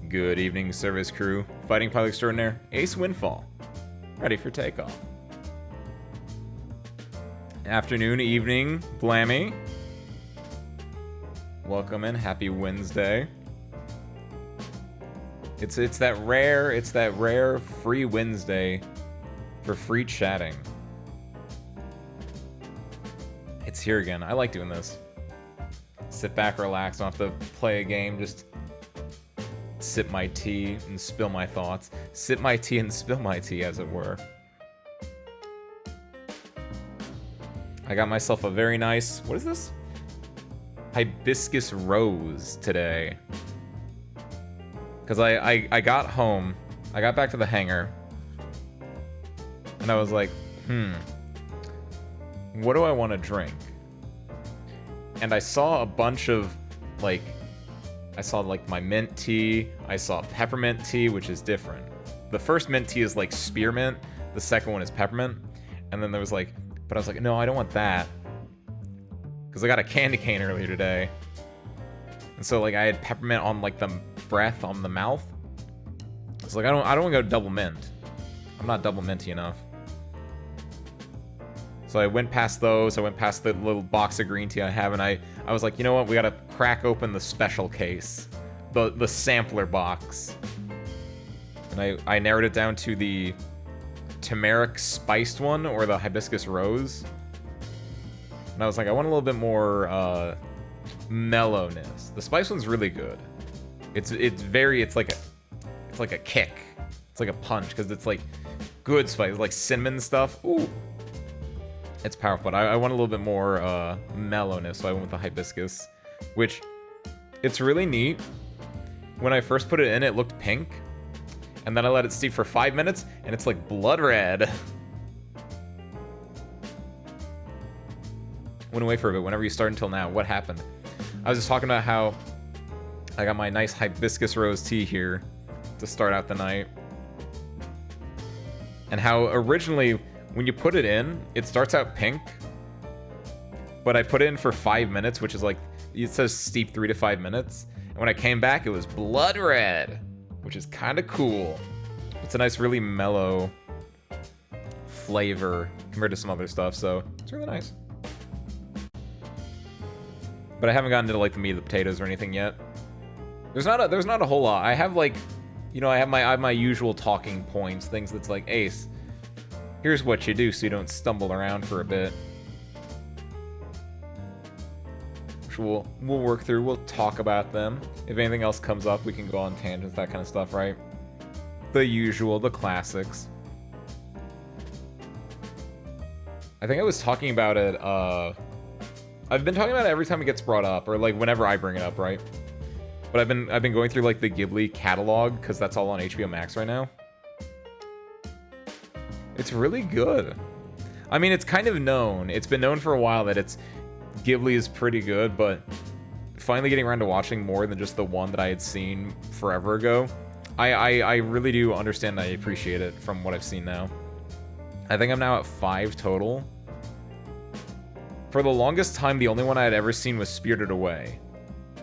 Good evening, service crew. Fighting pilot extraordinaire, Ace Windfall. Ready for takeoff. Afternoon, evening, Blammy. Welcome in. Happy Wednesday. It's that rare free Wednesday for free chatting. It's here again. I like doing this. Sit back, relax, don't have to play a game, just sip my tea and spill my thoughts. Sip my tea and spill my tea, as it were. I got myself a very nice, what is this? Hibiscus rose today. Because I got home, I got back to the hangar, and I was like, what do I want to drink? And I saw a bunch of, like, I saw, like, my mint tea, I saw peppermint tea, which is different. The first mint tea is, like, spearmint, the second one is peppermint, and then there was, like, but I was like, no, I don't want that. Because I got a candy cane earlier today. And so, like, I had peppermint on, like, the breath on the mouth. I was like, I don't want to go double mint. I'm not double minty enough. So I went past those, I went past the little box of green tea I have, and I was like, you know what, we gotta crack open the special case. The sampler box. And I narrowed it down to the turmeric spiced one, or the hibiscus rose. And I was like, I want a little bit more mellowness. The spice one's really good. It's like a kick. It's like a punch, because it's like good spice, like cinnamon stuff. Ooh. It's powerful, but I want a little bit more mellowness, so I went with the hibiscus, which, it's really neat. When I first put it in, it looked pink, and then I let it steep for 5 minutes, and it's like blood red. Went away for a bit. Whenever you start until now, what happened? I was just talking about how I got my nice hibiscus rose tea here to start out the night, and how originally, when you put it in, it starts out pink, but I put it in for 5 minutes, which is like, it says steep 3 to 5 minutes, and when I came back, it was blood red, which is kind of cool. It's a nice, really mellow flavor compared to some other stuff, so it's really nice. But I haven't gotten into like the meat of the potatoes or anything yet. There's not a whole lot. I have like, you know, I have my usual talking points, things that's like, Ace, here's what you do so you don't stumble around for a bit. Which we'll work through, we'll talk about them. If anything else comes up, we can go on tangents, that kind of stuff, right? The usual, the classics. I think I was talking about it, I've been talking about it every time it gets brought up, or like whenever I bring it up, right? But I've been going through like the Ghibli catalog, because that's all on HBO Max right now. It's really good. I mean, it's kind of known. It's been known for a while that Ghibli is pretty good, but finally getting around to watching more than just the one that I had seen forever ago, I really do understand and I appreciate it from what I've seen now. I think I'm now at 5 total. For the longest time, the only one I had ever seen was Spirited Away,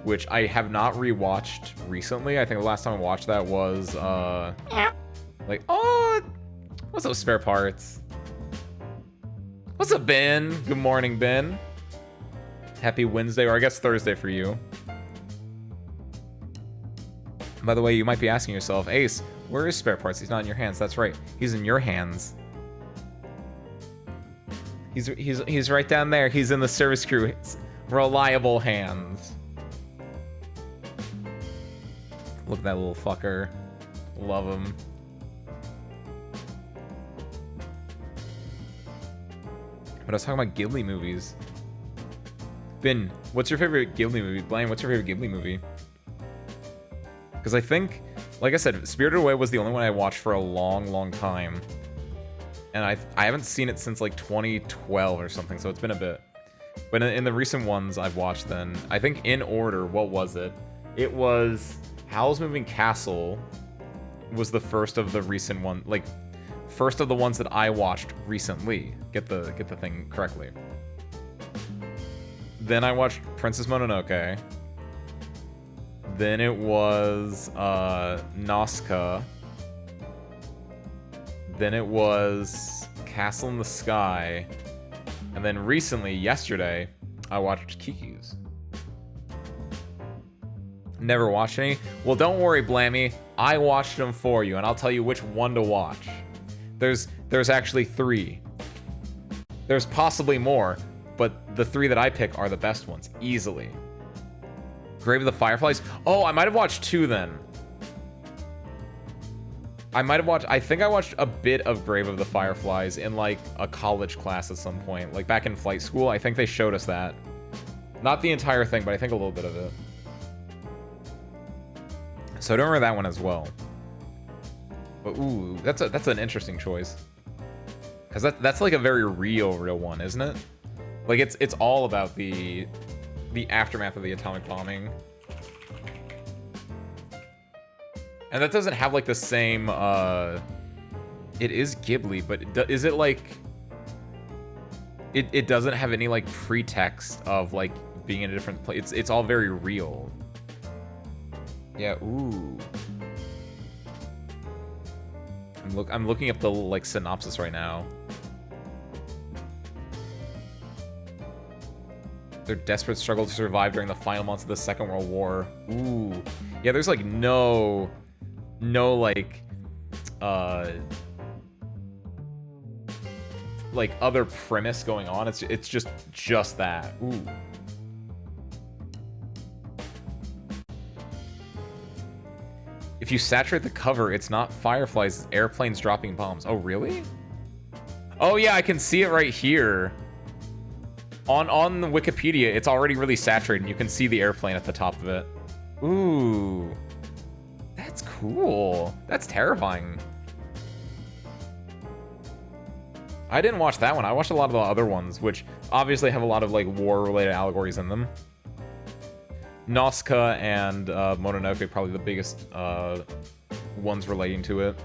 which I have not rewatched recently. I think the last time I watched that was, like, oh, what's up, Spare Parts? What's up, Ben? Good morning, Ben. Happy Wednesday, or I guess Thursday for you. By the way, you might be asking yourself, Ace, where is Spare Parts? He's not in your hands. That's right. He's in your hands. He's right down there. He's in the service crew. It's reliable hands. Look at that little fucker. Love him. But I was talking about Ghibli movies. Ben, what's your favorite Ghibli movie? Blaine, what's your favorite Ghibli movie? Because I think, like I said, Spirited Away was the only one I watched for a long, long time. And I haven't seen it since like 2012 or something, so it's been a bit. But in the recent ones I've watched then, I think in order, what was it? It was Howl's Moving Castle was the first of the recent one, like first of the ones that I watched recently. Get the thing correctly. Then I watched Princess Mononoke. Then it was Nazca. Then it was Castle in the Sky. And then recently, yesterday, I watched Kiki's. Never watched any? Well, don't worry, Blammy. I watched them for you, and I'll tell you which one to watch. There's actually 3. There's possibly more, but the 3 that I pick are the best ones, easily. Grave of the Fireflies? Oh, I might have watched 2 then. I think I watched a bit of Grave of the Fireflies in, like, a college class at some point. Like, back in flight school, I think they showed us that. Not the entire thing, but I think a little bit of it. So I don't remember that one as well. But, ooh, that's an interesting choice. Because that's like a very real one, isn't it? Like, it's all about the aftermath of the atomic bombing. And that doesn't have, like, the same, it is Ghibli, but is it, like... It doesn't have any, like, pretext of, like, being in a different place. It's all very real. Yeah, ooh. I'm looking up the, like, synopsis right now. Their desperate struggle to survive during the final months of the Second World War. Ooh. Yeah, there's, like, no, like, other premise going on. It's just that. Ooh. If you saturate the cover, it's not fireflies, it's airplanes dropping bombs. Oh, really? Oh, yeah, I can see it right here. On the Wikipedia, it's already really saturated, and you can see the airplane at the top of it. Ooh. That's cool. That's terrifying. I didn't watch that one. I watched a lot of the other ones, which obviously have a lot of, like, war-related allegories in them. Nazca and Mononoke, probably the biggest ones relating to it.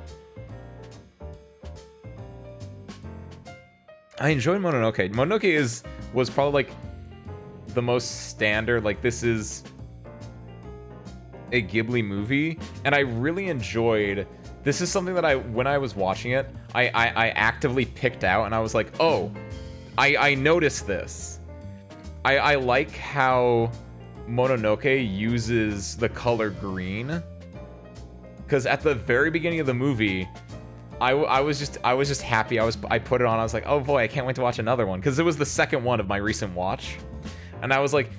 I enjoyed Mononoke. Mononoke was probably, like, the most standard, like, this is a Ghibli movie, and I really enjoyed... This is something that when I was watching it, I actively picked out, and I was like, oh, I noticed this. I like how Mononoke uses the color green, because at the very beginning of the movie, I was just happy. I put it on. I was like, oh boy, I can't wait to watch another one, because it was the second one of my recent watch, and I was like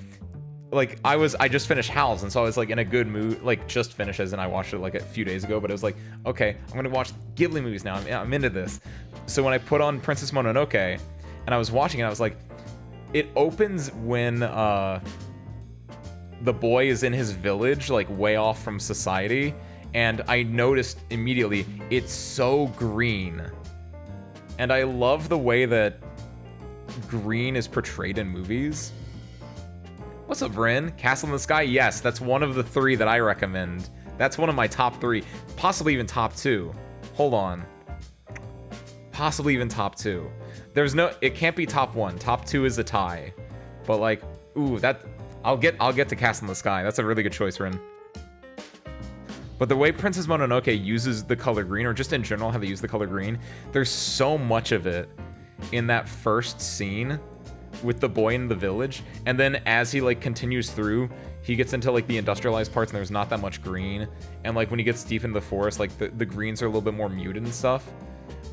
I just finished Howl's, and so I was like in a good mood, like just finished, as in I watched it like a few days ago, but it was like, okay, I'm gonna watch Ghibli movies now. I'm into this. So when I put on Princess Mononoke, and I was watching it, I was like, it opens when the boy is in his village, like way off from society, and I noticed immediately it's so green, and I love the way that green is portrayed in movies. What's up, Vrin? Castle in the Sky? Yes, that's one of the 3 that I recommend. That's one of my top 3, possibly even top 2. Hold on. Possibly even top 2. It can't be top 1. Top 2 is a tie. But like, ooh, I'll get to Castle in the Sky. That's a really good choice, Vrin. But the way Princess Mononoke uses the color green, or just in general how they use the color green, there's so much of it in that first scene with the boy in the village, and then as he like continues through, he gets into like the industrialized parts and there's not that much green, and like when he gets deep in the forest, like the greens are a little bit more muted and stuff.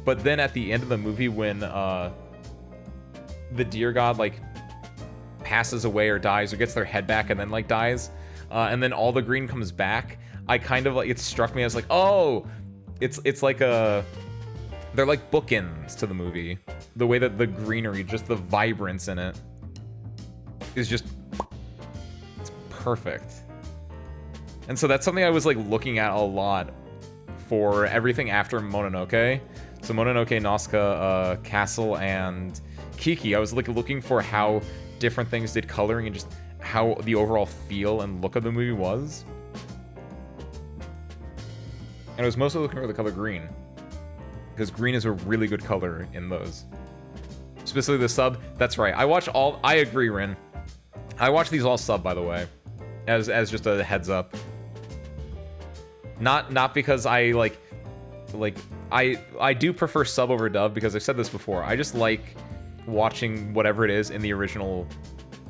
But then at the end of the movie, when the deer god like passes away or dies or gets their head back and then like dies, and then all the green comes back, I kind of like, it struck me as like, oh, it's like they're like bookends to the movie. The way that the greenery, just the vibrance in it, is just, it's perfect. And so that's something I was like looking at a lot for everything after Mononoke. So Mononoke, Nazca, Castle, and Kiki. I was like looking for how different things did coloring and just how the overall feel and look of the movie was. And I was mostly looking for the color green, because green is a really good color in those. Specifically the sub. That's right. I agree, Rin. I watch these all sub, by the way, as just a heads up. Not because I I do prefer sub over dub, because I've said this before. I just like watching whatever it is in the original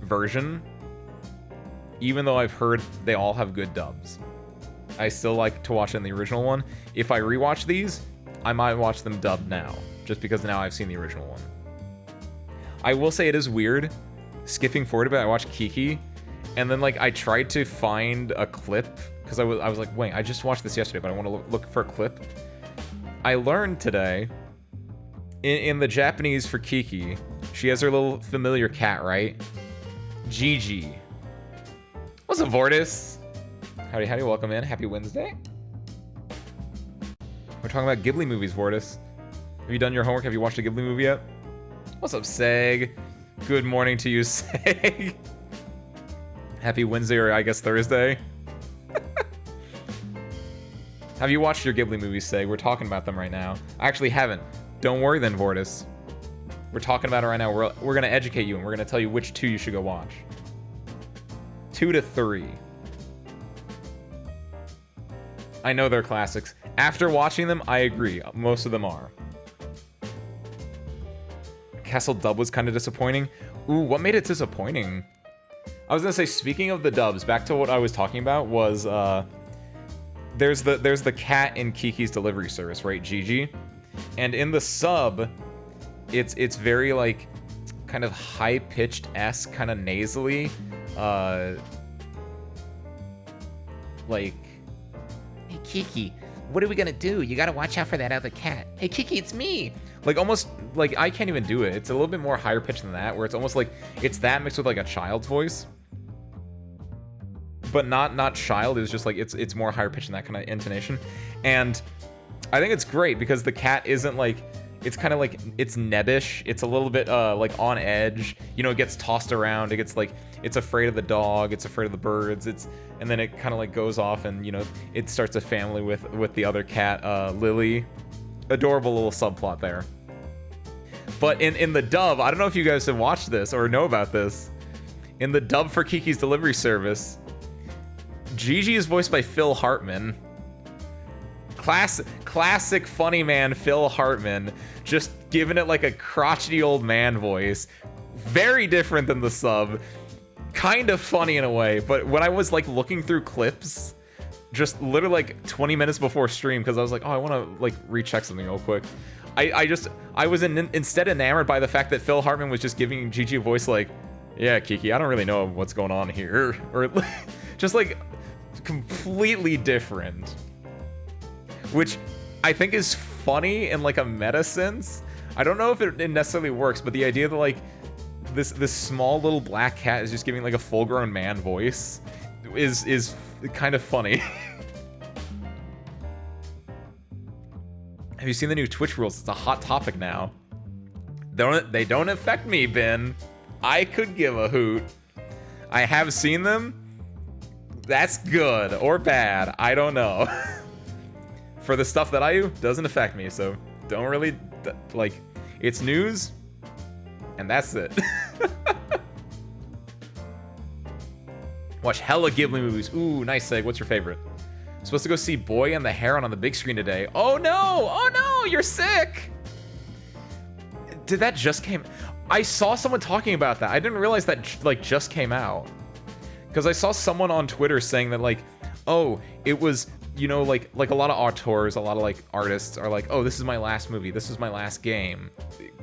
version, even though I've heard they all have good dubs. I still like to watch it in the original one. If I rewatch these, I might watch them dubbed now, just because now I've seen the original one. I will say it is weird. Skipping forward a bit, I watched Kiki, and then like I tried to find a clip, because I was like, wait, I just watched this yesterday, but I want to look for a clip. I learned today, in the Japanese for Kiki, she has her little familiar cat, right? Gigi. What's up, Vortis? Howdy, welcome in. Happy Wednesday. We're talking about Ghibli movies, Vortis. Have you done your homework? Have you watched a Ghibli movie yet? What's up, Seg? Good morning to you, Seg. Happy Wednesday, or I guess Thursday. Have you watched your Ghibli movies, Seg? We're talking about them right now. I actually haven't. Don't worry then, Vortis. We're talking about it right now. We're going to educate you, and we're going to tell you which 2 you should go watch. 2 to 3. I know they're classics. After watching them, I agree. Most of them are. Castle dub was kind of disappointing. Ooh, what made it disappointing? I was gonna say, speaking of the dubs, back to what I was talking about was there's the cat in Kiki's Delivery Service, right, Gigi, and in the sub, it's very like kind of high pitched esque, kind of nasally, like, hey Kiki, what are we gonna do? You gotta watch out for that other cat. Hey Kiki, it's me. Like almost like I can't even do it. It's a little bit more higher pitched than that, where it's almost like it's that mixed with like a child's voice, but not child. It's just like it's more higher pitched than that kind of intonation, and I think it's great because the cat isn't like, it's kind of like, it's nebbish. It's a little bit like on edge. You know, it gets tossed around. It gets like, it's afraid of the dog. It's afraid of the birds. And then it kind of like goes off and, you know, it starts a family with the other cat, Lily. Adorable little subplot there. But in the dub, I don't know if you guys have watched this or know about this. In the dub for Kiki's Delivery Service, Gigi is voiced by Phil Hartman. Classic funny man Phil Hartman, just giving it like a crotchety old man voice. Very different than the sub. Kind of funny in a way, but when I was like looking through clips, just literally like 20 minutes before stream, because I was like, oh, I want to like recheck something real quick. I was instead enamored by the fact that Phil Hartman was just giving Gigi a voice like, yeah, Kiki, I don't really know what's going on here, or just like completely different. Which I think is funny in like a meta sense. I don't know if it necessarily works, but the idea that like this small little black cat is just giving like a full-grown man voice is kind of funny. Have you seen the new Twitch rules? It's a hot topic now. They don't affect me, Ben. I could give a hoot. I have seen them. That's good or bad. I don't know. For the stuff that I do, doesn't affect me, so don't really, like, it's news, and that's it. Watch hella Ghibli movies. Ooh, nice seg. What's your favorite? Supposed to go see Boy and the Heron on the big screen today. Oh no, you're sick. Did that just came? I saw someone talking about that. I didn't realize that like just came out. Because I saw someone on Twitter saying that like, oh, it was, you know, like a lot of auteurs, a lot of like artists are like, oh, this is my last movie, this is my last game.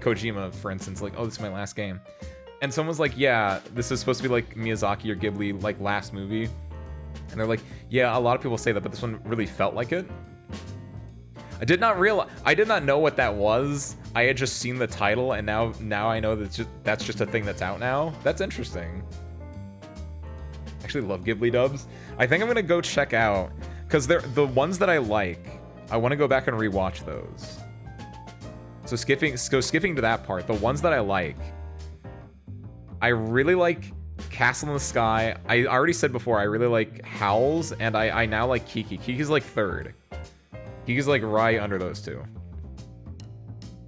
Kojima, for instance, like, oh, this is my last game. And someone's like, yeah, this is supposed to be like Miyazaki or Ghibli like last movie. And they're like, yeah, a lot of people say that, but this one really felt like it. I did not know what that was. I had just seen the title, and now I know that's just a thing that's out now. That's interesting. I actually love Ghibli dubs. I think I'm gonna go check out, because they're the ones that I like. I want to go back and rewatch those. So skipping to that part, the ones that I like. I really like Castle in the Sky. I already said before, I really like Howls, and I now like Kiki. Kiki's like third. Kiki's like right under those two.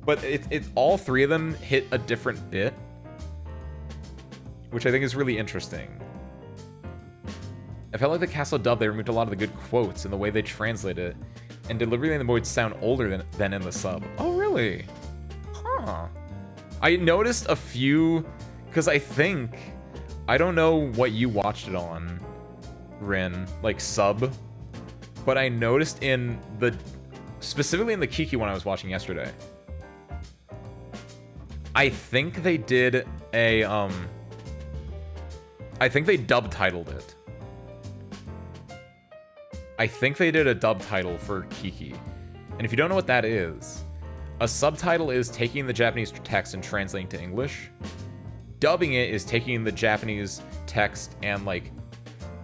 But it's all three of them hit a different bit, which I think is really interesting. I felt like the Castle dub, they removed a lot of the good quotes and the way they translate it, and delivery in the would sound older than in the sub. Oh, really? Huh. I noticed a few, because I don't know what you watched it on, Rin, like sub, but I noticed specifically in the Kiki one I was watching yesterday, I think they did I think they dub-titled it. I think they did a dub title for Kiki. And if you don't know what that is, a subtitle is taking the Japanese text and translating to English. Dubbing it is taking the Japanese text and, like,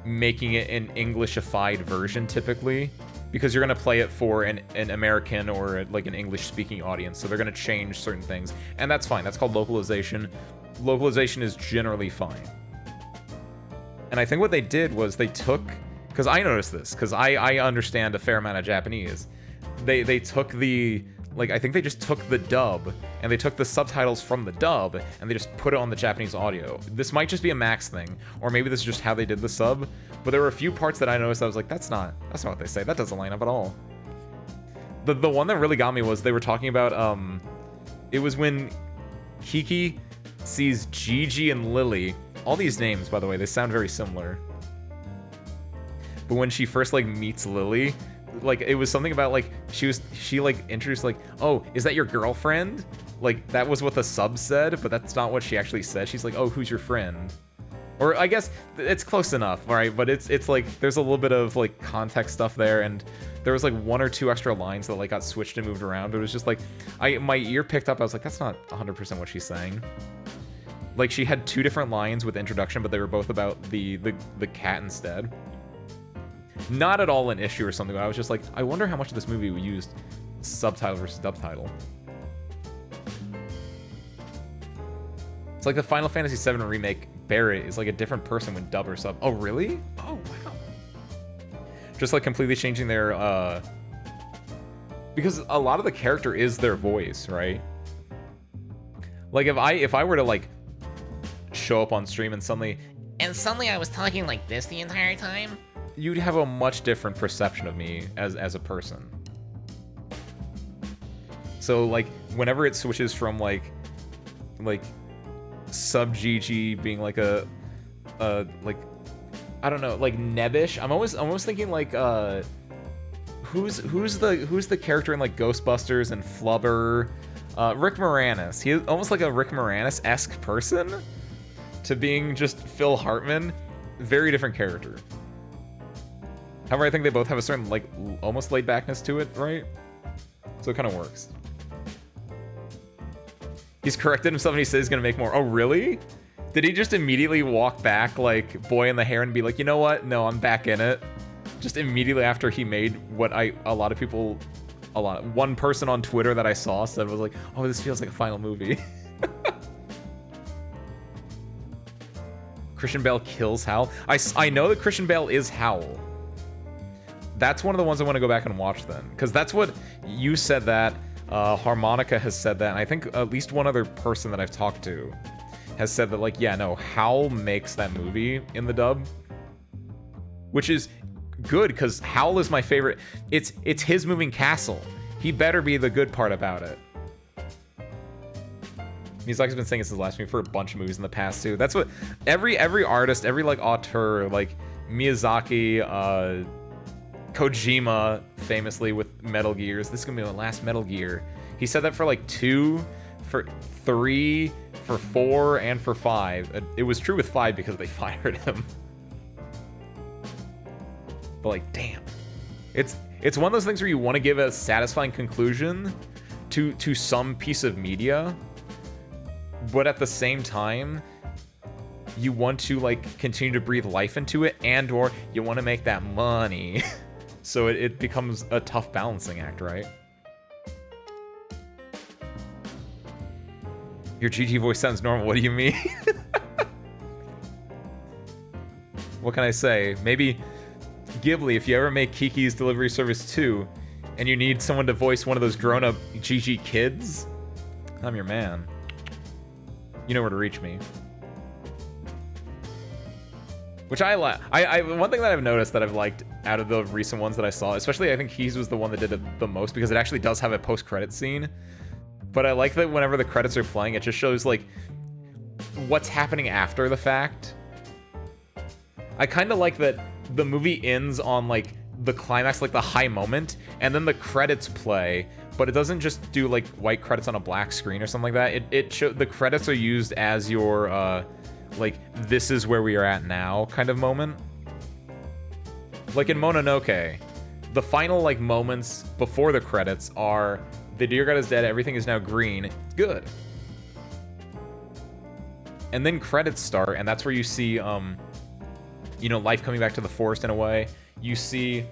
making it an Englishified version, typically. Because you're going to play it for an American or, like, an English-speaking audience. So they're going to change certain things. And that's fine. That's called localization. Localization is generally fine. And I think what they did was they took... Because I noticed this, because I understand a fair amount of Japanese. They took the... Like, I think they just took the dub, and they took the subtitles from the dub, and they just put it on the Japanese audio. This might just be a Max thing, or maybe this is just how they did the sub, but there were a few parts that I noticed I was like, that's not what they say. That doesn't line up at all. The one that really got me was they were talking about, it was when Kiki sees Gigi and Lily. All these names, by the way, they sound very similar. But when she first, like, meets Lily, like, it was something about, like, she like, introduced, like, oh, is that your girlfriend? Like, that was what the sub said, but that's not what she actually said. She's like, oh, who's your friend? Or, I guess, it's close enough, alright? But it's, like, there's a little bit of, like, context stuff there, and there was, like, 1 or 2 extra lines that, like, got switched and moved around. But it was just, like, my ear picked up, I was like, that's not 100% what she's saying. Like, she had 2 different lines with introduction, but they were both about the cat instead. Not at all an issue or something, but I was just like, I wonder how much of this movie we used subtitle versus dub-title. It's like the Final Fantasy VII Remake Barret is like a different person when dub or sub. Oh, really? Oh, wow. Just like completely changing their, because a lot of the character is their voice, right? Like, if I were to, like, show up on stream and suddenly I was talking like this the entire time, you'd have a much different perception of me as a person. So, like, whenever it switches from, like sub Gigi being like a like, I don't know, like nebbish. I'm almost thinking like who's the character in like Ghostbusters and Flubber? Rick Moranis. He's almost like a Rick Moranis-esque person to being just Phil Hartman. Very different character. However, I think they both have a certain, like, almost laid-backness to it, right? So it kind of works. He's corrected himself and he says he's gonna make more. Oh, really? Did he just immediately walk back, like, boy in the hair and be like, you know what? No, I'm back in it. Just immediately after he made what one person on Twitter that I saw said was like, oh, this feels like a final movie. Christian Bale kills Howl. I know that Christian Bale is Howl. That's one of the ones I want to go back and watch then. Because that's what you said that, Harmonica has said that, and I think at least one other person that I've talked to has said that, like, yeah, no, Howl makes that movie in the dub. Which is good, because Howl is my favorite. It's his moving castle. He better be the good part about it. Miyazaki's been saying it's his last movie for a bunch of movies in the past, too. That's what every artist, every, like, auteur, like, Miyazaki, Kojima, famously with Metal Gears. This is gonna be my last Metal Gear. He said that for like 2, for 3, for 4, and for 5. It was true with 5 because they fired him. But like, damn. It's one of those things where you want to give a satisfying conclusion to some piece of media, but at the same time, you want to, like, continue to breathe life into it, and or you want to make that money. So it becomes a tough balancing act, right? Your GG voice sounds normal. What do you mean? What can I say? Maybe Ghibli, if you ever make Kiki's Delivery Service 2, and you need someone to voice one of those grown-up GG kids, I'm your man. You know where to reach me. Which I like. One thing that I've noticed that I've liked out of the recent ones that I saw, especially I think Keys was the one that did it the most because it actually does have a post-credit scene. But I like that whenever the credits are playing, it just shows like what's happening after the fact. I kind of like that the movie ends on like the climax, like the high moment, and then the credits play, but it doesn't just do like white credits on a black screen or something like that. The credits are used as your like this is where we are at now kind of moment. Like in Mononoke, the final like moments before the credits are the dear god is dead, everything is now green, good. And then credits start, and that's where you see you know, life coming back to the forest in a way. You see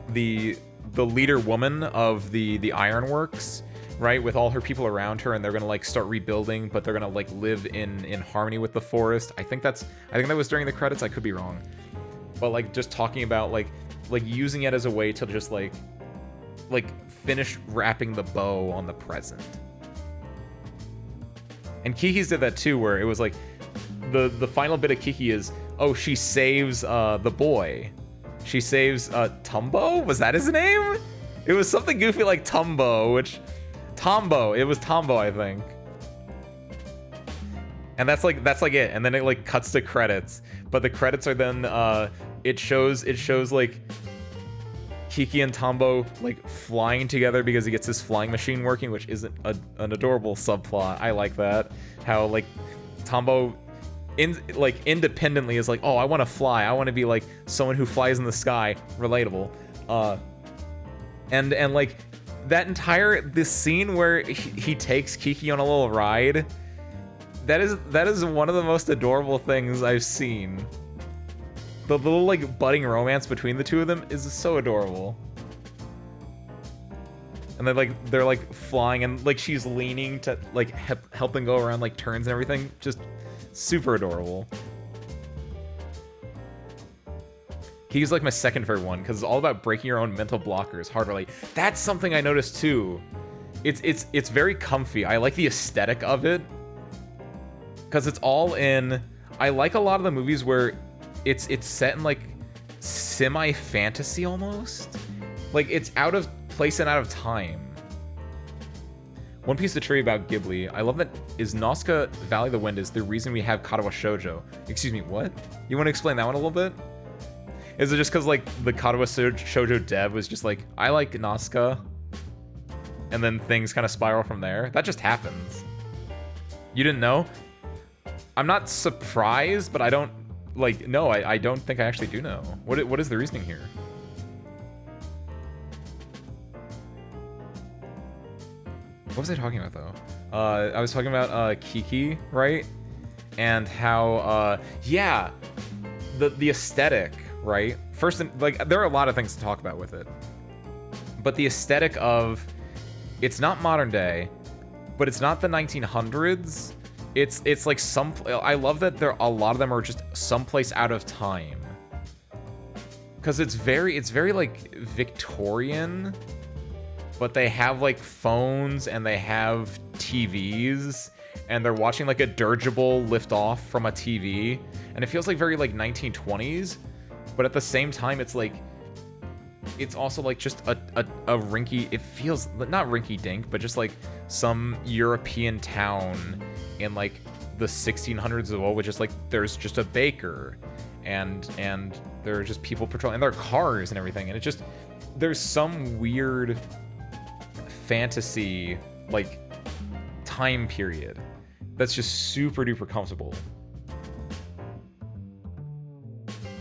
the leader woman of the ironworks, right, with all her people around her, and they're gonna like start rebuilding, but they're gonna like live in harmony with the forest. I think that was during the credits. I could be wrong, but like just talking about like using it as a way to just like finish wrapping the bow on the present. And Kiki's did that too, where it was like the final bit of Kiki is, oh, she saves the boy. She saves Tumbo? Was that his name? It was something goofy like Tumbo, Tombo. It was Tombo, I think. And that's like it. And then it like cuts to credits. But the credits are then it shows like Kiki and Tombo like flying together because he gets his flying machine working, which isn't an adorable subplot. I like that. How like Tombo independently is like, oh, I want to fly. I want to be like someone who flies in the sky. Relatable. And like this scene where he takes Kiki on a little ride. That is one of the most adorable things I've seen. The little like budding romance between the two of them is so adorable. And they're like flying, and like she's leaning to like help them go around like turns and everything. Just super adorable. He's like my second favorite one because it's all about breaking your own mental blockers. Hard relate. That's something I noticed too. It's very comfy. I like the aesthetic of it because it's all in. I like a lot of the movies where it's set in like semi-fantasy almost. Like it's out of place and out of time. One piece of trivia about Ghibli, I love that Nausicaa Valley of the Wind is the reason we have Katawa Shoujo. Excuse me, what? You want to explain that one a little bit? Is it just because like the Katawa Shoujo dev was just like, I like Nausicaa, and then things kind of spiral from there? That just happens. You didn't know? I'm not surprised, but I don't like. No, I don't think I actually do know. What is the reasoning here? What was I talking about though? I was talking about Kiki, right? And how yeah, the aesthetic, right? First, like there are a lot of things to talk about with it, but the aesthetic of it's not modern day, but it's not the 1900s. It's like I love that a lot of them are just someplace out of time, because it's very like Victorian. But they have like phones and they have TVs and they're watching like a dirigible lift off from a TV, and it feels like very like 1920s, but at the same time it's like it's also like just a rinky, it feels not rinky dink, but just like some European town in like the 1600s as well, which is like there's just a baker and there are just people patrolling and there are cars and everything, and it just there's some weird fantasy like time period that's just super duper comfortable,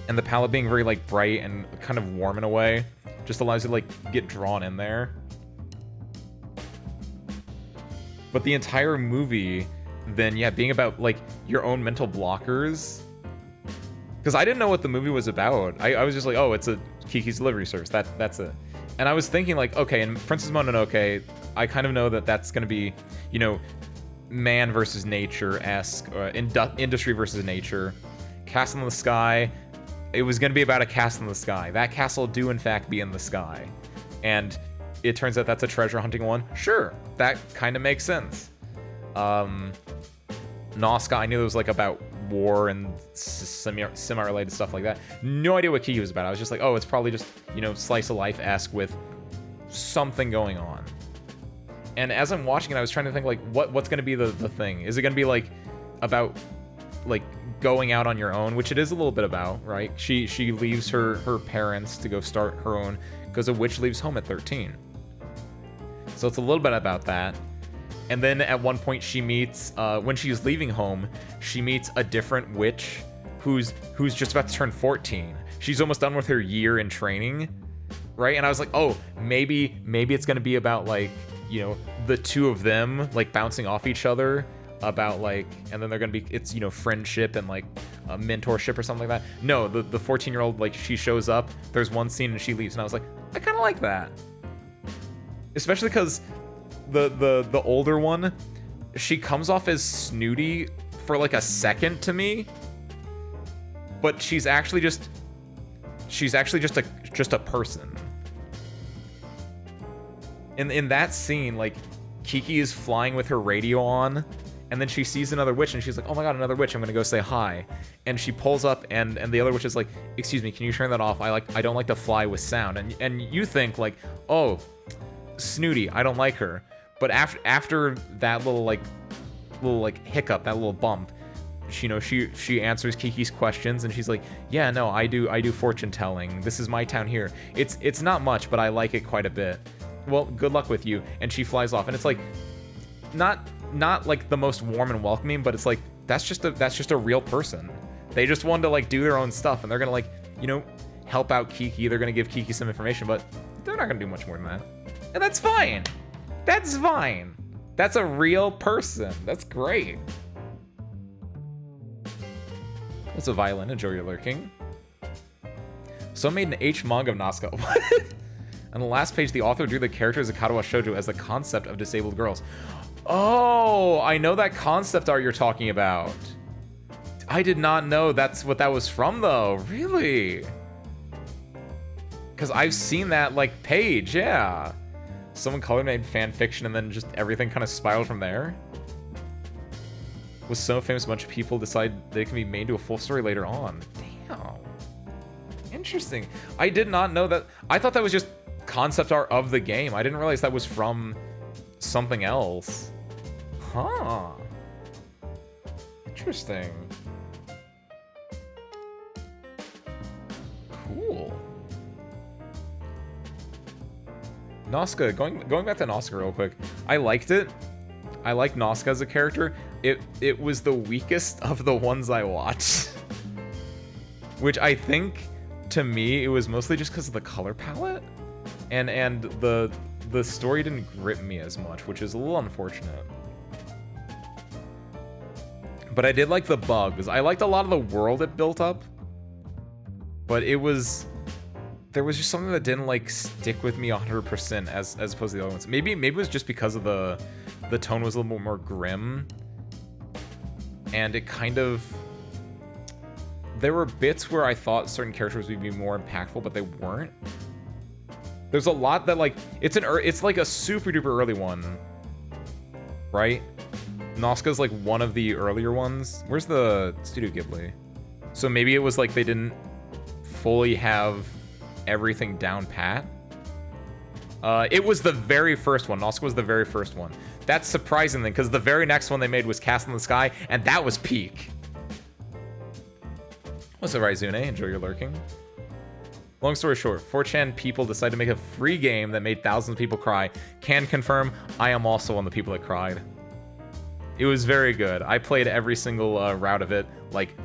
and the palette being very like bright and kind of warm in a way just allows you to like get drawn in there. But the entire movie then, yeah, being about like your own mental blockers, because I didn't know what the movie was about. I was just like, oh, it's a Kiki's Delivery Service, that's it. And I was thinking like, okay, in Princess Mononoke, I kind of know that that's going to be, you know, man versus nature-esque, industry versus nature. Castle in the Sky, it was going to be about a castle in the sky. That castle do in fact be in the sky. And it turns out that's a treasure hunting one. Sure, that kind of makes sense. Nausicaa, I knew it was like about war and semi-related stuff like that. No idea what Kiki was about. I was just like, oh, it's probably just, you know, slice of life-esque with something going on. And as I'm watching it, I was trying to think, like, what's going to be the thing? Is it going to be, like, about, like, going out on your own, which it is a little bit about, right? She leaves her parents to go start her own, because a witch leaves home at 13. So it's a little bit about that. And then at one point she meets, when she's leaving home, she meets a different witch who's just about to turn 14. She's almost done with her year in training, right? And I was like, oh, maybe it's gonna be about, like, you know, the two of them, like, bouncing off each other about, like, and then they're gonna be, it's, you know, friendship and, like, a mentorship or something like that. No, the 14-year-old, like, she shows up, there's one scene and she leaves, and I was like, I kind of like that. Especially because the older one, she comes off as snooty for like a second to me, but she's actually just a person. In that scene, like, Kiki is flying with her radio on, and then she sees another witch and she's like, oh my god, another witch, I'm gonna go say hi. And she pulls up and the other witch is like, excuse me, can you turn that off? I don't like to fly with sound. And you think, like, oh, snooty, I don't like her. But after that little hiccup, that little bump, she answers Kiki's questions and she's like, yeah, no, I do fortune telling. This is my town here. It's not much, but I like it quite a bit. Well, good luck with you. And she flies off, and it's like not like the most warm and welcoming, but it's like that's just a real person. They just wanted to, like, do their own stuff, and they're gonna, like, you know, help out Kiki. They're gonna give Kiki some information, but they're not gonna do much more than that. And that's fine. That's fine. That's a real person. That's great. What's a violin? Enjoy your lurking. So made an H manga of Nazca. What? On the last page, the author drew the characters of Katawa Shoujo as the concept of disabled girls. Oh, I know that concept art you're talking about. I did not know that's what that was from, though. Really? Because I've seen that, like, page, yeah. Someone color made fan fiction and then just everything kind of spiraled from there. Was so famous a bunch of people decide they can be made into a full story later on. Damn. Interesting. I did not know that. I thought that was just concept art of the game. I didn't realize that was from something else. Huh. Interesting. Cool. Nazca, going back to Nazca real quick. I liked it. I like Nazca as a character. It was the weakest of the ones I watched. Which I think, to me, it was mostly just because of the color palette. And the story didn't grip me as much, which is a little unfortunate. But I did like the bugs. I liked a lot of the world it built up. But there was just something that didn't, like, stick with me 100% as opposed to the other ones. Maybe it was just because of the tone was a little more grim. And it kind of... There were bits where I thought certain characters would be more impactful, but they weren't. There's a lot that, like, it's like a super duper early one, right? Nazca's like one of the earlier ones. Where's the Studio Ghibli? So maybe it was like they didn't fully have everything down pat. It was the very first one. Nazca was the very first one. That's surprising then, because the very next one they made was Cast in the Sky, and that was peak. What's up, Raizune? Enjoy your lurking. Long story short, 4chan people decided to make a free game that made thousands of people cry. Can confirm, I am also one of the people that cried. It was very good. I played every single route of it, like,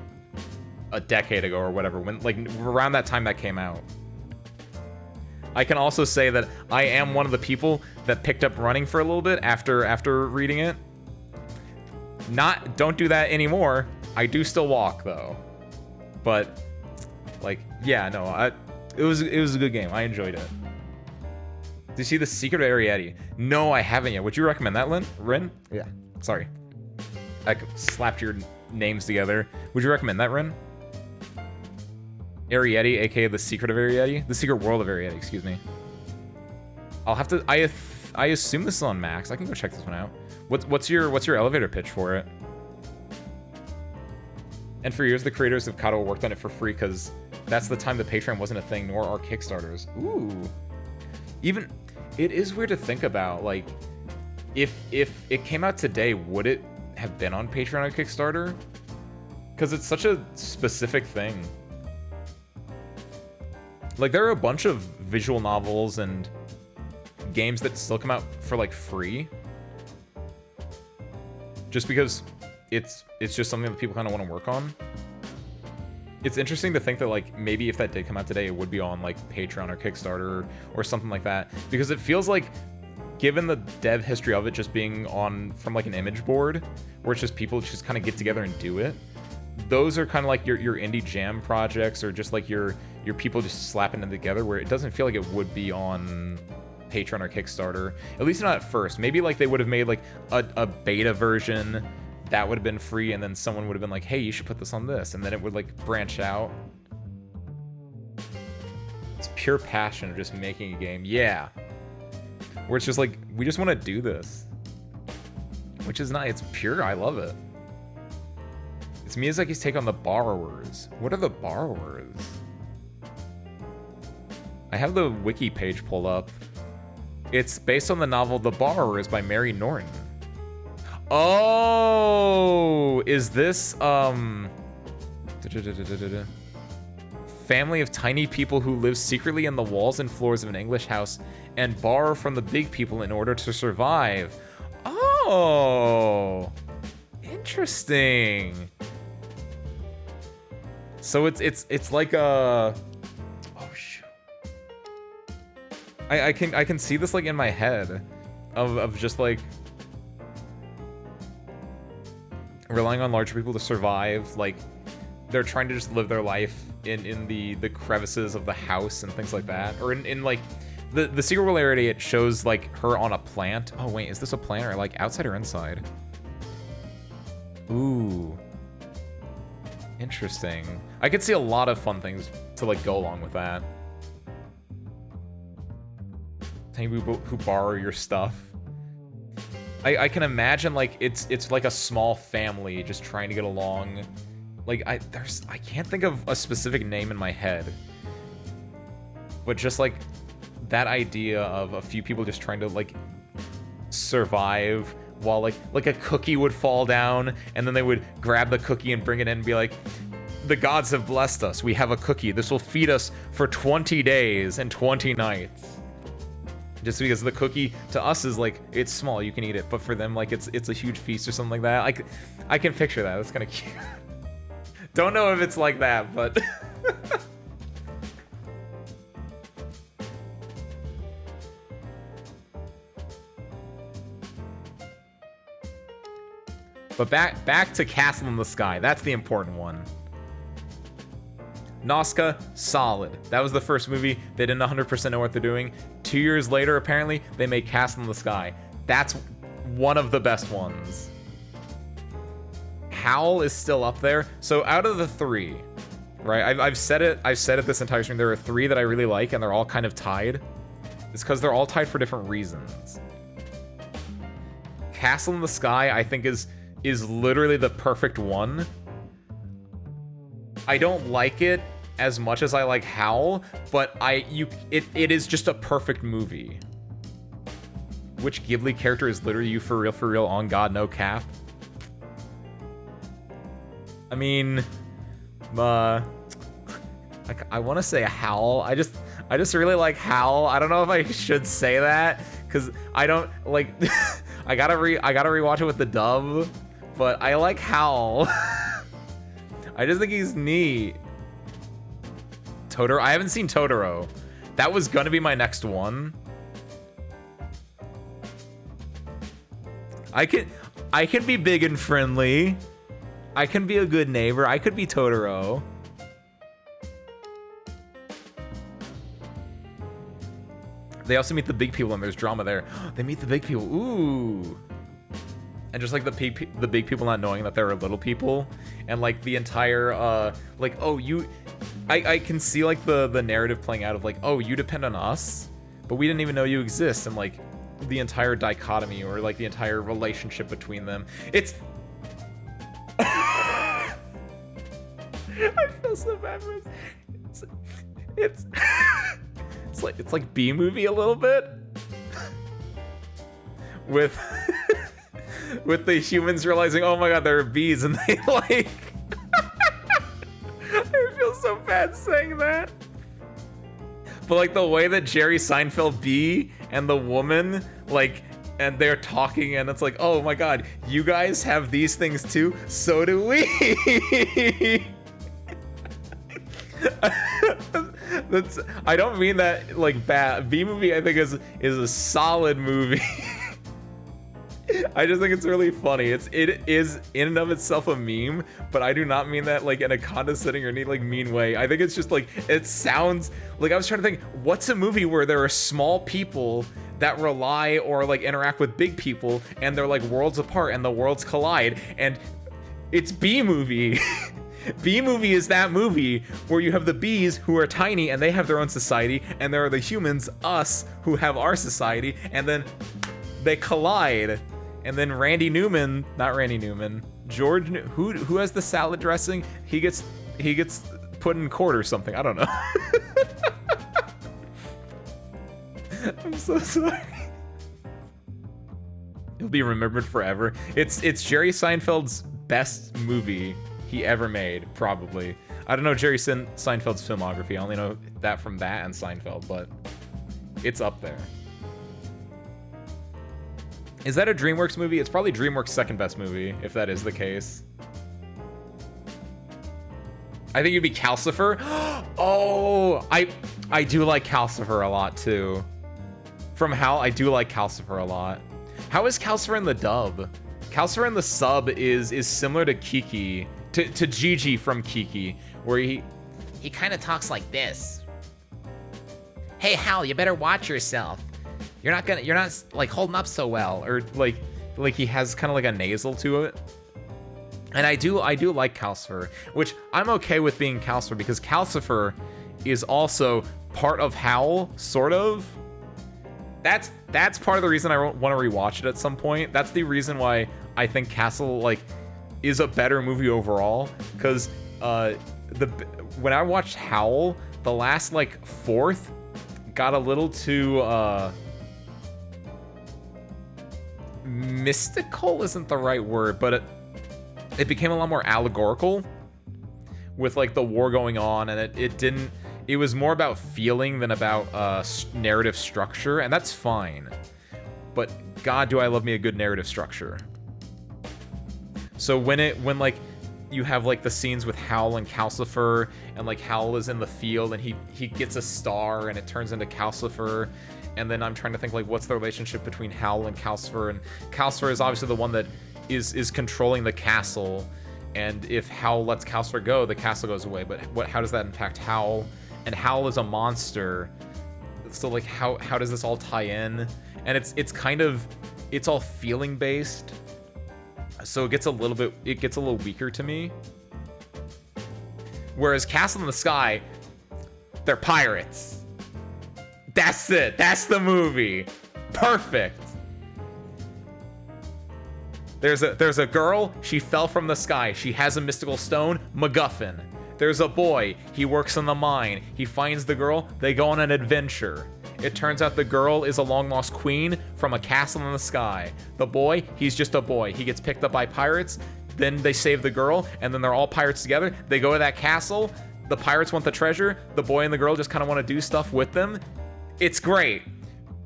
a decade ago or whatever, when, like, around that time that came out. I can also say that I am one of the people that picked up running for a little bit after reading it. Don't do that anymore. I do still walk, though. But, like, yeah, no, it was a good game. I enjoyed it. Did you see The Secret of Arietti? No, I haven't yet. Would you recommend that, Rin? Yeah. Sorry. I slapped your names together. Would you recommend that, Rin? Arietti, aka The Secret of Arietti? The Secret World of Arietti, excuse me. I'll have to... I assume this is on Max. I can go check this one out. What's your elevator pitch for it? And for years, the creators of Kado worked on it for free because that's the time the Patreon wasn't a thing, nor are Kickstarters. Ooh. Even, it is weird to think about, like, if it came out today, would it have been on Patreon or Kickstarter? Because it's such a specific thing. Like, there are a bunch of visual novels and games that still come out for, like, free. Just because it's just something that people kind of want to work on. It's interesting to think that, like, maybe if that did come out today, it would be on, like, Patreon or Kickstarter or something like that. Because it feels like, given the dev history of it just being on from, like, an image board, where it's just people just kind of get together and do it, those are kind of like your indie jam projects, or just like your people just slapping them together, where it doesn't feel like it would be on Patreon or Kickstarter. At least not at first. Maybe like they would have made like a beta version that would have been free, and then someone would have been like, hey, you should put this on this, and then it would like branch out. It's pure passion of just making a game. Yeah. Where it's just like, we just want to do this. Which is nice. It's pure. I love it. It's Miyazaki's take on the borrowers. What are the borrowers? I have the wiki page pulled up. It's based on the novel The Borrowers by Mary Norton. Oh, is this family of tiny people who live secretly in the walls and floors of an English house and borrow from the big people in order to survive. Oh, interesting. So it's like a, oh shoot. I can see this like in my head of just like relying on larger people to survive. Like they're trying to just live their life in the crevices of the house and things like that. Or in like the sequel area, it shows like her on a plant. Oh wait, is this a plant or like outside or inside? Ooh. Interesting. I could see a lot of fun things to like go along with that. Tiny people who borrow your stuff. I can imagine like it's like a small family just trying to get along. Like I can't think of a specific name in my head. But just like that idea of a few people just trying to like survive while like a cookie would fall down, and then they would grab the cookie and bring it in and be like, the gods have blessed us. We have a cookie. This will feed us for 20 days and 20 nights. Just because the cookie to us is like, it's small, you can eat it, but for them like it's a huge feast or something like that. I can picture that. That's kind of cute. Don't know if it's like that, but But back to Castle in the Sky. That's the important one. Nausicaä, solid. That was the first movie. They didn't 100% know what they're doing. 2 years later, apparently, they made Castle in the Sky. That's one of the best ones. Howl is still up there. So out of the three, right? I've said it this entire stream. There are three that I really like, and they're all kind of tied. It's because they're all tied for different reasons. Castle in the Sky, I think, is literally the perfect one. I don't like it as much as I like Howl, but it is just a perfect movie. Which Ghibli character is literally you for real, on God, no cap? I mean, I want to say Howl. I just really like Howl. I don't know if I should say that, because I don't like. I gotta rewatch it with the dub, but I like Howl. I just think he's neat. Totoro. I haven't seen Totoro. That was gonna be my next one. I can be big and friendly. I can be a good neighbor. I could be Totoro. They also meet the big people and there's drama there. They meet the big people. Ooh. And just like the big people not knowing that there are little people, and like the entire like, oh, you, I can see like the narrative playing out of like, oh, you depend on us, but we didn't even know you exist, and like the entire dichotomy or like the entire relationship between them. It's I feel so bad for this. It's it's like B movie a little bit with with the humans realizing, oh my god, there are bees, and they like. I feel so bad saying that. But like the way that Jerry Seinfeld bee and the woman like, and they're talking, and it's like, oh my god, you guys have these things too, so do we. I don't mean that like bad. B movie I think is a solid movie. I just think it's really funny. It is in and of itself a meme, but I do not mean that like in a condescending or like mean way. I think it's just like, it sounds like, I was trying to think, what's a movie where there are small people that rely or like interact with big people and they're like worlds apart and the worlds collide, and it's B movie. B movie is that movie where you have the bees who are tiny and they have their own society, and there are the humans, us, who have our society, and then they collide. And then George, who has the salad dressing? He gets put in court or something. I don't know. I'm so sorry. He'll be remembered forever. It's Jerry Seinfeld's best movie he ever made, probably. I don't know Jerry Seinfeld's filmography. I only know that from that and Seinfeld, but it's up there. Is that a DreamWorks movie? It's probably DreamWorks' second best movie, if that is the case. I think it'd be Calcifer. Oh, I do like Calcifer a lot too. From Hal, I do like Calcifer a lot. How is Calcifer in the dub? Calcifer in the sub is similar to Kiki, to Gigi from Kiki, where he kind of talks like this. Hey Hal, you better watch yourself. You're not like holding up so well, or like he has kind of like a nasal to it. And I do like Calcifer, which I'm okay with being Calcifer, because Calcifer is also part of Howl, sort of. That's part of the reason I want to rewatch it at some point. That's the reason why I think Castle like is a better movie overall, because when I watched Howl, the last like fourth got a little too mystical isn't the right word, but it became a lot more allegorical with like the war going on, and it was more about feeling than about narrative structure, and that's fine. But god, do I love me a good narrative structure. So when like you have like the scenes with Howl and Calcifer, and like Howl is in the field and he gets a star and it turns into Calcifer. And then I'm trying to think like, what's the relationship between Howl and Calcifer? And Calcifer is obviously the one that is controlling the castle. And if Howl lets Calcifer go, the castle goes away. But how does that impact Howl? And Howl is a monster. So like, how does this all tie in? And it's all feeling based. So it gets a little weaker to me. Whereas Castle in the Sky, they're pirates. That's it. That's the movie. Perfect. There's a girl. She fell from the sky. She has a mystical stone. MacGuffin. There's a boy. He works in the mine. He finds the girl. They go on an adventure. It turns out the girl is a long-lost queen from a castle in the sky. The boy, he's just a boy. He gets picked up by pirates. Then they save the girl, and then they're all pirates together. They go to that castle. The pirates want the treasure. The boy and the girl just kind of want to do stuff with them. It's great.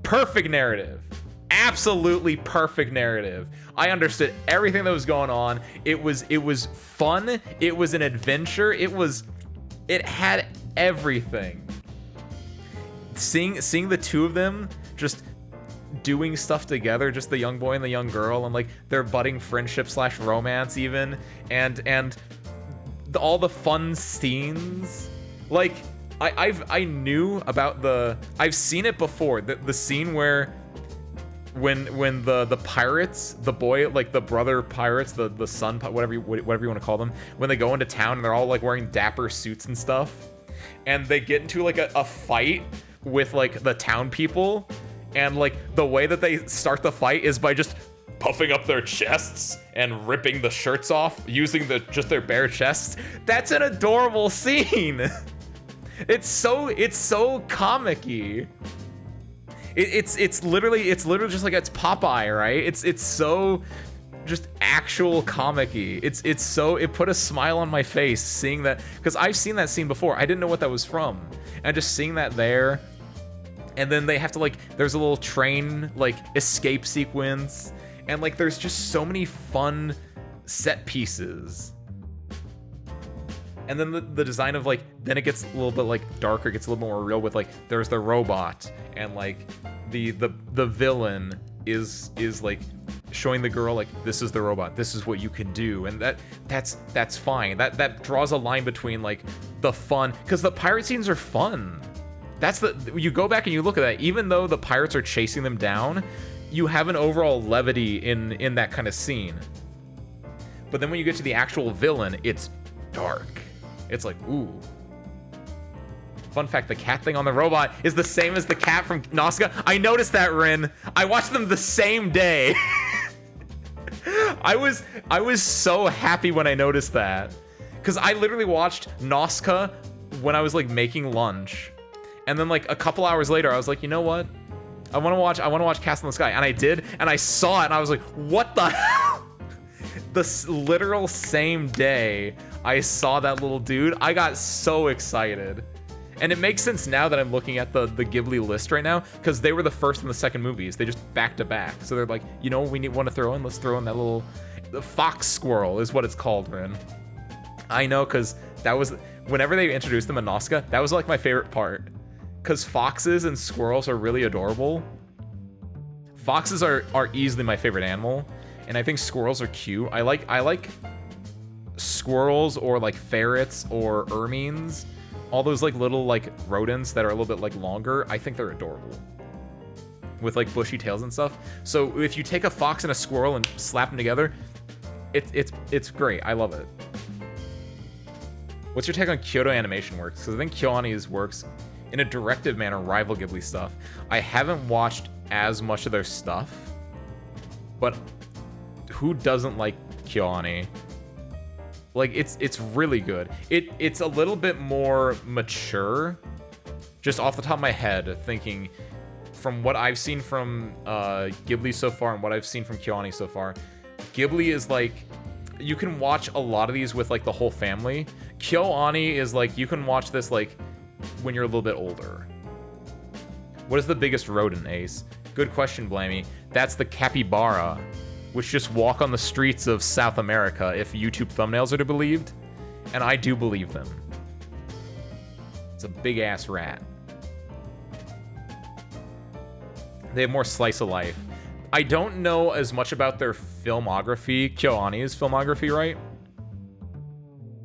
Perfect narrative. Absolutely perfect narrative. I understood everything that was going on. It was fun. It was an adventure. It had everything. Seeing the two of them just doing stuff together, just the young boy and the young girl, and like their budding friendship / romance even, and all the fun scenes. Like I knew about I've seen it before. The scene where when the pirates, the boy, like the brother pirates, the son, whatever you want to call them, when they go into town and they're all like wearing dapper suits and stuff, and they get into like a fight with like the town people, and like the way that they start the fight is by just puffing up their chests and ripping the shirts off using just their bare chests. That's an adorable scene. It's so comic-y. It's literally just like it's Popeye, right? It's so just actual comic-y. It put a smile on my face seeing that, because I've seen that scene before. I didn't know what that was from, and just seeing that there, and then they have to like, there's a little train like escape sequence, and like there's just so many fun set pieces. And then the design of like, then it gets a little bit like darker, gets a little more real with like, there's the robot, and like the villain is like showing the girl like, this is the robot, this is what you can do, and that's fine. That draws a line between like the fun, because the pirate scenes are fun. You go back and you look at that, even though the pirates are chasing them down, you have an overall levity in that kind of scene. But then when you get to the actual villain, it's dark. It's like, ooh. Fun fact, the cat thing on the robot is the same as the cat from Nausicaa. I noticed that, Rin. I watched them the same day. I was so happy when I noticed that. Because I literally watched Nausicaa when I was like making lunch. And then like a couple hours later, I was like, you know what? I want to watch Castle in the Sky. And I did, and I saw it, and I was like, what the hell? The literal same day I saw that little dude, I got so excited. And it makes sense now that I'm looking at the Ghibli list right now, because they were the first and the second movies. They just back to back. So they're like, you know what we want to throw in? Let's throw in that little... The fox squirrel is what it's called, Rin. I know, because that was... Whenever they introduced them in Nausicaa, that was like my favorite part. Because foxes and squirrels are really adorable. Foxes are easily my favorite animal. And I think squirrels are cute. I like squirrels or like ferrets or ermines. All those like little like rodents that are a little bit like longer. I think they're adorable. With like bushy tails and stuff. So if you take a fox and a squirrel and slap them together, it's great. I love it. What's your take on Kyoto Animation Works? Because I think KyoAni's works in a directive manner rival Ghibli stuff. I haven't watched as much of their stuff, but who doesn't like KyoAni? Like, it's really good. It's a little bit more mature, just off the top of my head, thinking from what I've seen from Ghibli so far and what I've seen from KyoAni so far. Ghibli is like, you can watch a lot of these with like the whole family. KyoAni is like, you can watch this like when you're a little bit older. What is the biggest rodent, Ace? Good question, Blamey. That's the capybara, which just walk on the streets of South America, if YouTube thumbnails are to be believed. And I do believe them. It's a big-ass rat. They have more slice of life. I don't know as much about their filmography, KyoAni's filmography, right?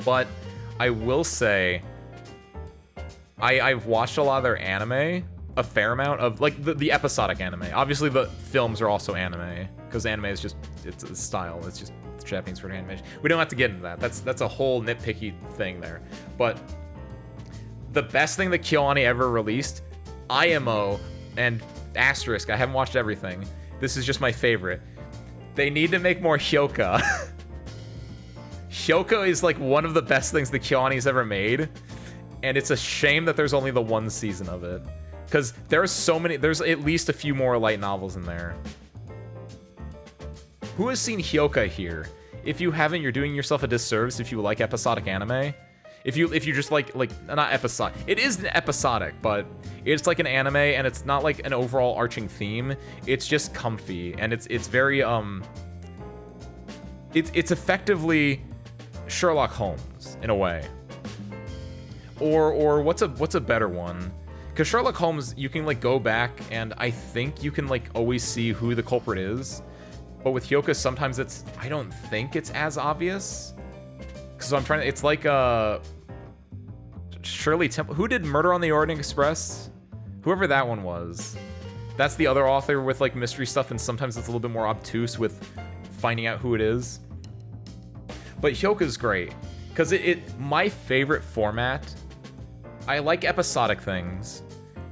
But I will say, I've watched a lot of their anime, a fair amount of, like, the episodic anime. Obviously, the films are also anime, because anime is just, it's a style. It's just Japanese for animation. We don't have to get into that. That's a whole nitpicky thing there. But the best thing that KyoAni ever released, IMO, and asterisk, I haven't watched everything. This is just my favorite. They need to make more Hyoka. Hyoka is like one of the best things that KyoAni's ever made. And it's a shame that there's only the one season of it. Because there's so many, there's at least a few more light novels in there. Who has seen Hyoka here? If you haven't, you're doing yourself a disservice if you like episodic anime. If you just like not episodic. It is episodic, but it's like an anime, and it's not like an overall arching theme. It's just comfy, and it's very it's effectively Sherlock Holmes in a way. Or what's a better one? Because Sherlock Holmes, you can like go back, and I think you can like always see who the culprit is. But with Hyoka, sometimes I don't think it's as obvious. Because I'm trying to, it's like Shirley Temple. Who did Murder on the Orient Express? Whoever that one was. That's the other author with like mystery stuff, and sometimes it's a little bit more obtuse with finding out who it is. But Hyoka's great. Because my favorite format, I like episodic things,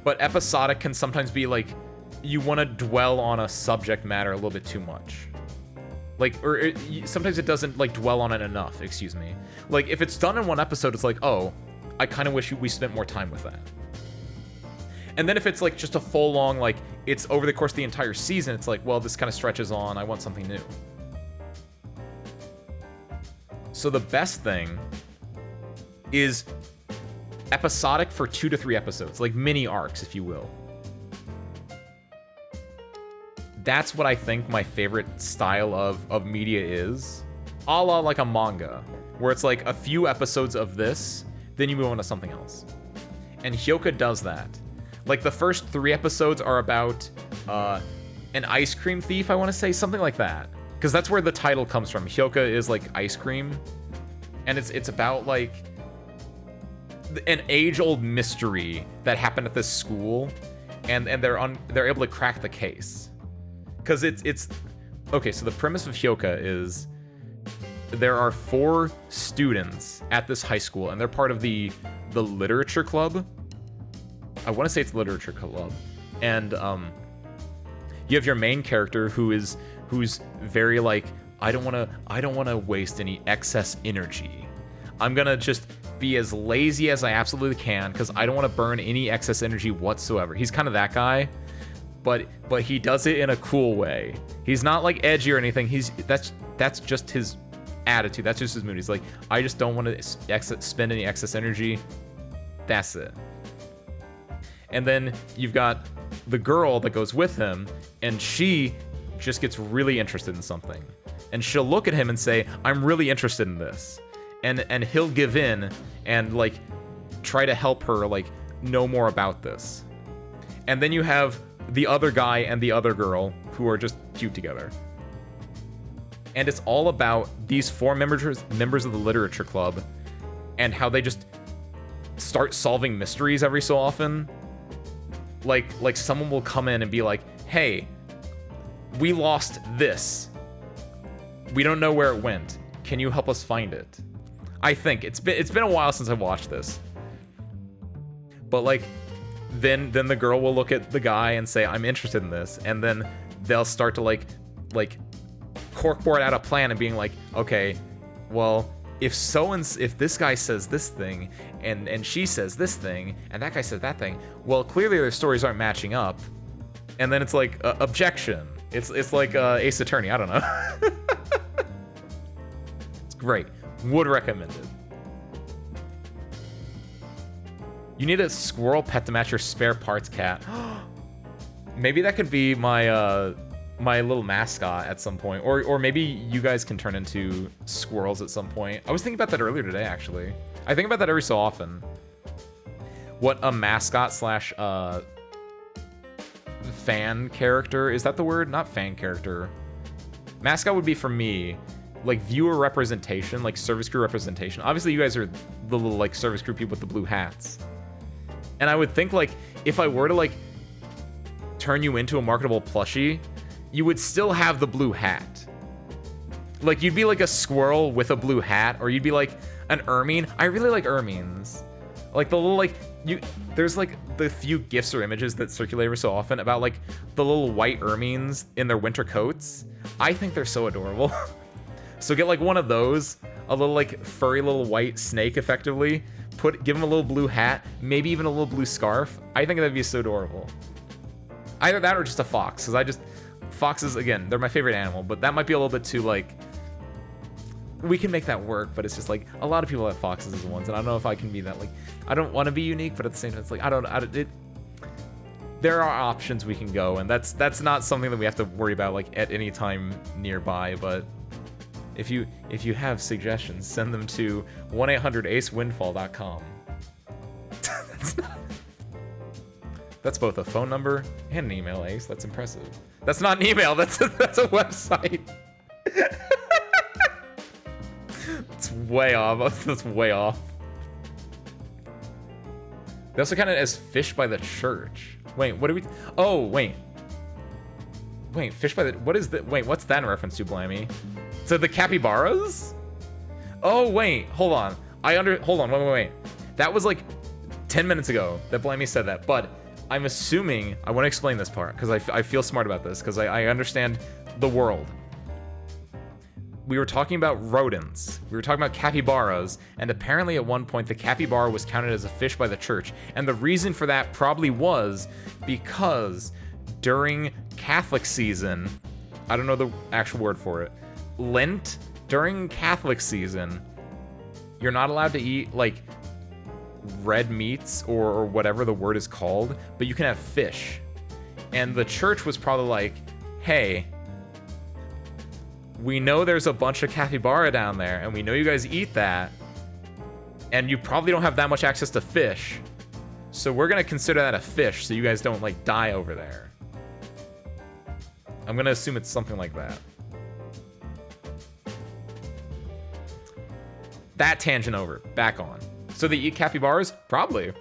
but episodic can sometimes be like, you want to dwell on a subject matter a little bit too much. Like, or sometimes it doesn't, like, dwell on it enough, excuse me. Like, if it's done in one episode, it's like, oh, I kind of wish we spent more time with that. And then if it's, like, just a full-long, like, it's over the course of the entire season, it's like, well, this kind of stretches on, I want something new. So the best thing is episodic for 2 to 3 episodes, like mini arcs, if you will. That's what I think my favorite style of media is. A la like a manga, where it's like a few episodes of this, then you move on to something else. And Hyoka does that. Like the first 3 episodes are about an ice cream thief, I want to say, something like that. Because that's where the title comes from. Hyoka is like ice cream. And it's about like an age-old mystery that happened at this school, and they're able to crack the case. Because it's okay, so the premise of Hyoka is there are 4 students at this high school, and they're part of the literature club. I want to say it's literature club. And you have your main character who's very like, I don't want to waste any excess energy. I'm going to just be as lazy as I absolutely can because I don't want to burn any excess energy whatsoever. He's kind of that guy. But he does it in a cool way. He's not like edgy or anything. That's just his attitude. That's just his mood. He's like, I just don't want to spend any excess energy. That's it. And then you've got the girl that goes with him, and she just gets really interested in something. And she'll look at him and say, I'm really interested in this. And he'll give in and like try to help her like know more about this. And then you have the other guy and the other girl who are just cute together. And it's all about these 4 members of the literature club and how they just start solving mysteries every so often. Like someone will come in and be like, hey, we lost this. We don't know where it went. Can you help us find it? I think it's been a while since I watched this. But like then the girl will look at the guy and say, I'm interested in this, and then they'll start to like corkboard out a plan and being like, okay, well, if this guy says this thing and she says this thing and that guy says that thing, well, clearly their stories aren't matching up. And then it's like objection. It's like Ace Attorney. I don't know. It's great. Would recommend it. You need a squirrel pet to match your spare parts cat. Maybe that could be my my little mascot at some point, or maybe you guys can turn into squirrels at some point. I was thinking about that earlier today, actually. I think about that every so often. What a mascot slash fan character, is that the word? Not fan character. Mascot would be for me like viewer representation, like service crew representation. Obviously you guys are the little like service crew people with the blue hats. And I would think like if I were to like turn you into a marketable plushie, you would still have the blue hat. Like you'd be like a squirrel with a blue hat, or you'd be like an ermine. I really like ermines. Like the little like there's like the few gifs or images that circulate every so often about like the little white ermines in their winter coats. I think they're so adorable. So get like one of those, a little like furry little white snake effectively, give him a little blue hat, maybe even a little blue scarf. I think that'd be so adorable. Either that or just a fox, because foxes, again, they're my favorite animal, but that might be a little bit too like, we can make that work, but it's just like a lot of people have foxes as ones, and I don't know if I can be that. Like, I don't want to be unique, but at the same time, it's like there are options we can go, and that's not something that we have to worry about like at any time nearby. But if you have suggestions, send them to 1-800-ACE-WINDFALL.com. That's both a phone number and an email, Ace. That's impressive. That's not an email. That's a website. It's way off. That's way off. They also count it as Fish by the Church. Wait, what do we... Oh, wait. Wait, Fish by the... What is the... Wait, what's that in reference to, Blammy? To the capybaras? Oh, wait. Hold on. Hold on. Wait. That was like 10 minutes ago that Blammy said that, but I'm assuming... I want to explain this part, because I feel smart about this, because I understand the world. we were talking about rodents. We were talking about capybaras, and apparently at one point the capybara was counted as a fish by the church. And the reason for that probably was because during Catholic season, I don't know the actual word for it, Lent, during Catholic season, you're not allowed to eat, like, red meats or whatever the word is called, but you can have fish. And the church was probably like, hey, we know there's a bunch of capybara down there, and we know you guys eat that, and you probably don't have that much access to fish, so we're gonna consider that a fish so you guys don't, like, die over there. I'm gonna assume it's something like that. That tangent over. Back on. So they eat capybaras? Probably.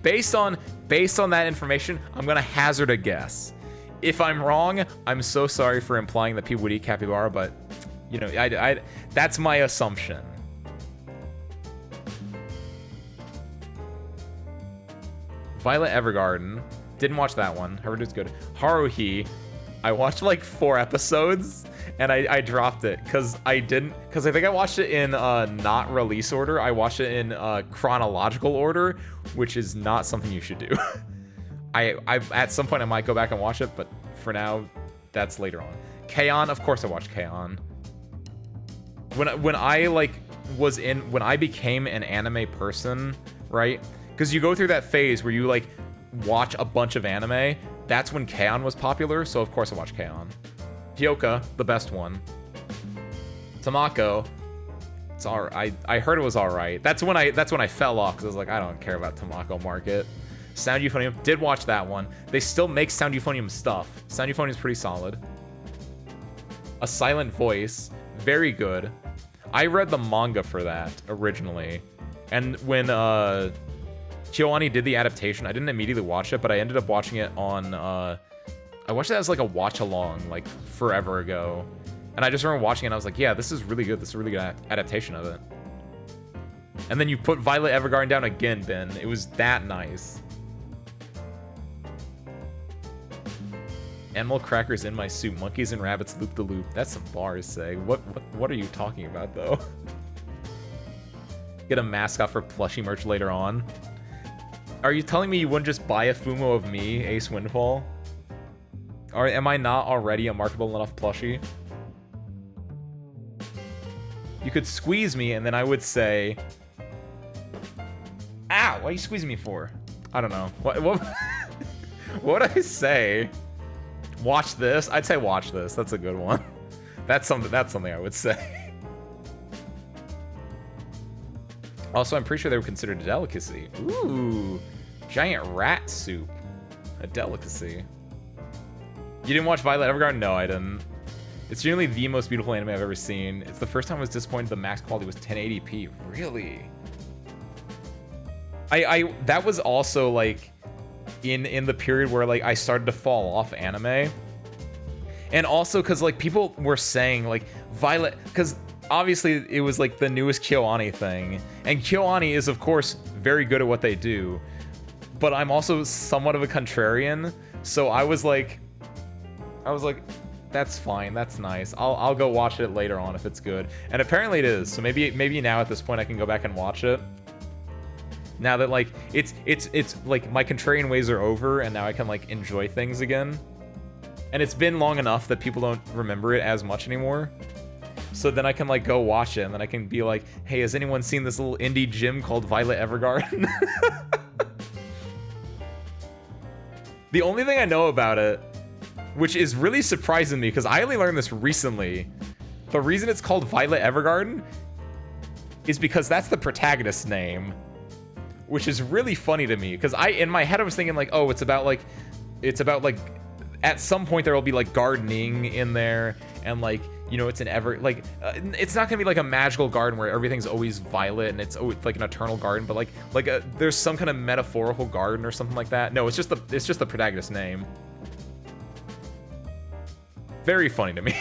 Based on that information, I'm gonna hazard a guess. If I'm wrong, I'm so sorry for implying that people would eat capybara, but, you know, I that's my assumption. Violet Evergarden. Didn't watch that one. Heard it's good. Haruhi. I watched like 4 episodes, and I dropped it because I think I watched it in not release order. I watched it in chronological order, which is not something you should do. I at some point I might go back and watch it, but for now, that's later on. K-On! Of course I watched K-On! When I became an anime person, right? Because you go through that phase where you like watch a bunch of anime. That's when K-On! Was popular, so of course I watched K-On! Hyoka, the best one. Tamako, it's alright. I heard it was alright. That's when I fell off because I was like, I don't care about Tamako Market. Sound Euphonium, did watch that one. They still make Sound Euphonium stuff. Sound Euphonium is pretty solid. A Silent Voice, very good. I read the manga for that originally, and when KyoAni did the adaptation, I didn't immediately watch it, but I ended up watching it on I watched it as like a watch along like forever ago, and I just remember watching it and I was like, yeah, this is really good. This is a really good adaptation of it. And then you put Violet Evergarden down again, Ben. It was that nice. Animal crackers in my soup. Monkeys and rabbits loop the loop. That's some bars, say. What are you talking about, though? Get a mascot for plushie merch later on. Are you telling me you wouldn't just buy a Fumo of me, Ace Windfall? Or am I not already a marketable enough plushie? You could squeeze me, and then I would say... Ow! What are you squeezing me for? I don't know. What would I say? Watch this? I'd say watch this. That's a good one. That's something I would say. Also, I'm pretty sure they were considered a delicacy. Ooh, giant rat soup. A delicacy. You didn't watch Violet Evergarden? No, I didn't. It's generally the most beautiful anime I've ever seen. It's the first time I was disappointed the max quality was 1080p. Really? That was also like in the period where like I started to fall off anime. And also because like people were saying like Violet, because obviously it was like the newest KyoAni thing, and KyoAni is of course very good at what they do, but I'm also somewhat of a contrarian, so I was like that's fine, that's nice, I'll go watch it later on if it's good. And apparently it is, so maybe now at this point I can go back and watch it now that like it's like my contrarian ways are over, and now I can like enjoy things again. And it's been long enough that people don't remember it as much anymore. So then I can like go watch it, and then I can be like, hey, has anyone seen this little indie gym called Violet Evergarden? The only thing I know about it, which is really surprising me because I only learned this recently, the reason it's called Violet Evergarden is because that's the protagonist's name, which is really funny to me because in my head I was thinking like, oh, it's about like at some point there will be like gardening in there, and like, you know, it's an it's not gonna be like a magical garden where everything's always violet and it's always like an eternal garden, but there's some kind of metaphorical garden or something like that. No, it's just the protagonist's name. Very funny to me.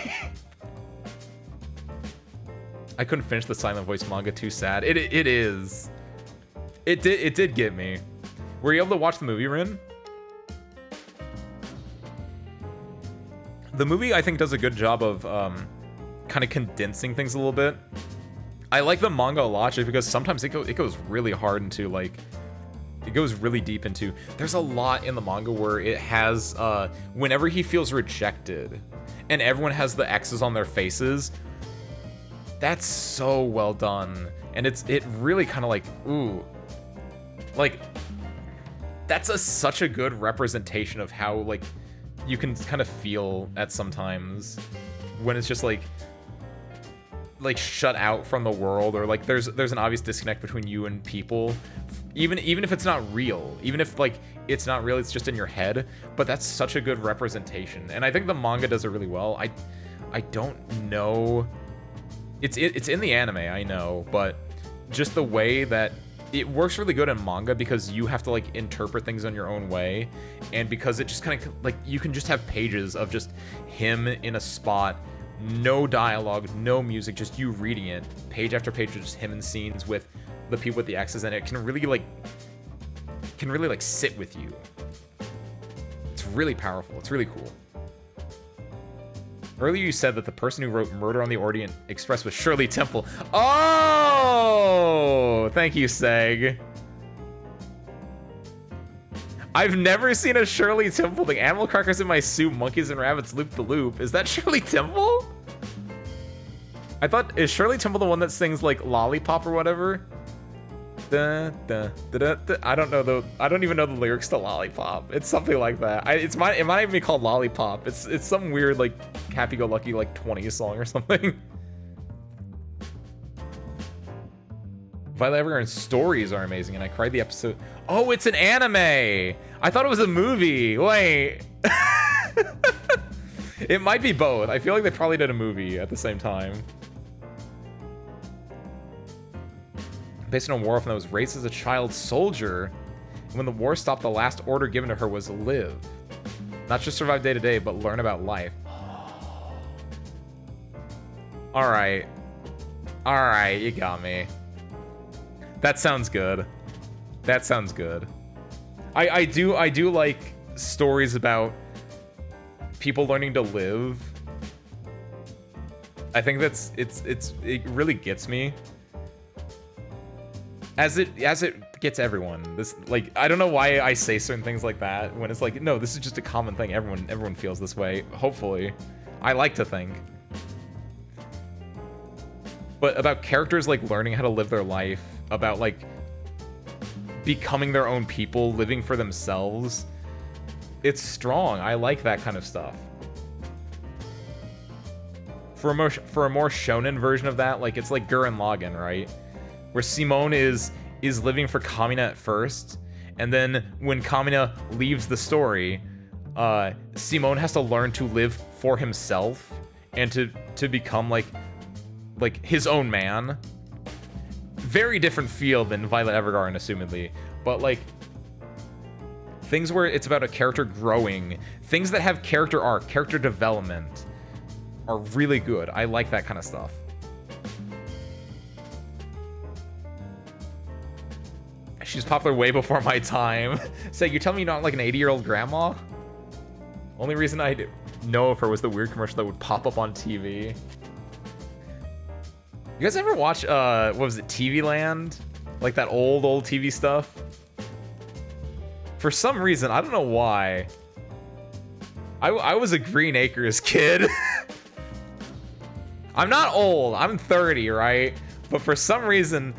I couldn't finish the Silent Voice manga, too sad. It is. It did get me. Were you able to watch the movie, Rin? The movie, I think, does a good job of kind of condensing things a little bit. I like the manga a lot just because sometimes it goes really hard into, like, it goes really deep into... There's a lot in the manga where it has, whenever he feels rejected, and everyone has the X's on their faces, that's so well done. And it really kind of like, ooh, like, that's such a good representation of how, like, you can kind of feel at sometimes when it's just like shut out from the world, or like there's an obvious disconnect between you and people, even if it's not real, even if like it's not real, it's just in your head. But that's such a good representation, and I think the manga does it really well. I don't know, it's in the anime, I know, but just the way that it works really good in manga, because you have to like interpret things on your own way, and because it just kind of like, you can just have pages of just him in a spot, no dialogue, no music, just you reading it, page after page of just him in scenes with the people with the X's, and it can really like sit with you. It's really powerful. It's really cool. Earlier you said that the person who wrote Murder on the Orient Express was Shirley Temple. Oh, thank you, Seg. I've never seen a Shirley Temple thing. Animal crackers in my soup, monkeys and rabbits loop the loop. Is that Shirley Temple? I thought, is Shirley Temple the one that sings like Lollipop or whatever? Da, da, da, da, da. I don't know though. I don't even know the lyrics to Lollipop. It's something like that. It might even be called Lollipop. It's some weird like happy-go-lucky like 20s song or something. Violet Evergarden's stories are amazing, and I cried the episode. Oh, it's an anime. I thought it was a movie. Wait. It might be both. I feel like they probably did a movie at the same time. Based on a war that was raised as a child soldier, and when the war stopped, the last order given to her was live. Not just survive day to day, but learn about life. Alright. Alright, you got me. That sounds good. That sounds good. I do like stories about people learning to live. I think it really gets me. As it gets everyone. This, like, I don't know why I say certain things like that when it's like, no, this is just a common thing. Everyone feels this way. Hopefully. I like to think. But about characters like learning how to live their life, about like becoming their own people, living for themselves. It's strong. I like that kind of stuff. For a more shonen version of that, like it's like Gurren Lagann, right? Where Simone is living for Kamina at first, and then when Kamina leaves the story, Simone has to learn to live for himself and to become like his own man. Very different feel than Violet Evergarden, assumedly, but like things where it's about a character growing, things that have character arc, character development, are really good. I like that kind of stuff. She's popular way before my time. So you tell me you're not like an 80-year-old grandma? Only reason I know of her was the weird commercial that would pop up on TV. You guys ever watch, what was it, TV Land? Like that old TV stuff? For some reason, I don't know why, I was a Green Acres kid. I'm not old, I'm 30, right? But for some reason,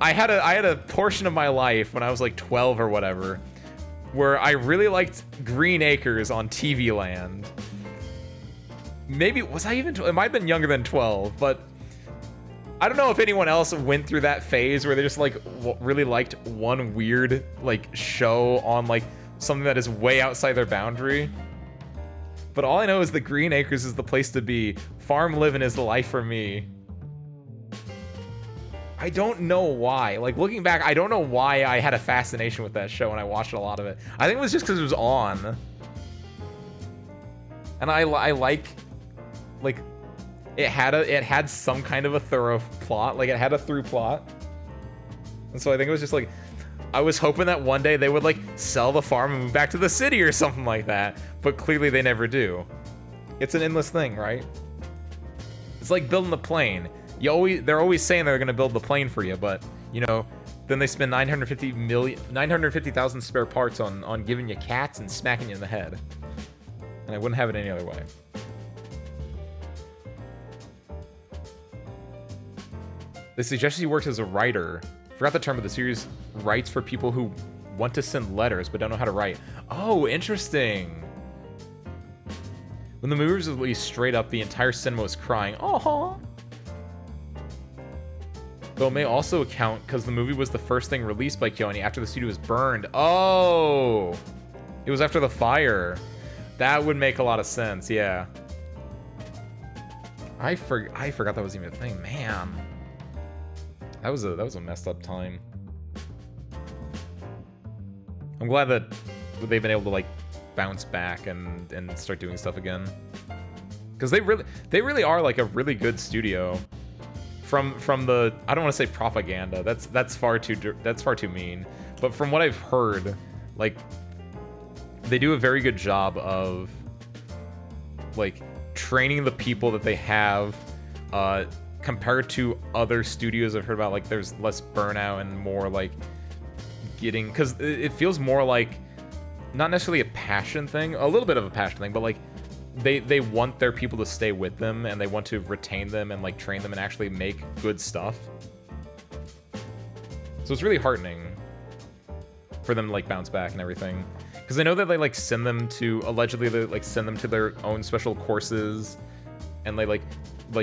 I had a portion of my life when I was like 12 or whatever, where I really liked Green Acres on TV Land. Maybe, was I even, it might have been younger than 12, but I don't know if anyone else went through that phase where they just like really liked one weird like show on like something that is way outside their boundary. But all I know is that Green Acres is the place to be. Farm living is the life for me. I don't know why. Like, looking back, I don't know why I had a fascination with that show and I watched a lot of it. I think it was just because it was on. And I like it had some kind of a thorough plot. Like, it had a through plot. And so I think it was just like, I was hoping that one day they would like sell the farm and move back to the city or something like that. But clearly they never do. It's an endless thing, right? It's like building the plane. They're always saying they're gonna build the plane for you, but you know, then they spend 950,000 spare parts on giving you cats and smacking you in the head. And I wouldn't have it any other way. They suggested he works as a writer. Forgot the term, but the series writes for people who want to send letters but don't know how to write. Oh, interesting. When the movie was released straight up, the entire cinema was crying. Oh. Though it may also account because the movie was the first thing released by KyoAni after the studio was burned. Oh, it was after the fire. That would make a lot of sense. Yeah. I forgot that was even a thing. Man, that was a messed up time. I'm glad that they've been able to like bounce back and start doing stuff again, because they really are like a really good studio. From the, I don't want to say propaganda, that's far too mean, but from what I've heard, like they do a very good job of like training the people that they have, compared to other studios I've heard about. Like there's less burnout and more like getting, because it feels more like not necessarily a passion thing, a little bit of a passion thing, but like they want their people to stay with them and they want to retain them and like train them and actually make good stuff. So it's really heartening for them to like bounce back and everything, because I know that they like send them to, allegedly they like send them to their own special courses, and they like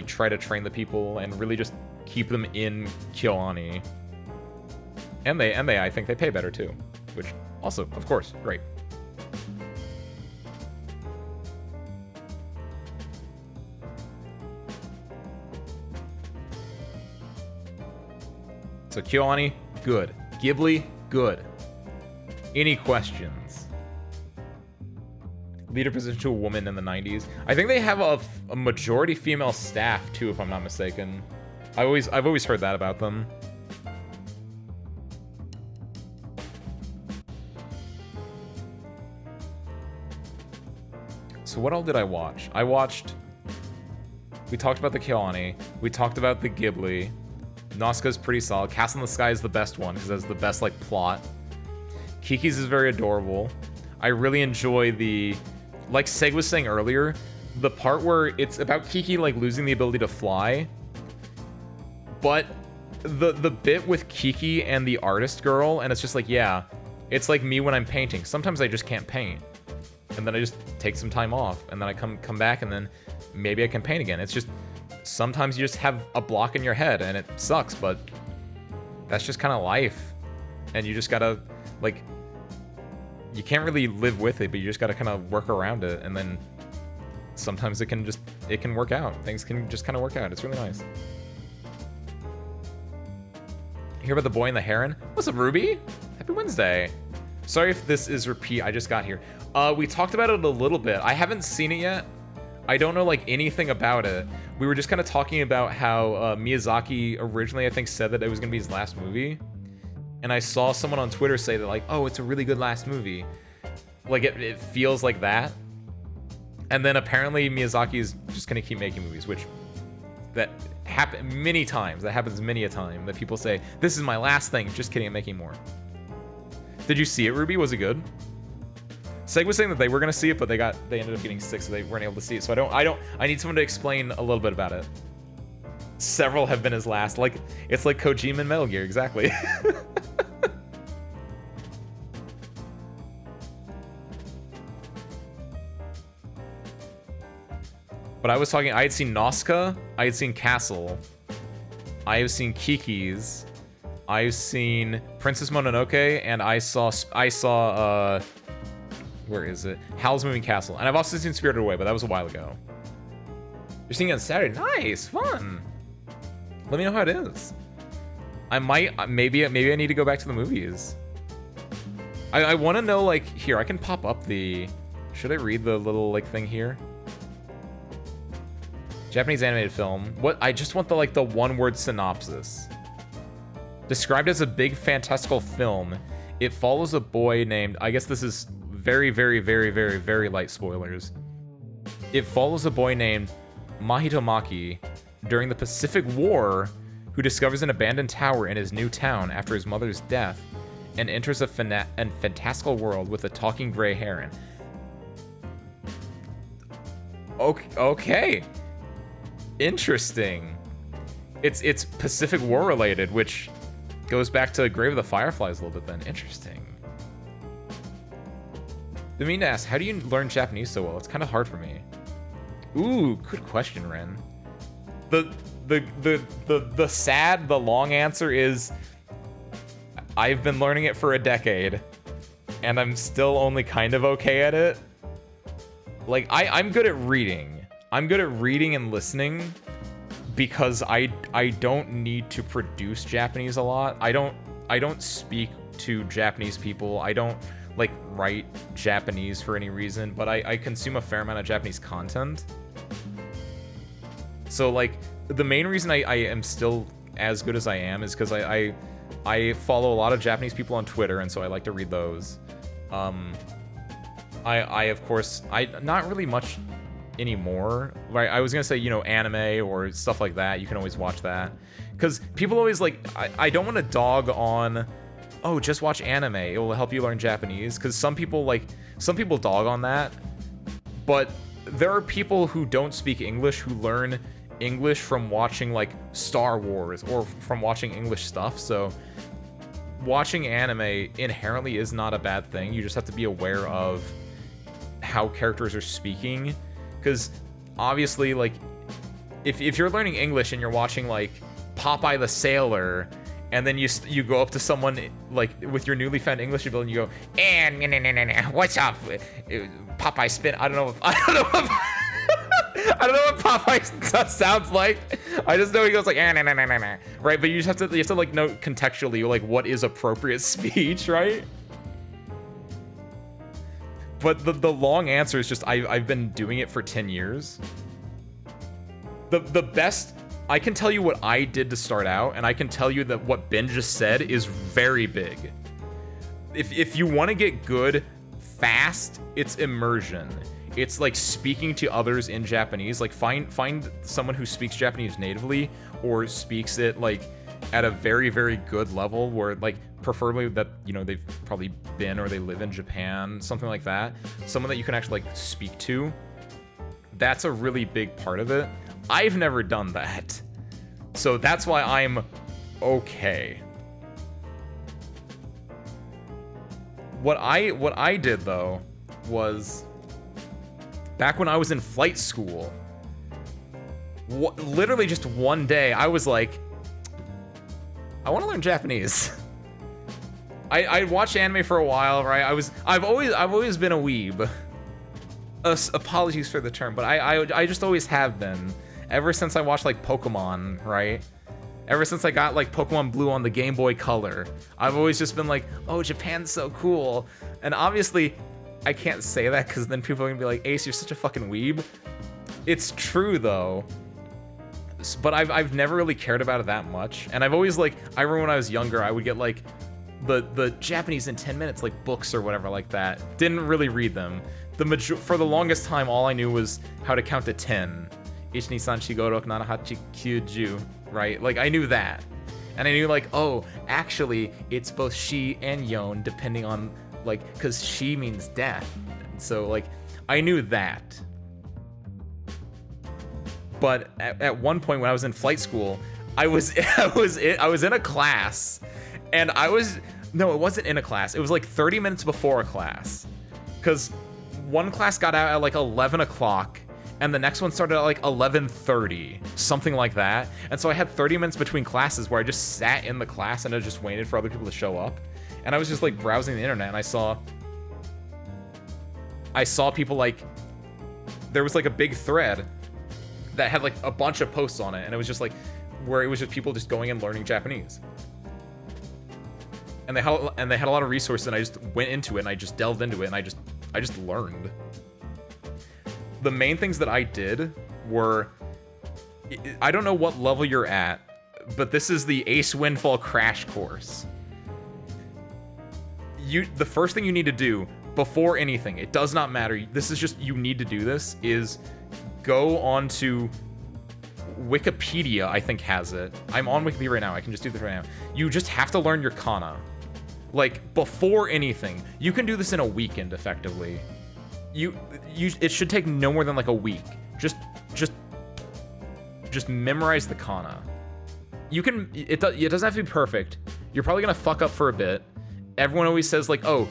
try to train the people and really just keep them in KyoAni. And they I think they pay better too, which also, of course, great. So KyoAni, good. Ghibli, good. Any questions? Leader position to a woman in the 90s. I think they have a majority female staff too, if I'm not mistaken. I've always heard that about them. So what all did I watch? We talked about the KyoAni. We talked about the Ghibli. Nausicaa's pretty solid. Castle in the Sky is the best one because it has the best like plot. Kiki's is very adorable. I really enjoy the, like Seg was saying earlier, the part where it's about Kiki like losing the ability to fly. But the bit with Kiki and the artist girl, and it's just like, yeah, it's like me when I'm painting. Sometimes I just can't paint. And then I just take some time off, and then I come back, and then maybe I can paint again. It's just, sometimes you just have a block in your head, and it sucks, but that's just kind of life. And you just gotta, like, you can't really live with it, but you just gotta kind of work around it, and then sometimes it can work out. Things can just kind of work out. It's really nice. Hear about the boy and the heron? What's up, Ruby? Happy Wednesday. Sorry if this is repeat, I just got here. We talked about it a little bit. I haven't seen it yet. I don't know like anything about it. We were just kind of talking about how Miyazaki originally, I think, said that it was gonna be his last movie. And I saw someone on Twitter say that like, oh, it's a really good last movie. Like it feels like that. And then apparently Miyazaki is just gonna keep making movies, which that happen many times. That happens many a time that people say, this is my last thing. Just kidding, I'm making more. Did you see it, Ruby? Was it good? Seg was saying that they were gonna see it, but they ended up getting sick, so they weren't able to see it. So I need someone to explain a little bit about it. Several have been his last. Like, it's like Kojima and Metal Gear, exactly. But I was talking, I had seen Nausicaa, I had seen Castle, I have seen Kiki's, I've seen Princess Mononoke, and I saw where is it? Howl's Moving Castle. And I've also seen Spirited Away, but that was a while ago. You're seeing it on Saturday. Nice, fun. Let me know how it is. I might, maybe I need to go back to the movies. I want to know, like, here, I can pop up the, should I read the little, like, thing here? Japanese animated film. What? I just want the, like, the one-word synopsis. Described as a big fantastical film, it follows a boy named, I guess this is very, very, very, very, very light spoilers. It follows a boy named Mahitomaki during the Pacific War who discovers an abandoned tower in his new town after his mother's death and enters a fantastical world with a talking gray heron. Okay. Interesting. It's Pacific War related, which goes back to Grave of the Fireflies a little bit then. Interesting. Domina asks, how do you learn Japanese so well? It's kind of hard for me. Ooh, good question, Ren. The long answer is I've been learning it for a decade, and I'm still only kind of okay at it. Like, I'm good at reading. I'm good at reading and listening because I don't need to produce Japanese a lot. I don't speak to Japanese people. I don't, like, write Japanese for any reason, but I consume a fair amount of Japanese content. So, like, the main reason I am still as good as I am is because I follow a lot of Japanese people on Twitter, and so I like to read those. I of course, not really much anymore. Right? I was gonna say, you know, anime or stuff like that. You can always watch that. Because people always, like, I don't want to dog on, oh, just watch anime. It will help you learn Japanese. Because some people dog on that. But there are people who don't speak English who learn English from watching, like, Star Wars or from watching English stuff. So watching anime inherently is not a bad thing. You just have to be aware of how characters are speaking, because obviously, like, if you're learning English and you're watching, like, Popeye the Sailor, and then you go up to someone, like, with your newly found English ability, and you go, what's up, Popeye spin? I don't know what Popeye sounds like. I just know he goes like, right? But you just have to like know contextually, like, what is appropriate speech, right? But the long answer is just I've been doing it for 10 years. The best, I can tell you what I did to start out, and I can tell you that what Ben just said is very big. If you want to get good fast, it's immersion. It's like speaking to others in Japanese. Like, find someone who speaks Japanese natively or speaks it, like, at a very, very good level, where, like, preferably that, you know, they've probably been or they live in Japan, something like that. Someone that you can actually, like, speak to. That's a really big part of it. I've never done that. So that's why I'm okay. What I did, though, was back when I was in flight school, literally just one day, I was like, I want to learn Japanese. I watched anime for a while, right? I've always been a weeb. Apologies for the term, but I just always have been. Ever since I watched, like, Pokemon, right? Ever since I got, like, Pokemon Blue on the Game Boy Color, I've always just been like, oh, Japan's so cool. And obviously, I can't say that because then people are gonna be like, Ace, you're such a fucking weeb. It's true, though. But I've never really cared about it that much. And I've always, like, I remember when I was younger, I would get, like, the Japanese in 10 minutes, like, books or whatever like that. Didn't really read them. For the longest time, all I knew was how to count to 10. 1, 2, 3, 4, 5, 6, 7, 8, 9, 10, 11, 12, right? Like, I knew that. And I knew, like, oh, actually, it's both she and yon, depending on, like, because she means death. So, like, I knew that. But at one point when I was in flight school, I was in a class, and no, it wasn't in a class. It was like 30 minutes before a class, because one class got out at like 11 o'clock, and the next one started at like 11:30, something like that. And so I had 30 minutes between classes where I just sat in the class and I just waited for other people to show up. And I was just, like, browsing the internet, and I saw people, like, there was, like, a big thread that had, like, a bunch of posts on it, and it was just, like, where it was just people just going and learning Japanese. And they had a lot of resources, and I just went into it, and I just delved into it, and I just learned. The main things that I did were, I don't know what level you're at, but this is the Ace Windfall crash course. The first thing you need to do, before anything, it does not matter. This is just, you need to do this, is go on to Wikipedia, I think has it. I'm on Wikipedia right now. I can just do this right now. You just have to learn your kana. Like, before anything. You can do this in a weekend, effectively. It should take no more than like a week. Just memorize the kana. You can, it doesn't have to be perfect. You're probably gonna fuck up for a bit. Everyone always says like, oh,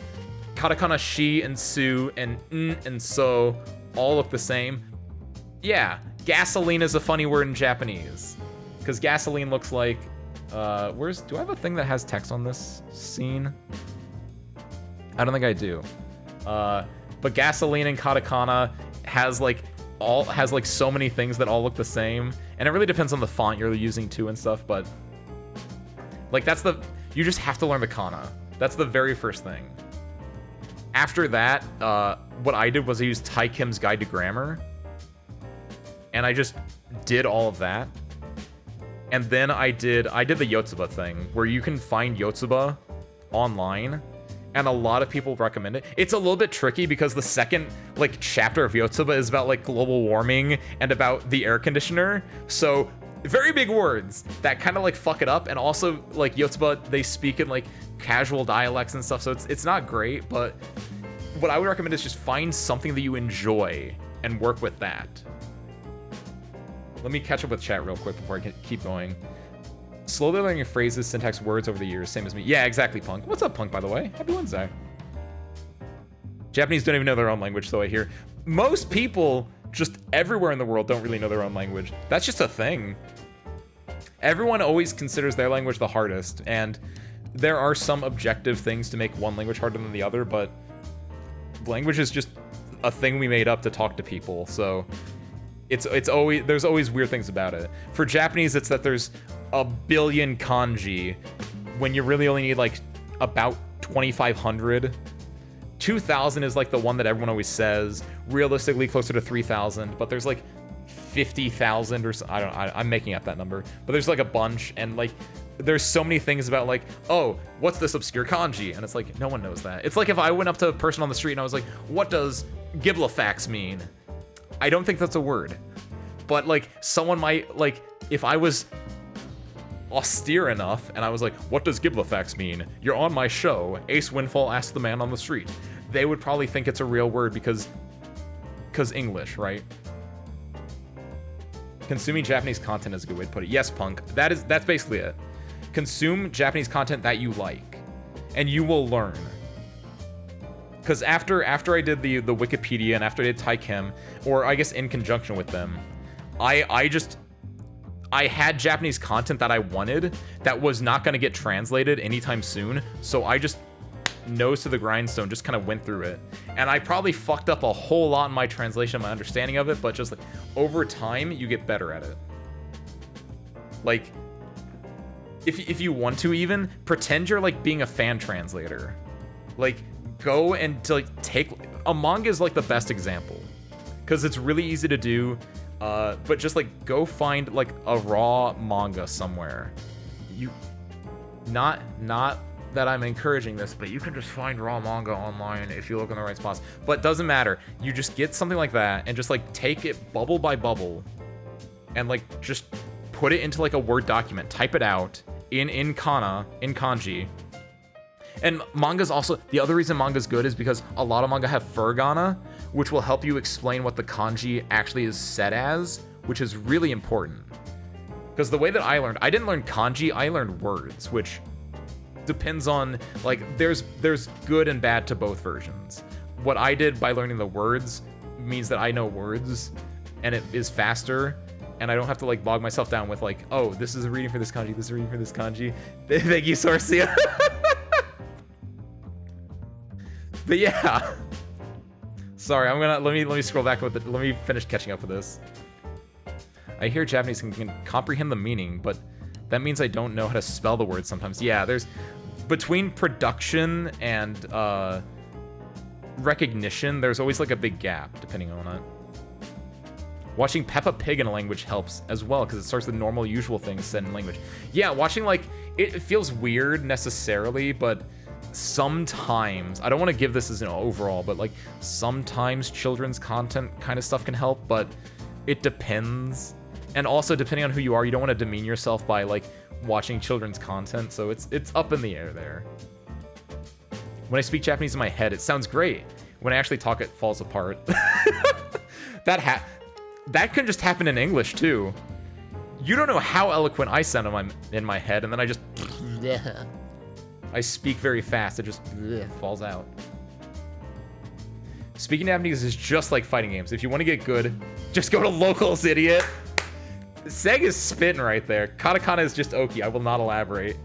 katakana shi and su and n and so all look the same. Yeah, gasoline is a funny word in Japanese. Because gasoline looks like, do I have a thing that has text on this scene? I don't think I do. But gasoline and katakana has like so many things that all look the same, and it really depends on the font you're using too and stuff, but like you just have to learn the kana. That's the very first thing. After that, what I did was I used Tai Kim's Guide to Grammar, and I just did all of that. And then I did the Yotsuba thing, where you can find Yotsuba online, and a lot of people recommend it. It's a little bit tricky because the second like chapter of Yotsuba is about like global warming and about the air conditioner. So very big words that kind of like fuck it up. And also like Yotsuba, they speak in like casual dialects and stuff. So it's not great, but what I would recommend is just find something that you enjoy and work with that. Let me catch up with chat real quick before I keep going. Slowly learning your phrases, syntax, words over the years, same as me. Yeah, exactly, Punk. What's up, Punk, by the way? Happy Wednesday. Japanese don't even know their own language, so I hear. Most people just everywhere in the world don't really know their own language. That's just a thing. Everyone always considers their language the hardest, and there are some objective things to make one language harder than the other, but language is just a thing we made up to talk to people, so it's always, there's always weird things about it. For Japanese, it's that there's a billion kanji when you really only need like about 2,500. 2,000 is like the one that everyone always says. Realistically, closer to 3,000, but there's like 50,000 or so. I'm making up that number, but there's like a bunch, and like there's so many things about like, oh, what's this obscure kanji? And it's like, no one knows that. It's like if I went up to a person on the street and I was like, what does Giblafax mean? I don't think that's a word, but like someone might, like if I was austere enough and I was like, what does Giblafax mean? You're on my show. Ace Windfall asked the man on the street. They would probably think it's a real word because English, right? Consuming Japanese content is a good way to put it. Yes, Punk. That's basically it. Consume Japanese content that you like, and you will learn. Because after I did the Wikipedia and after I did Tai Kim, or I guess in conjunction with them, I had Japanese content that I wanted that was not going to get translated anytime soon, so I just nose to the grindstone, just kind of went through it. And I probably fucked up a whole lot in my translation, my understanding of it, but just like over time, you get better at it. Like, if you want to even, pretend you're like being a fan translator. Like, go and like take, a manga is like the best example. Because it's really easy to do, but just like go find like a raw manga somewhere. Not that I'm encouraging this, but you can just find raw manga online if you look in the right spots. But doesn't matter. You just get something like that and just like take it bubble by bubble and like just put it into like a Word document. Type it out in kanji. And manga's also, the other reason manga's good is because a lot of manga have furigana, which will help you explain what the kanji actually is said as, which is really important. Because the way that I learned, I didn't learn kanji, I learned words, which depends on, like, there's good and bad to both versions. What I did by learning the words means that I know words, and it is faster, and I don't have to, like, bog myself down with, like, oh, this is a reading for this kanji, this is a reading for this kanji. Thank you, Sorcia. But yeah. Sorry, let me scroll back with it. Let me finish catching up with this. I hear Japanese can comprehend the meaning, but that means I don't know how to spell the word sometimes. Yeah, there's, between production and recognition, there's always like a big gap, depending on it. Watching Peppa Pig in a language helps as well, because it starts with normal, usual things said in language. Yeah, watching, like, it feels weird necessarily, but sometimes, I don't want to give this as an overall, but like sometimes children's content kind of stuff can help, but it depends. And also depending on who you are, you don't want to demean yourself by like watching children's content, so it's up in the air there. When I speak Japanese in my head, it sounds great. When I actually talk, it falls apart. That can just happen in English too. You don't know how eloquent I sound in my head, and then I just I speak very fast. It just falls out. Speaking Japanese is just like fighting games. If you want to get good, just go to locals, idiot. Seg is spitting right there. Katakana is just Oki. I will not elaborate.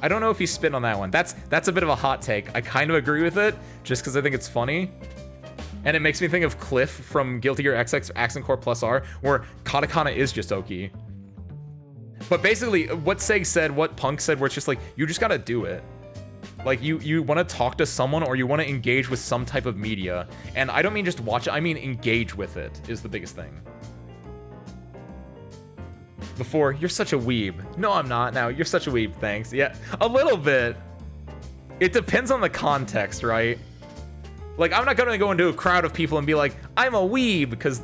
I don't know if he's spitting on that one. That's a bit of a hot take. I kind of agree with it, just because I think it's funny. And it makes me think of Cliff from Guilty Gear XX Accent Core Plus R, where Katakana is just Oki. But basically, what Seg said, what Punk said, where it's just like, you just gotta do it. Like, you want to talk to someone, or you want to engage with some type of media. And I don't mean just watch it, I mean engage with it, is the biggest thing. Before, you're such a weeb. No, I'm not. Now, you're such a weeb, thanks. Yeah, a little bit. It depends on the context, right? Like, I'm not gonna go into a crowd of people and be like, I'm a weeb, because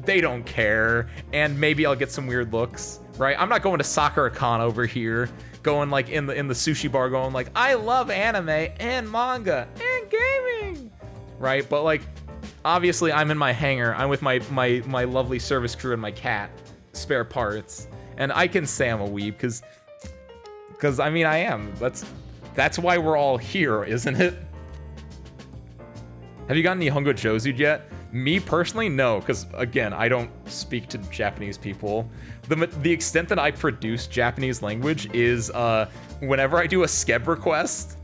they don't care, and maybe I'll get some weird looks, right? I'm not going to Sakura-con over here, going like in the sushi bar, going like, I love anime and manga and gaming, right? But like, obviously, I'm in my hangar. I'm with my lovely service crew and my cat, spare parts, and I can say I'm a weeb because I mean I am. That's why we're all here, isn't it? Have you gotten Nihongo Jozu yet? Me personally, no, because again, I don't speak to Japanese people. The extent that I produce Japanese language is whenever I do a skeb request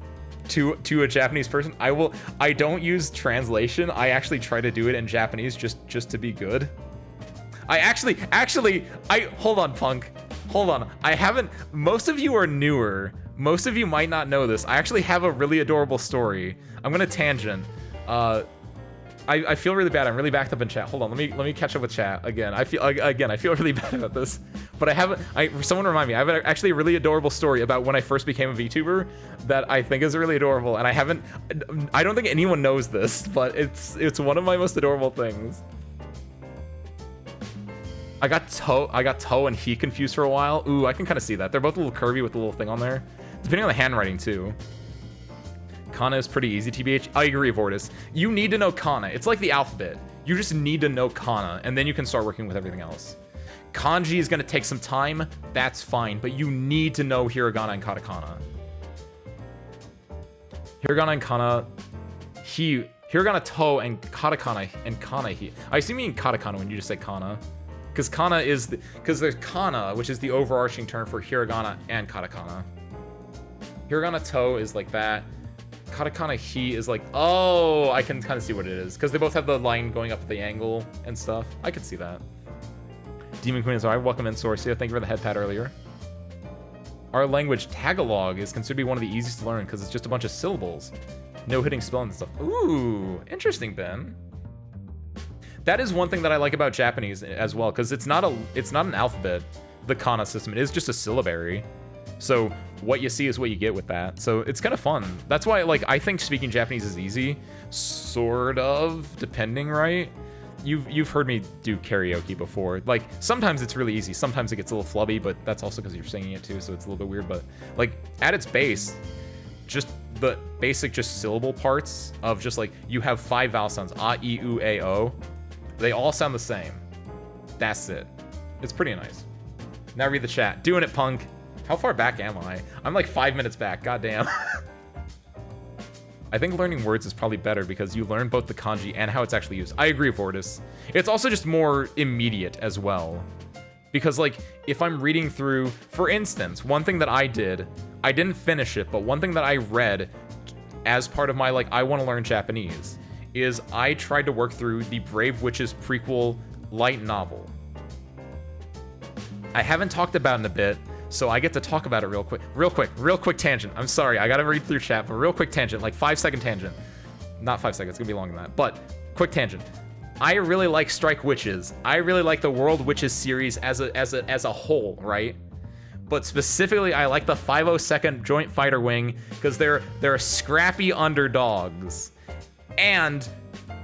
to a Japanese person, I don't use translation. I actually try to do it in Japanese just to be good. I actually, hold on, Punk. Hold on. I haven't, most of you are newer. Most of you might not know this. I actually have a really adorable story. I'm gonna tangent. I feel really bad. I'm really backed up in chat. Hold on, let me catch up with chat again. I feel really bad about this. But someone remind me. I have actually a really adorable story about when I first became a VTuber that I think is really adorable, and I don't think anyone knows this, but it's one of my most adorable things. I got Toe and He confused for a while. Ooh, I can kind of see that. They're both a little curvy with the little thing on there. Depending on the handwriting, too. Kana is pretty easy, TBH. I agree, Vortis. You need to know Kana. It's like the alphabet. You just need to know Kana, and then you can start working with everything else. Kanji is going to take some time. That's fine, but you need to know Hiragana and Katakana. Hiragana and Kana... Hiragana To and Katakana and Kana He. I assume you mean Katakana when you just say Kana. Because Kana is... Because there's Kana, which is the overarching term for Hiragana and Katakana. Hiragana To is like that. Katakana He is like, oh, I can kind of see what it is. Because they both have the line going up at the angle and stuff. I could see that. Demon Queen is alright. Welcome in, Sorcia. Thank you for the head pat earlier. Our language, Tagalog, is considered to be one of the easiest to learn because it's just a bunch of syllables. No hitting spelling and stuff. Ooh, interesting, Ben. That is one thing that I like about Japanese as well, because it's not an alphabet, the kana system. It is just a syllabary. So what you see is what you get with that. So it's kind of fun. That's why, like, I think speaking Japanese is easy, sort of, depending, right? You've heard me do karaoke before. Like, sometimes it's really easy. Sometimes it gets a little flubby, but that's also because you're singing it too, so it's a little bit weird. But like, at its base, just the basic just syllable parts of just like, you have 5 vowel sounds, a, e, u, a, o. They all sound the same. That's it. It's pretty nice. Now read the chat. Doing it, Punk. How far back am I? I'm like 5 minutes back. Goddamn. I think learning words is probably better because you learn both the kanji and how it's actually used. I agree, Vortis. It's also just more immediate as well. Because like, if I'm reading through, for instance, one thing that I did, I didn't finish it, but one thing that I read as part of my like, I want to learn Japanese, is I tried to work through the Brave Witches prequel light novel. I haven't talked about it in a bit, so I get to talk about it real quick tangent. I'm sorry, I gotta read through chat, but real quick tangent, like 5-second tangent. Not 5 seconds, it's gonna be longer than that, but quick tangent. I really like Strike Witches. I really like the World Witches series as a whole, right? but specifically I like the 502nd Joint Fighter Wing because they're scrappy underdogs. And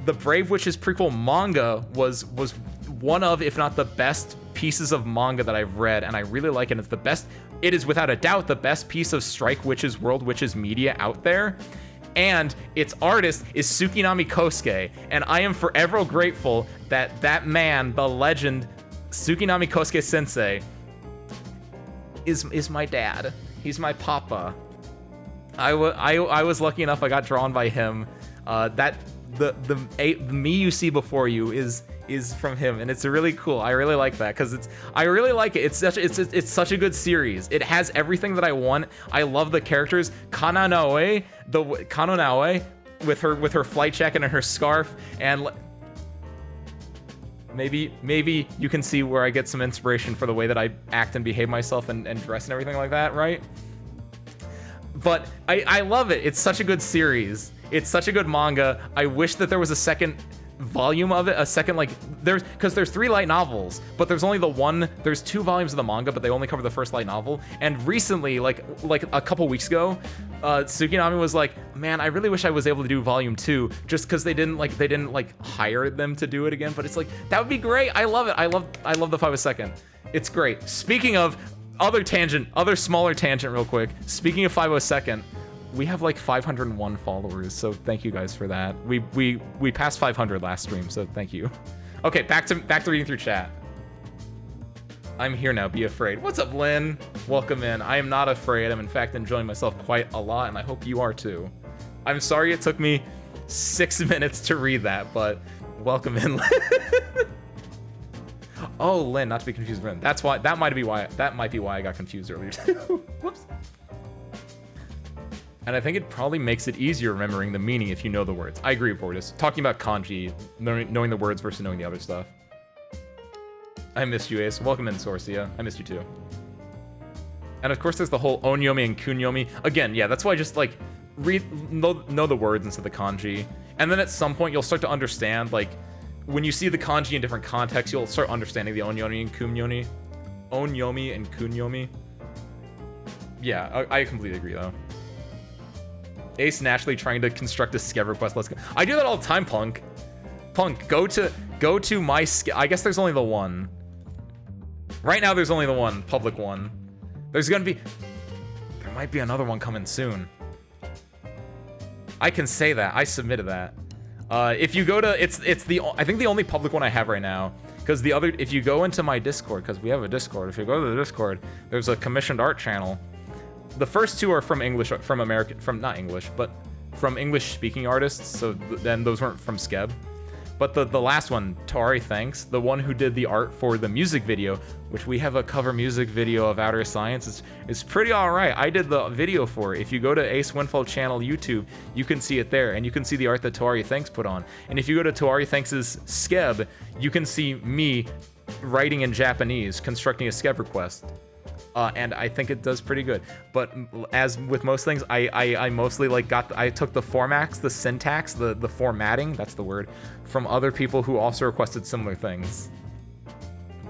the Brave Witches prequel manga was one of, if not the best pieces of manga that I've read, and I really like it. It's the best. It is without a doubt the best piece of Strike Witches, World Witches media out there. And its artist is Tsukinami Kosuke, and I am forever grateful that that man, the legend, Tsukinami Kosuke Sensei, is my dad. He's my papa. I was lucky enough I got drawn by him. The me you see before you is from him, and it's really cool. I really like that because I really like it. It's such a good series. It has everything that I want. I love the characters. Kananoe with her flight jacket and her scarf, and maybe you can see where I get some inspiration for the way that I act and behave myself and dress and everything like that, right? But I love it. It's such a good series. It's such a good manga. I wish that there was a second volume of it, because there's 3 light novels, but there's 2 volumes of the manga, but they only cover the first light novel. And recently, like a couple weeks ago, Tsukinami was like, man, I really wish I was able to do volume 2, just because they didn't hire them to do it again. But it's like, that would be great. I love it. I love the 502nd. It's great. Speaking of other smaller tangent real quick, speaking of 502nd, we have like 501 followers, so thank you guys for that. We passed 500 last stream, so thank you. Okay, back to reading through chat. I'm here now, be afraid. What's up, Lynn? Welcome in. I am not afraid. I'm in fact enjoying myself quite a lot, and I hope you are too. I'm sorry it took me 6 minutes to read that, but welcome in, Lynn. Oh, Lynn, not to be confused with Lynn. That might be why I got confused earlier too. Whoops. And I think it probably makes it easier remembering the meaning if you know the words. I agree, Portis. Talking about kanji, knowing the words versus knowing the other stuff. I missed you, Ace. Welcome in, Sorcia. I missed you too. And of course there's the whole onyomi and kunyomi. Again, yeah, that's why I just like know the words instead of the kanji. And then at some point you'll start to understand, like, when you see the kanji in different contexts, you'll start understanding the onyomi and kunyomi. Onyomi and kunyomi. Yeah, I completely agree though. Ace naturally trying to construct a skev request. Let's go. I do that all the time, Punk. Punk, go to my skev. I guess there's only the one. Right now, there's only the one public one. There might be another one coming soon. I can say that. I submitted that. If you go to, I think the only public one I have right now. Because if you go into my Discord, because we have a Discord. If you go to the Discord, there's a commissioned art channel. The first 2 are from not English, but from English-speaking artists, so then those weren't from Skeb. But the last one, Tori Thanks, the one who did the art for the music video, which we have a cover music video of Outer Science, is pretty alright. I did the video for it. If you go to Ace Winfall channel YouTube, you can see it there, and you can see the art that Tori Thanks put on. And if you go to Tori Thanks' Skeb, you can see me writing in Japanese, constructing a Skeb request. And I think it does pretty good. But as with most things, I mostly I took the formats, the syntax, the formatting, that's the word, from other people who also requested similar things.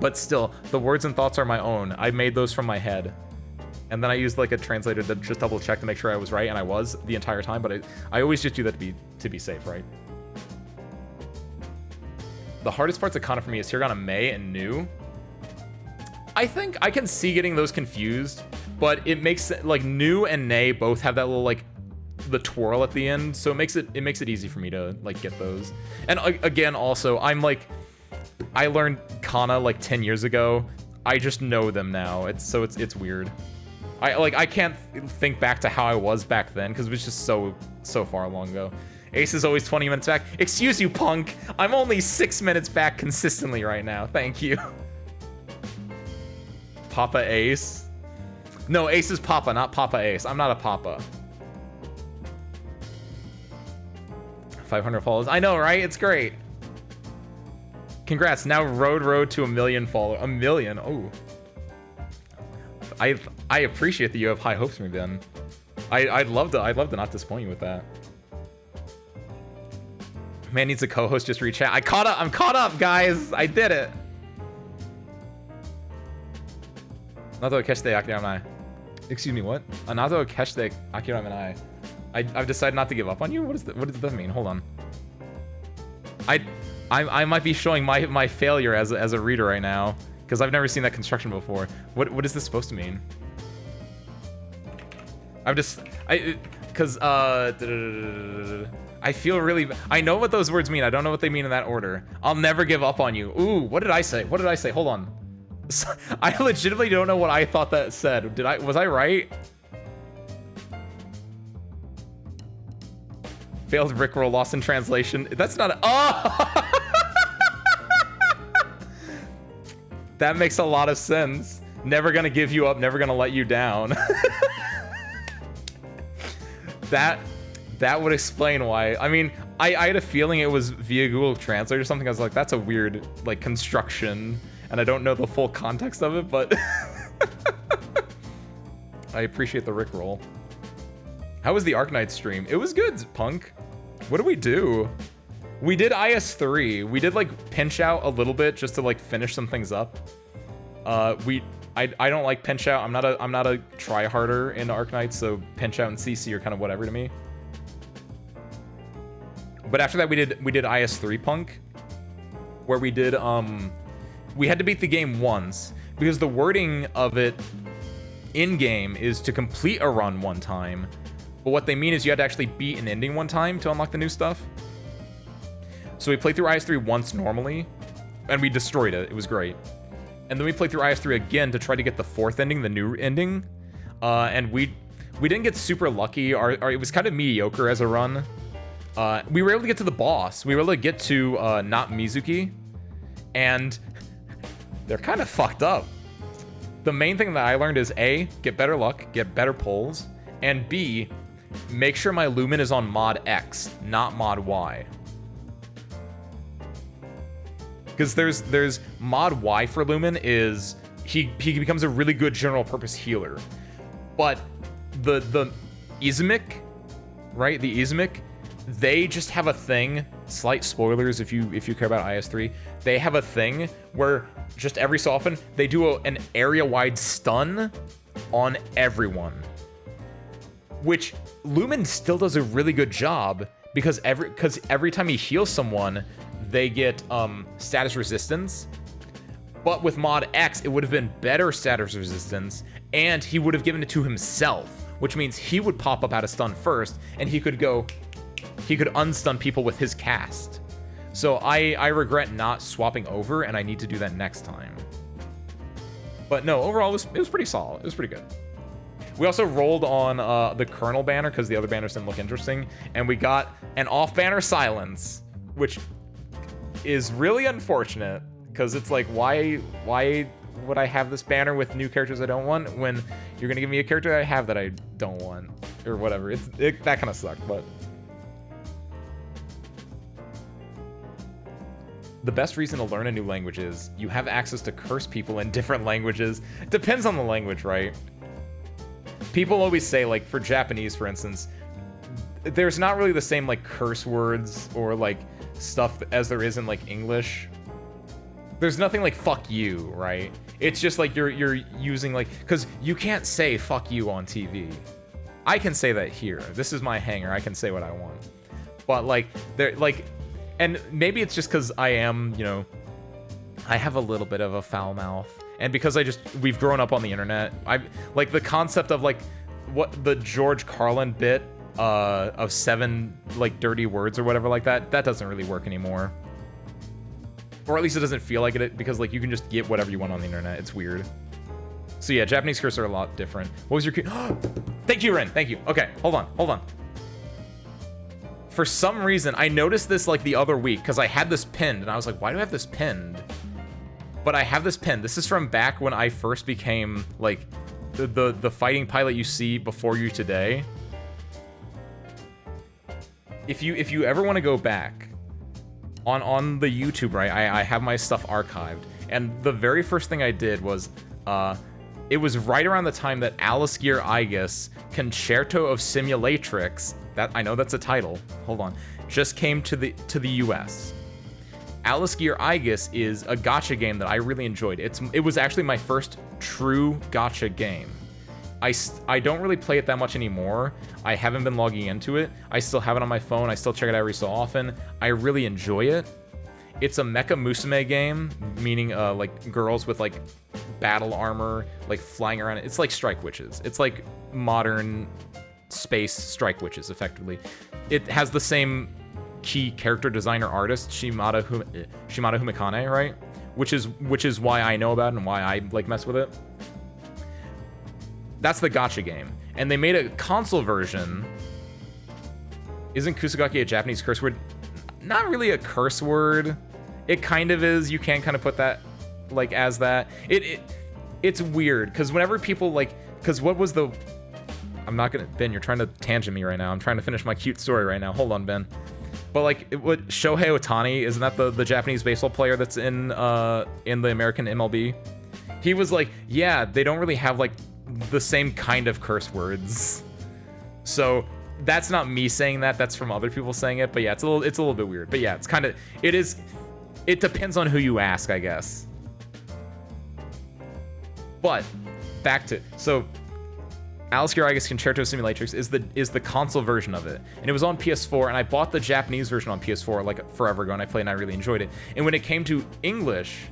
But still, the words and thoughts are my own. I made those from my head. And then I used like a translator to just double check to make sure I was right, and I was the entire time, but I always just do that to be safe, right? The hardest parts of Kana for me is Hiragana Mei and New. I think I can see getting those confused, but it makes like New and Nay both have that little like the twirl at the end, so it makes it easy for me to like get those. And again, also I learned Kana like 10 years ago. I just know them now. It's weird. I can't think back to how I was back then because it was just so far long ago. Ace is always 20 minutes back. Excuse you, Punk. I'm only 6 minutes back consistently right now. Thank you. Papa Ace? No, Ace is Papa, not Papa Ace. I'm not a Papa. 500 followers. I know, right? It's great. Congrats. Now road to 1 million followers. 1 million. Oh. I appreciate that you have high hopes for me, Ben. I'd love to not disappoint you with that. Man needs a co-host, just reach out. I'm caught up, guys. I did it. Anato keshite akiramanai. Excuse me, what? Anato keshite akiramanai. I've decided not to give up on you? What does that mean? Hold on. I might be showing my failure as a reader right now, because I've never seen that construction before. What is this supposed to mean? I feel really... I know what those words mean. I don't know what they mean in that order. I'll never give up on you. Ooh, what did I say? What did I say? Hold on. I legitimately don't know what I thought that said. Was I right? Failed Rickroll, lost in translation. That's not a... Oh! That makes a lot of sense. Never gonna give you up, never gonna let you down. That would explain why. I mean, I had a feeling it was via Google Translate or something. I was like, that's a weird, like, construction, and I don't know the full context of it, but I appreciate the Rickroll. How was the Arknight stream? It was good, Punk. What did we do? We did IS3. We did, like, Pinch Out a little bit just to, like, finish some things up. I don't like Pinch Out. I'm not a try-harder in Arknight, so Pinch Out and CC are kind of whatever to me. But after that, we did IS3 Punk, where we did, we had to beat the game once, because the wording of it in-game is to complete a run one time, but what they mean is you had to actually beat an ending one time to unlock the new stuff. So we played through IS3 once normally, and we destroyed it. It was great. And then we played through IS3 again to try to get the fourth ending, the new ending, and we didn't get super lucky. It was kind of mediocre as a run. We were able to get to the boss. We were able to get to not Mizuki, and they're kind of fucked up. The main thing that I learned is A, get better luck, get better pulls, and B, make sure my Lumen is on mod X, not mod Y. Because there's mod Y for Lumen is he becomes a really good general purpose healer, but the Izumik, right? The Izumik, they just have a thing. Slight spoilers if you care about IS3. They have a thing where just every so often they do an area-wide stun on everyone, which Lumen still does a really good job because every time he heals someone, they get status resistance. But with mod X, it would have been better status resistance, and he would have given it to himself, which means he would pop up out of stun first, and he could unstun people with his cast. So I regret not swapping over, and I need to do that next time. But no, overall, it was pretty solid. It was pretty good. We also rolled on the Colonel banner, because the other banners didn't look interesting, and we got an off-banner silence, which is really unfortunate, because it's like, why would I have this banner with new characters I don't want when you're gonna give me a character I have that I don't want, or whatever. That kind of sucked, but the best reason to learn a new language is you have access to curse people in different languages. It depends on the language, right? People always say, like, for Japanese, for instance, there's not really the same, like, curse words or, like, stuff as there is in, like, English. There's nothing like fuck you, right? It's just like you're using, like, because you can't say fuck you on TV. I can say that here. This is my hangar. I can say what I want. But, like, they're, like, and maybe it's just because I am, you know, I have a little bit of a foul mouth. And because we've grown up on the internet, like, the concept of, like, what the George Carlin bit of 7, like, dirty words or whatever like that doesn't really work anymore. Or at least it doesn't feel like it, because, like, you can just get whatever you want on the internet. It's weird. So yeah, Japanese curse are a lot different. What was your... Thank you, Ren. Thank you. Okay, hold on. For some reason, I noticed this, like, the other week, because I had this pinned, and I was like, why do I have this pinned? But I have this pinned. This is from back when I first became, like, the fighting pilot you see before you today. If you ever want to go back on the YouTube, right, I have my stuff archived, and the very first thing I did was it was right around the time that Alice Gear Igus Concerto of Simulatrix, that I know that's a title, hold on, just came to the US. Alice Gear Igus is a gacha game that I really enjoyed. It was actually my first true gacha game. I don't really play it that much anymore. I haven't been logging into it. I still have it on my phone. I still check it out every so often. I really enjoy it. It's a mecha musume game, meaning like girls with like battle armor, like flying around. It's like Strike Witches. It's like modern space Strike Witches, effectively. It has the same key character designer artist, Shimada Humikane, right? Which is why I know about it and why I like mess with it. That's the gacha game. And they made a console version. Isn't kusugaki a Japanese curse word? Not really a curse word. It kind of is. You can kind of put that like as that. It's weird because whenever people like, because what was the, I'm not gonna, Ben, you're trying to tangent me right now. I'm trying to finish my cute story right now. Hold on, Ben. But like, what Shohei Ohtani, isn't that the Japanese baseball player that's in the American MLB? He was like, yeah, they don't really have like the same kind of curse words. So that's not me saying that. That's from other people saying it. But yeah, it's a little bit weird. But yeah, it's kind of, it depends on who you ask, I guess. But back to, so Alice Gear Igus Concerto Simulatrix is the console version of it, and it was on PS4, and I bought the Japanese version on PS4 like forever ago, and I played and I really enjoyed it. And when it came to English,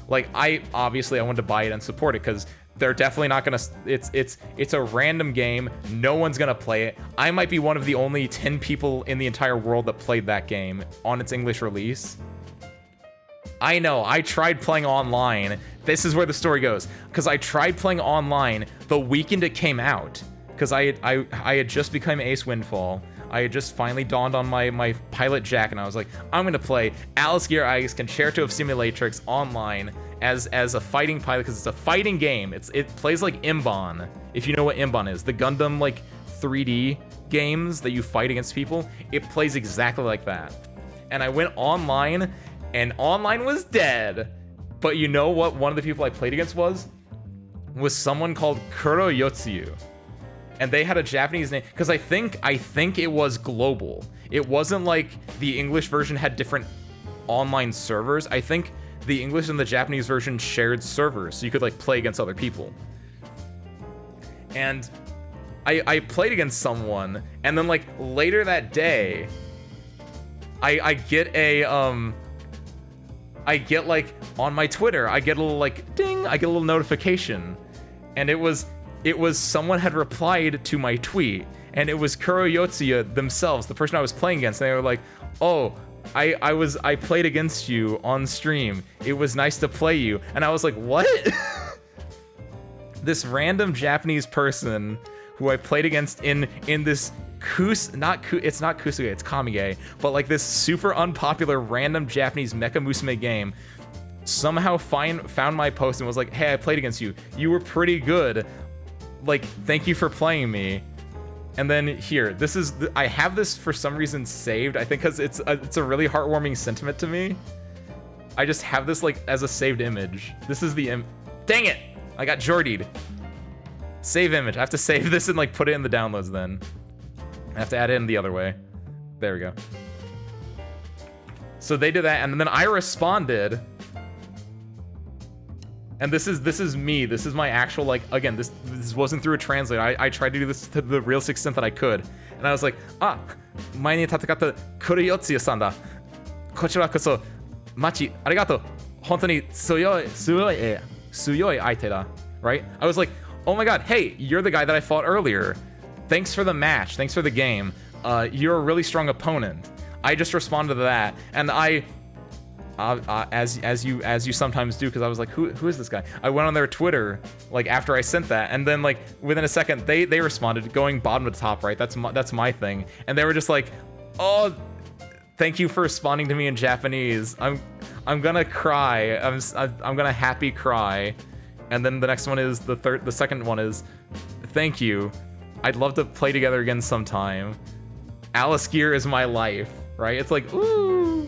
like I wanted to buy it and support it because they're definitely not gonna. It's a random game. No one's gonna play it. I might be one of the only 10 people in the entire world that played that game on its English release. I know, I tried playing online. This is where the story goes. Because I tried playing online the weekend it came out. Because I had just become Ace Windfall. I had just finally dawned on my pilot jack, and I was like, I'm going to play Alice Gear Igus Concerto of Simulatrix online as a fighting pilot, because it's a fighting game. It plays like Imbon, if you know what Imbon is. The Gundam, like, 3D games that you fight against people. It plays exactly like that. And I went online, and online was dead. But you know what one of the people I played against was someone called Kuro Yotsuyu. And they had a Japanese name, because I think it was global. It wasn't like the English version had different online servers. I think the English and the Japanese version shared servers, so you could like play against other people. And I played against someone, and then like later that day, I get like on my Twitter, I get a little like ding, I get a little notification, and it was someone had replied to my tweet, and it was Kuro Yotsuya themselves, the person I was playing against, and they were like, oh, I played against you on stream. It was nice to play you. And I was like, what? This random Japanese person who I played against in this it's not Kusuge, it's Kamige, but like this super unpopular random Japanese mecha musume game somehow found my post and was like, hey, I played against you. You were pretty good. Like, thank you for playing me. And then here, I have this for some reason saved. I think because it's a really heartwarming sentiment to me. I just have this like as a saved image. This is the dang it! I got Jordied. Save image. I have to save this and like put it in the downloads then. I have to add it in the other way. There we go. So they did that, and then I responded. And this is me. This is my actual, like, again, this wasn't through a translator. I tried to do this to the real extent that I could. And I was like,前に戦ったKuro Yotsuyaさんだ。こちらこそ、マチ、ありがとう。本当に強い相手だ。Right? I was like, oh my god, hey, you're the guy that I fought earlier. Thanks for the match. Thanks for the game. You're a really strong opponent. I just responded to that, and as you sometimes do, because I was like, who is this guy? I went on their Twitter like after I sent that, and then like within a second they responded going bottom to top right. That's my thing, and they were just like, oh, thank you for responding to me in Japanese. I'm gonna cry. I'm gonna happy cry, and then the next one is the second one is, thank you. I'd love to play together again sometime. Alice Gear is my life, right? It's like, ooh.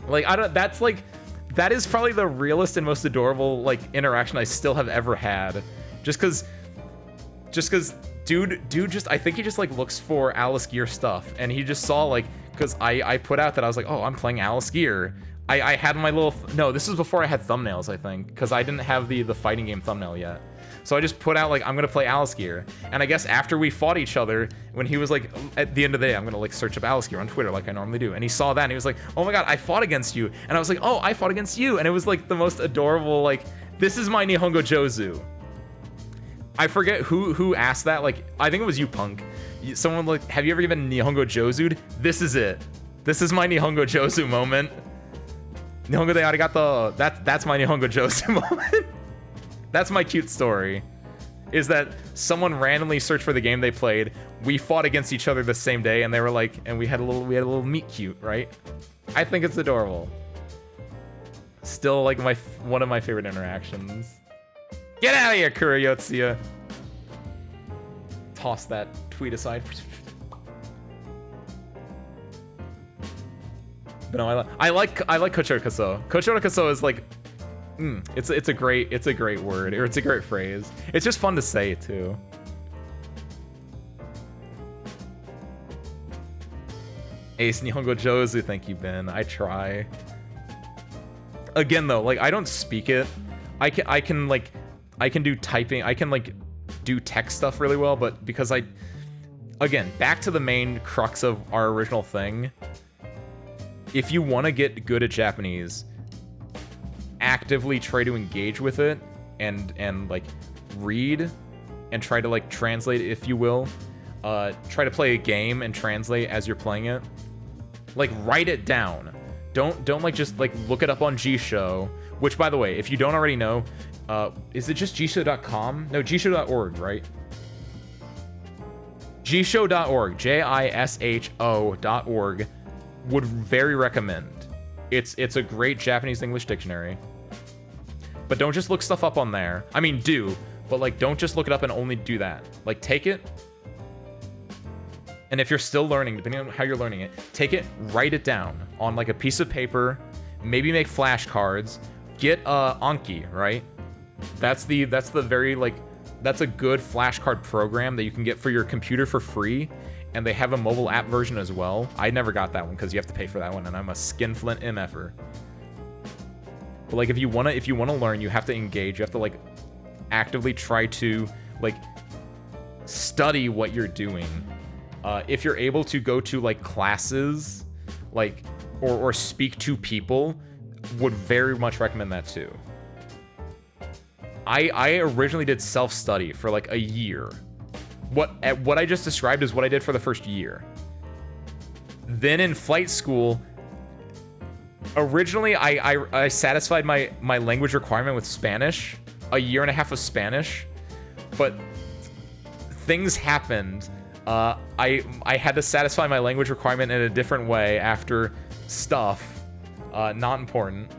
Like, that is probably the realest and most adorable, like, interaction I still have ever had. Just cause dude I think he just, like, looks for Alice Gear stuff, and he just saw, like, cause I put out that I was like, oh, I'm playing Alice Gear. I had my little... No, this is before I had thumbnails, I think, because I didn't have the fighting game thumbnail yet. So I just put out, like, I'm going to play Alice Gear. And I guess after we fought each other, when he was like, at the end of the day, I'm going to, like, search up Alice Gear on Twitter like I normally do. And he saw that, and he was like, oh my god, I fought against you. And I was like, oh, I fought against you. And it was, like, the most adorable, like, this is my Nihongo Jozu. I forget who asked that. Like, I think it was you, Punk. Someone, like, have you ever even Nihongo Jozu'd? This is it. This is my Nihongo Jozu moment. Nihongo de arigato. That's my Nihongo Jozu moment. That's my cute story, is that someone randomly searched for the game they played. We fought against each other the same day, and they were like, and we had a little meet cute, right? I think it's adorable. Still, like, one of my favorite interactions. Get out of here, Kuriyotsuya. Toss that tweet aside. But no, I like Kochorokaso. Kochorokaso is like, it's a great word, or it's a great phrase. It's just fun to say too. Ace Nihongo Jozu, thank you, Ben. I try. Again though, like, I don't speak it. I can do typing. I can, like, do text stuff really well, but because again, back to the main crux of our original thing. If you want to get good at Japanese, actively try to engage with it and like read and try to, like, translate, if you will. Try to play a game and translate as you're playing it. Like, write it down. Don't like just, like, look it up on Gshow, which, by the way, if you don't already know, is it just gshow.com? No, gshow.org, right? gshow.org, JISHO.org, would very recommend. It's a great Japanese-English dictionary. But don't just look stuff up on there. I mean, do, but, like, don't just look it up and only do that. Like, take it, and if you're still learning, depending on how you're learning it, take it, write it down on, like, a piece of paper, maybe make flashcards, get Anki, right? That's the very, like, that's a good flashcard program that you can get for your computer for free, and they have a mobile app version as well. I never got that one because you have to pay for that one, and I'm a skinflint MFer. But, like, if you wanna learn, you have to engage. You have to, like, actively try to, like, study what you're doing. If you're able to go to, like, classes, like, or speak to people, would very much recommend that too. I originally did self-study for, like, a year. What I just described is what I did for the first year. Then in flight school, originally I satisfied my language requirement with Spanish, a year and a half of Spanish, but things happened. I had to satisfy my language requirement in a different way after stuff, not important.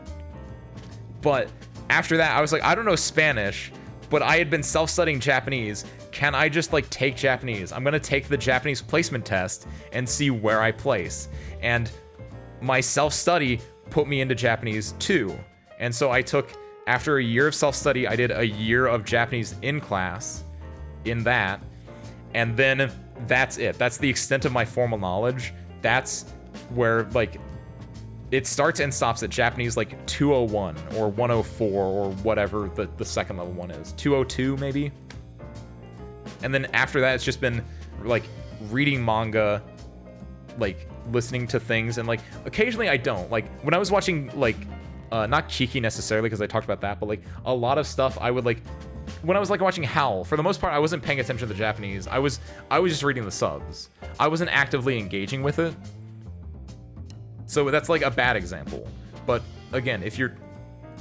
But after that, I was like, I don't know Spanish, but I had been self-studying Japanese. Can I just, like, take Japanese? I'm gonna take the Japanese placement test and see where I place. And my self-study put me into Japanese too. And so I took, after a year of self-study, I did a year of Japanese in class in that. And then that's it. That's the extent of my formal knowledge. That's where, like, it starts and stops at Japanese, like, 201 or 104 or whatever the second level one is. 202 maybe? And then after that, it's just been, like, reading manga, like, listening to things, and, like, occasionally I don't. Like, when I was watching, like, not Kiki necessarily, because I talked about that, but, like, a lot of stuff I would, like, when I was, like, watching Howl, for the most part, I wasn't paying attention to the Japanese. I was just reading the subs. I wasn't actively engaging with it. So that's, like, a bad example. But, again, if you're,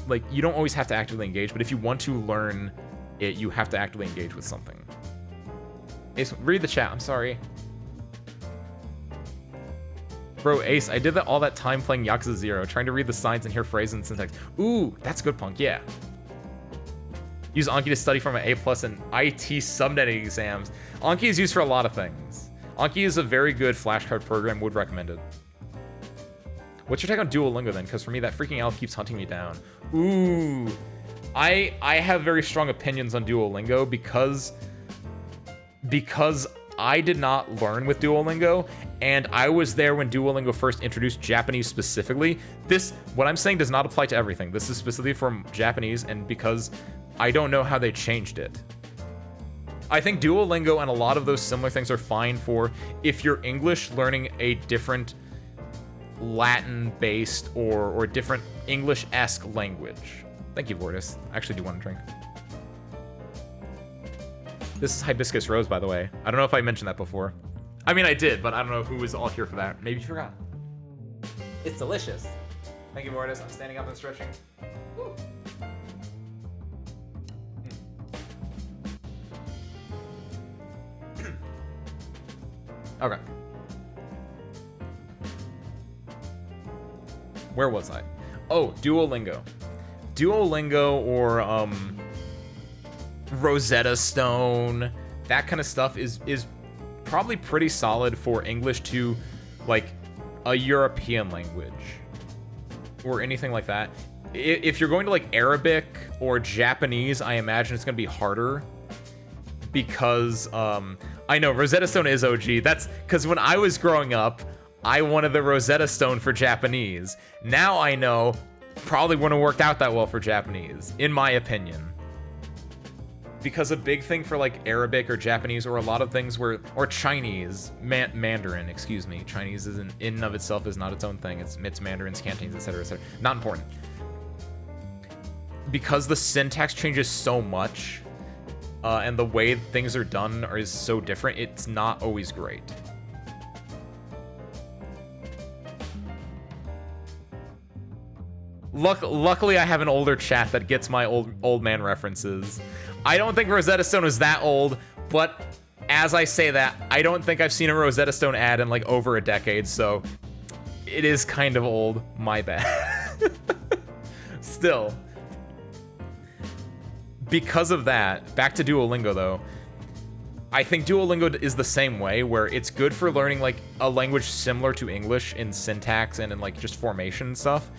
like, you don't always have to actively engage, but if you want to learn it, you have to actively engage with something. Ace, read the chat, I'm sorry. Bro, Ace, I did all that time playing Yakuza 0, trying to read the signs and hear phrases and syntax. Ooh, that's good, Punk, yeah. Use Anki to study from an A+ in IT subnetting exams. Anki is used for a lot of things. Anki is a very good flashcard program, would recommend it. What's your take on Duolingo then? Because for me, that freaking elf keeps hunting me down. Ooh. I have very strong opinions on Duolingo because I did not learn with Duolingo, and I was there when Duolingo first introduced Japanese specifically. What I'm saying does not apply to everything. This is specifically for Japanese, and because I don't know how they changed it. I think Duolingo and a lot of those similar things are fine for if you're English learning a different Latin-based or different English-esque language. Thank you, Vortis. I actually do want to drink. This is Hibiscus Rose, by the way. I don't know if I mentioned that before. I mean, I did, but I don't know who was all here for that. Maybe you forgot. It's delicious. Thank you, Vortis. I'm standing up and stretching. Woo. Okay. Where was I? Oh, Duolingo. Duolingo or Rosetta Stone, that kind of stuff is probably pretty solid for English to like a European language or anything like that. If you're going to like Arabic or Japanese, I imagine it's going to be harder because I know Rosetta Stone is OG. That's because when I was growing up, I wanted the Rosetta Stone for Japanese. Now I know probably wouldn't have worked out that well for Japanese, in my opinion. Because a big thing for like Arabic or Japanese or a lot of things or Chinese, Mandarin, excuse me. Chinese is in and of itself is not its own thing. It's Mandarins, Cantonese, etc., etc. Not important. Because the syntax changes so much, and the way things are done is so different, it's not always great. Luckily, I have an older chat that gets my old man references. I don't think Rosetta Stone is that old, but as I say that, I don't think I've seen a Rosetta Stone ad in like over a decade, so it is kind of old. My bad. Still. Because of that, back to Duolingo though, I think Duolingo is the same way, where it's good for learning like a language similar to English in syntax and in like just formation and stuff.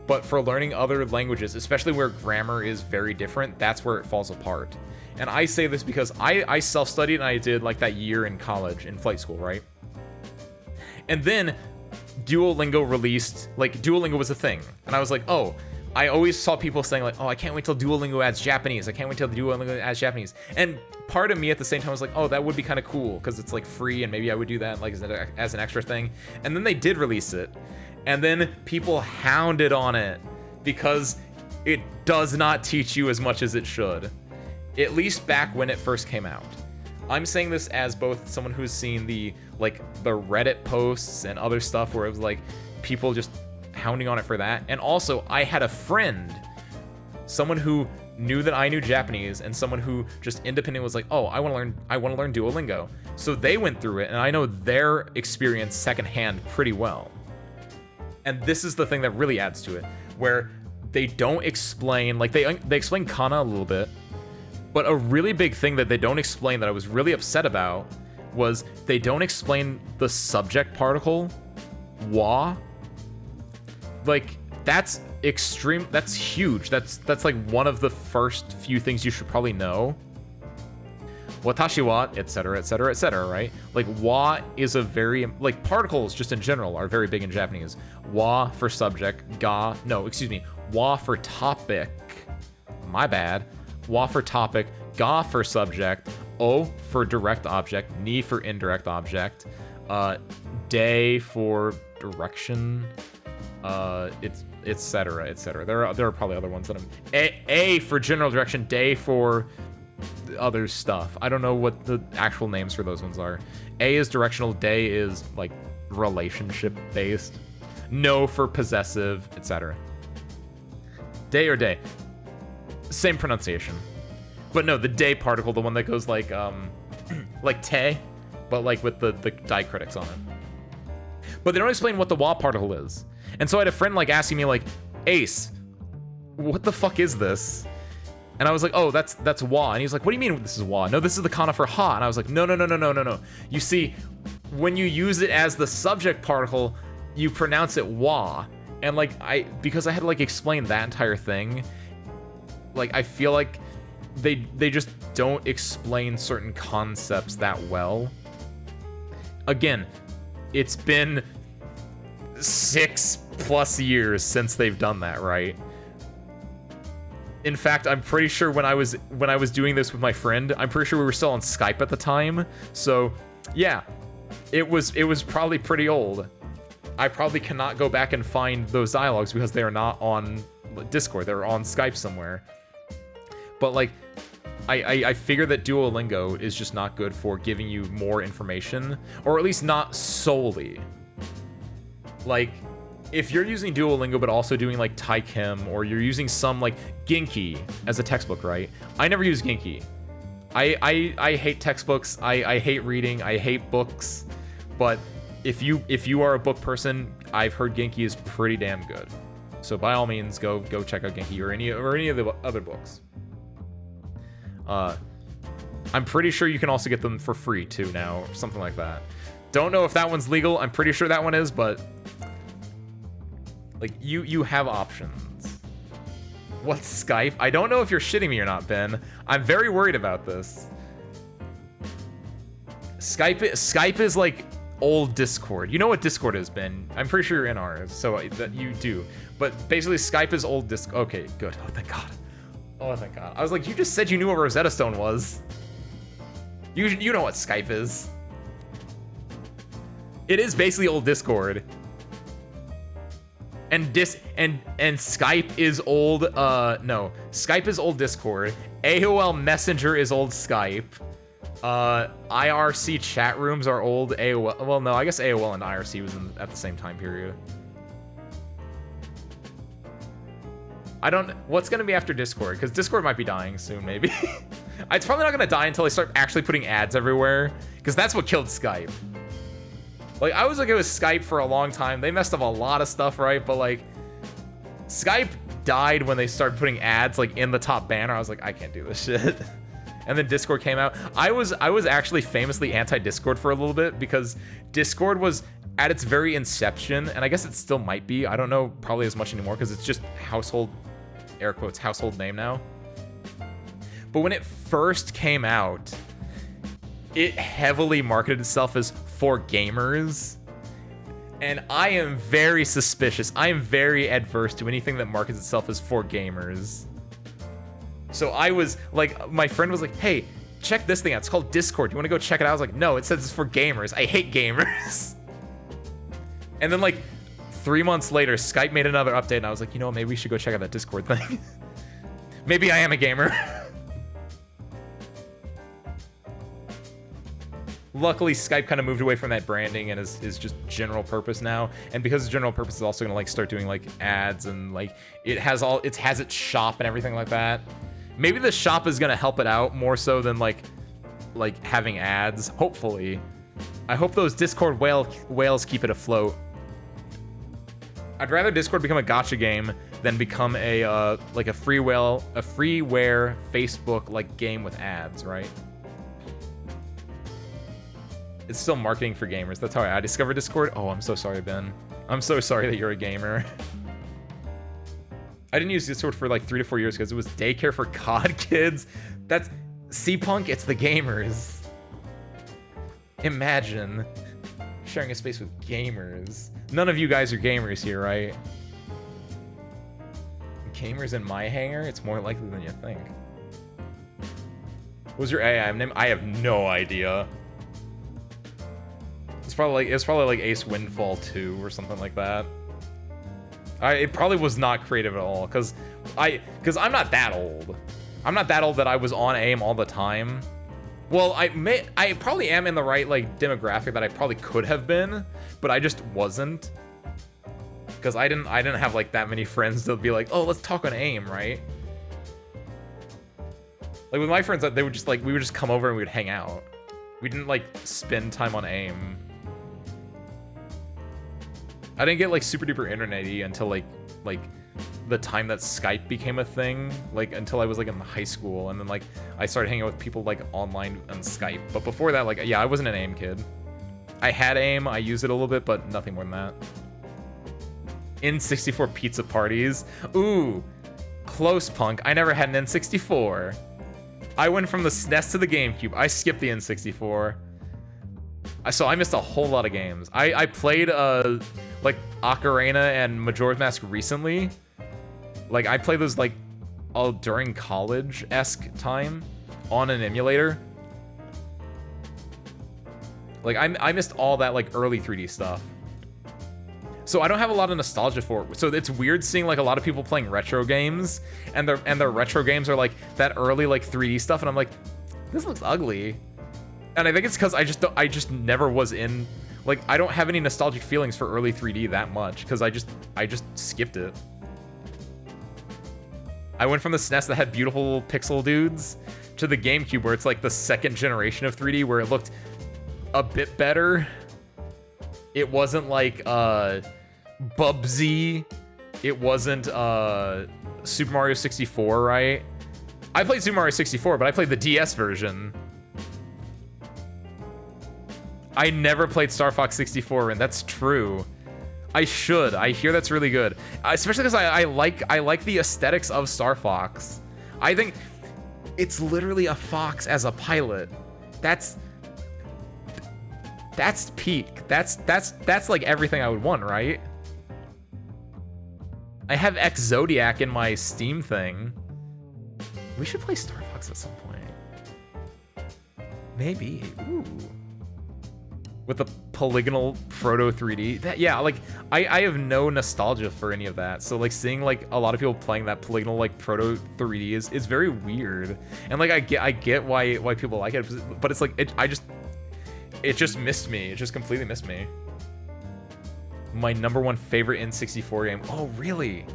But for learning other languages, especially where grammar is very different, that's where it falls apart. And I say this because I self-studied and I did like that year in college, in flight school, right? And then Duolingo released, like Duolingo was a thing. And I was like, oh, I always saw people saying like, oh, I can't wait till Duolingo adds Japanese. I can't wait till Duolingo adds Japanese. And part of me at the same time was like, oh, that would be kind of cool because it's like free and maybe I would do that like as an extra thing. And then they did release it. And then people hounded on it because it does not teach you as much as it should. At least back when it first came out. I'm saying this as both someone who's seen the Reddit posts and other stuff where it was like people just hounding on it for that. And also I had a friend, someone who knew that I knew Japanese and someone who just independently was like, oh, I want to learn Duolingo. So they went through it and I know their experience secondhand pretty well. And this is the thing that really adds to it, where they don't explain, like they explain kana a little bit, but a really big thing that they don't explain that I was really upset about was they don't explain the subject particle, wa. Like that's extreme, that's huge. That's like one of the first few things you should probably know. Watashi wa, etc., etc., etc., right? Like, wa is a very, like, particles just in general are very big in Japanese. Wa for subject, wa for topic. My bad. Wa for topic, ga for subject, o for direct object, ni for indirect object, de for direction, it's etc., etc. There are probably other ones that I'm... A for general direction, de for other stuff. I don't know what the actual names for those ones are. A is directional, de is like relationship based, no for possessive, etc. De or day, same pronunciation, but no, the de particle, the one that goes like like te, but like with the diacritics on it. But they don't explain what the wa particle is, and so I had a friend like asking me like, Ace, what the fuck is this? And I was like, oh, that's wa. And he's like, what do you mean this is wa? No, this is the kana for ha. And I was like, no. You see, when you use it as the subject particle, you pronounce it wa. And like, because I had to like explain that entire thing, like I feel like they just don't explain certain concepts that well. again, it's been 6+ years since they've done that, right? In fact, I'm pretty sure when I was doing this with my friend, I'm pretty sure we were still on Skype at the time. So, yeah, it was probably pretty old. I probably cannot go back and find those dialogues because they are not on Discord. They're on Skype somewhere. But like, I figure that Duolingo is just not good for giving you more information, or at least not solely. Like, if you're using Duolingo but also doing like Taikim, or you're using some like Genki as a textbook, right? I never use Genki. I hate textbooks. I hate reading. I hate books. But if you are a book person, I've heard Genki is pretty damn good. So by all means, go check out Genki or any of the other books. I'm pretty sure you can also get them for free too now, or something like that. Don't know if that one's legal. I'm pretty sure that one is, but like you have options. What's Skype? I don't know if you're shitting me or not, Ben. I'm very worried about this. Skype is like old Discord. You know what Discord is, Ben? I'm pretty sure you're in ours, so that you do. But basically, Skype is old Discord. Okay, good. Oh, thank God. Oh, thank God. I was like, you just said you knew what Rosetta Stone was. You know what Skype is. It is basically old Discord. And Skype is old, no. Skype is old Discord. AOL Messenger is old Skype. IRC chat rooms are old AOL. Well, no, I guess AOL and IRC was at the same time period. What's gonna be after Discord? Because Discord might be dying soon, maybe. It's probably not gonna die until they start actually putting ads everywhere, because that's what killed Skype. Like, I was okay with Skype for a long time. They messed up a lot of stuff, right? But like, Skype died when they started putting ads like in the top banner. I was like, I can't do this shit. And then Discord came out. I was actually famously anti-Discord for a little bit, because Discord was at its very inception, and I guess it still might be. I don't know probably as much anymore, because it's just household, air quotes, household name now. But when it first came out, it heavily marketed itself as for gamers. And I am very suspicious. I am very adverse to anything that markets itself as for gamers. So I was like, my friend was like, hey, check this thing out. It's called Discord. You want to go check it out? I was like, no, it says it's for gamers. I hate gamers. And then like 3 months later, Skype made another update, and I was like, you know what, maybe we should go check out that Discord thing. Maybe I am a gamer. Luckily, Skype kind of moved away from that branding and is just general purpose now. And because it's general purpose, it's also gonna like start doing like ads, and like it has its shop and everything like that. Maybe the shop is gonna help it out more so than like having ads. Hopefully, I hope those Discord whales keep it afloat. I'd rather Discord become a gacha game than become a like a freeware Facebook like game with ads, right? It's still marketing for gamers. That's how I discovered Discord. Oh, I'm so sorry, Ben. I'm so sorry that you're a gamer. I didn't use Discord for like 3 to 4 years because it was daycare for COD kids. That's C-Punk, it's the gamers. Imagine sharing a space with gamers. None of you guys are gamers here, right? Gamers in my hangar? It's more likely than you think. What was your AI name? I have no idea. It's probably like Ace Windfall 2 or something like that. It probably was not creative at all, because I'm not that old. I'm not that old that I was on AIM all the time. Well, I probably am in the right like demographic that I probably could have been, but I just wasn't. Because I didn't have like that many friends to be like, oh, let's talk on AIM, right? Like with my friends, they would just like, we would just come over and we would hang out. We didn't like spend time on AIM. I didn't get like super duper internet-y until like the time that Skype became a thing, like until I was like in high school, and then like I started hanging out with people like online on Skype. But before that, like, yeah, I wasn't an AIM kid. I had AIM, I used it a little bit, but nothing more than that. N64 pizza parties. Ooh, close, Punk. I never had an N64. I went from the SNES to the GameCube. I skipped the N64. So I missed a whole lot of games. I played like Ocarina and Majora's Mask recently. Like I played those like all during college-esque time on an emulator. Like I missed all that like early 3D stuff. So I don't have a lot of nostalgia for it. So it's weird seeing like a lot of people playing retro games, and their retro games are like that early like 3D stuff, and I'm like, this looks ugly. And I think it's because I just never was in, like, I don't have any nostalgic feelings for early 3D that much because I just skipped it. I went from the SNES that had beautiful pixel dudes to the GameCube where it's like the second generation of 3D where it looked a bit better. It wasn't like Bubsy. It wasn't Super Mario 64, right? I played Super Mario 64, but I played the DS version. I never played Star Fox 64, and that's true. I should. I hear that's really good, especially because I like the aesthetics of Star Fox. I think it's literally a fox as a pilot. That's peak. That's like everything I would want, right? I have X Zodiac in my Steam thing. We should play Star Fox at some point. Maybe. Ooh. With the polygonal proto 3D. That, yeah, like I have no nostalgia for any of that. So like seeing like a lot of people playing that polygonal like proto 3D is very weird. And like I get why people like it, but it's like it just missed me. It just completely missed me. My #1 favorite N64 game. Oh, really?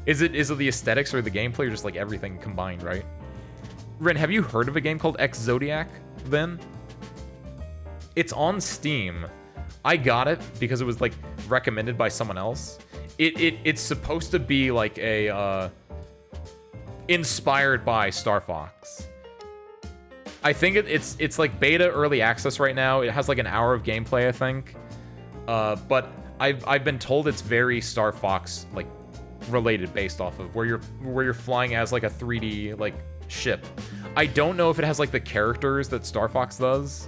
Is it the aesthetics or the gameplay or just like everything combined, right? Ren, have you heard of a game called X Zodiac then? It's on Steam. I got it because it was like recommended by someone else. It's supposed to be like a inspired by Star Fox. I think it's like beta early access right now. It has like an hour of gameplay, I think. But I've been told it's very Star Fox like related, based off of where you're flying as like a 3D like ship. I don't know if it has like the characters that Star Fox does.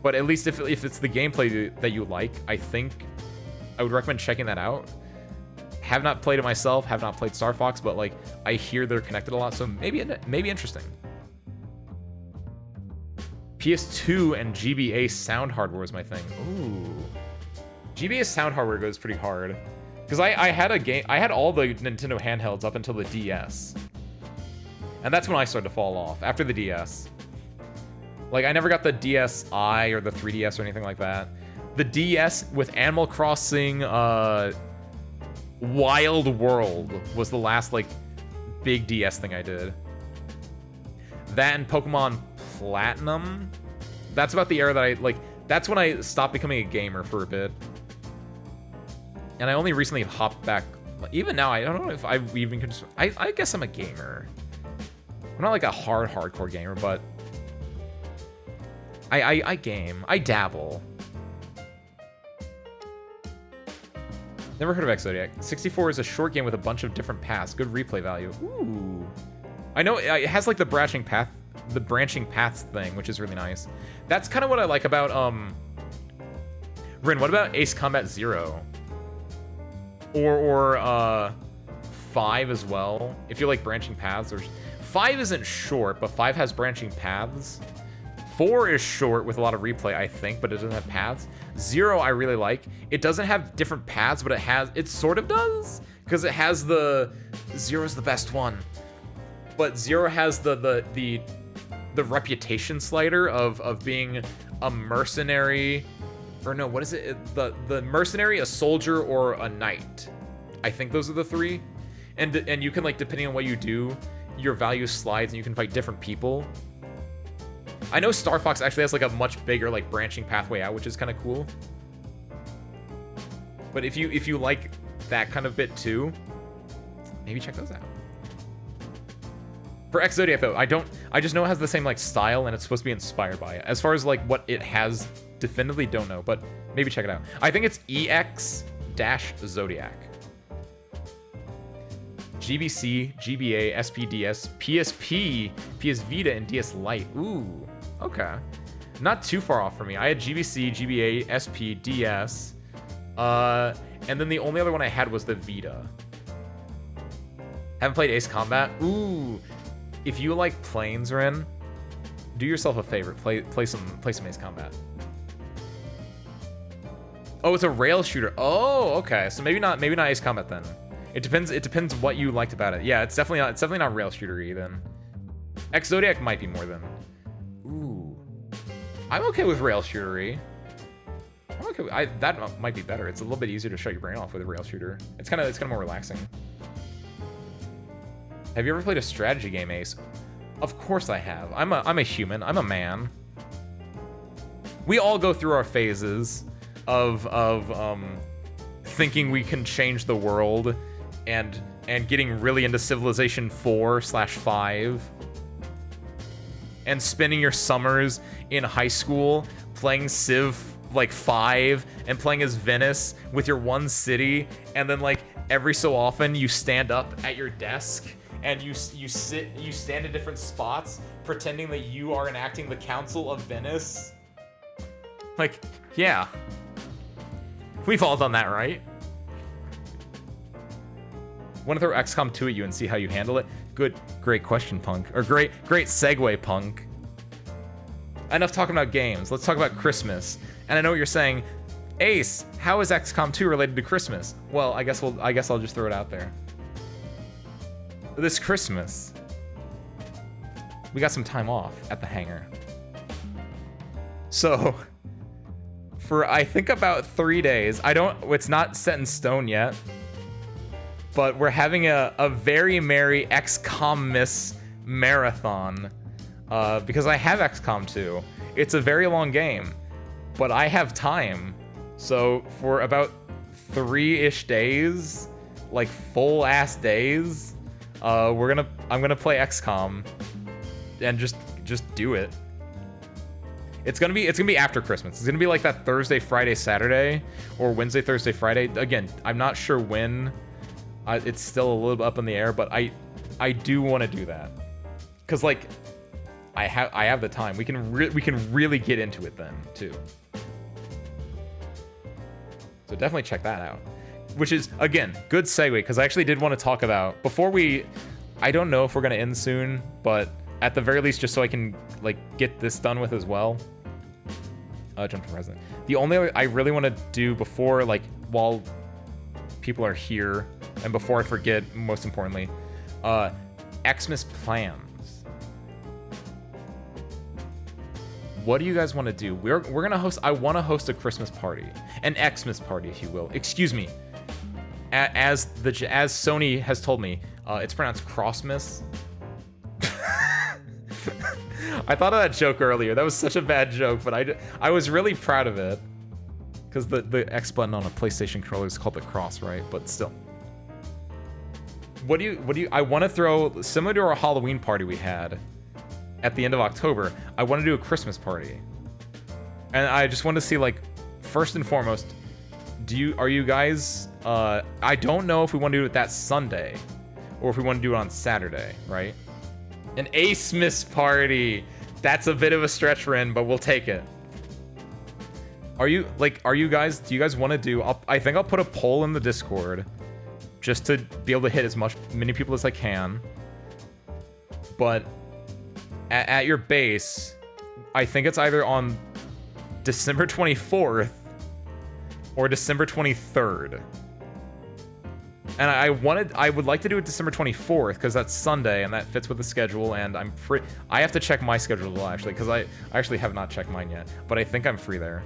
But at least if it's the gameplay that you like, I think I would recommend checking that out. Have not played it myself, have not played Star Fox, but like I hear they're connected a lot, so maybe interesting. PS2 and GBA sound hardware was my thing. Ooh, GBA sound hardware goes pretty hard because I had all the Nintendo handhelds up until the DS, and that's when I started to fall off after the DS. Like, I never got the DSi or the 3DS or anything like that. The DS with Animal Crossing Wild World was the last, like, big DS thing I did. That and Pokemon Platinum. That's about the era that that's when I stopped becoming a gamer for a bit. And I only recently hopped back. Even now, I don't know if I even can... I guess I'm a gamer. I'm not, like, a hardcore gamer, but... I game. I dabble. Never heard of X Zodiac. 64 is a short game with a bunch of different paths. Good replay value. Ooh. I know it has like the branching paths thing, which is really nice. That's kind of what I like about Rin, what about Ace Combat 0? Or 5 as well. If you like branching paths, or 5 isn't short, but 5 has branching paths. 4 is short with a lot of replay, I think, but it doesn't have paths. 0 I really like. It doesn't have different paths, but it sort of does, because it has the... 0's the best one. But 0 has the reputation slider of being a mercenary, or no, what is it? The mercenary, a soldier, or a knight. I think those are the 3. And you can, like, depending on what you do, your value slides and you can fight different people. I know Star Fox actually has like a much bigger like branching pathway out, which is kind of cool. But if you like that kind of bit too, maybe check those out. For X Zodiac though, I just know it has the same like style and it's supposed to be inspired by it. As far as like what it has, definitively don't know, but maybe check it out. I think it's EX-Zodiac. GBC, GBA, SPDS, PSP, PS Vita, and DS Lite. Ooh, okay. not too far off for me. I had GBC, GBA, SP, DS, and then the only other one I had was the Vita. Haven't played Ace Combat? Ooh, if you like planes, Ren, do yourself a favor. Play some Ace Combat. Oh, it's a rail shooter. Oh, okay. So maybe not Ace Combat then. It depends what you liked about it. Yeah, it's definitely not rail shooter-y then. X Zodiac might be more than. Ooh, I'm okay with rail shooter-y. I'm okay. That might be better. It's a little bit easier to shut your brain off with a rail shooter. It's kind of more relaxing. Have you ever played a strategy game, Ace? Of course I have. I'm a human. I'm a man. We all go through our phases of thinking we can change the world and getting really into Civilization 4/5 and spending your summers in high school playing Civ like 5 and playing as Venice with your one city, and then like every so often you stand up at your desk and you stand in different spots pretending that you are enacting the Council of Venice. Like, yeah. We've all done that, right? Want to throw XCOM 2 at you and see how you handle it? Great question, Punk. Or great segue, Punk. Enough talking about games. Let's talk about Christmas. And I know what you're saying. Ace, how is XCOM 2 related to Christmas? Well, I guess I'll just throw it out there. This Christmas, we got some time off at the hangar. So, for I think about 3 days, it's not set in stone yet, but we're having a very merry XCOM-miss marathon, because I have XCOM 2. It's a very long game, but I have time. So for about 3-ish days, like full-ass days, I'm gonna play XCOM and just do it. It's gonna be after Christmas. It's gonna be like that Thursday, Friday, Saturday, or Wednesday, Thursday, Friday. Again, I'm not sure when. It's still a little bit up in the air, but I do want to do that, cause like I have the time. We can really get into it then too. So definitely check that out. Which is, again, good segue, because I actually did want to talk about, I don't know if we're going to end soon, but at the very least, just so I can, like, get this done with as well. Jump to present. The only other I really want to do before, like, while people are here, and before I forget, most importantly, Xmas plans. What do you guys want to do? We're going to host, I want to host a Christmas party. An Xmas party, if you will. Excuse me. As Sony has told me, it's pronounced Crossmas. I thought of that joke earlier. That was such a bad joke, but I was really proud of it, because the X button on a PlayStation controller is called the cross, right? But still, what do you? I want to throw, similar to our Halloween party we had at the end of October. I want to do a Christmas party, and I just want to see, like, first and foremost, are you guys? I don't know if we want to do it that Sunday, or if we want to do it on Saturday, right? An Ace-Miss party. That's a bit of a stretch, Ren, but we'll take it. Do you guys want to do, I think I'll put a poll in the Discord, just to be able to hit many people as I can. But at your base, I think it's either on December 24th or December 23rd. And I would like to do it December 24th, because that's Sunday, and that fits with the schedule, and I'm free. I have to check my schedule, actually, because I actually have not checked mine yet, but I think I'm free there.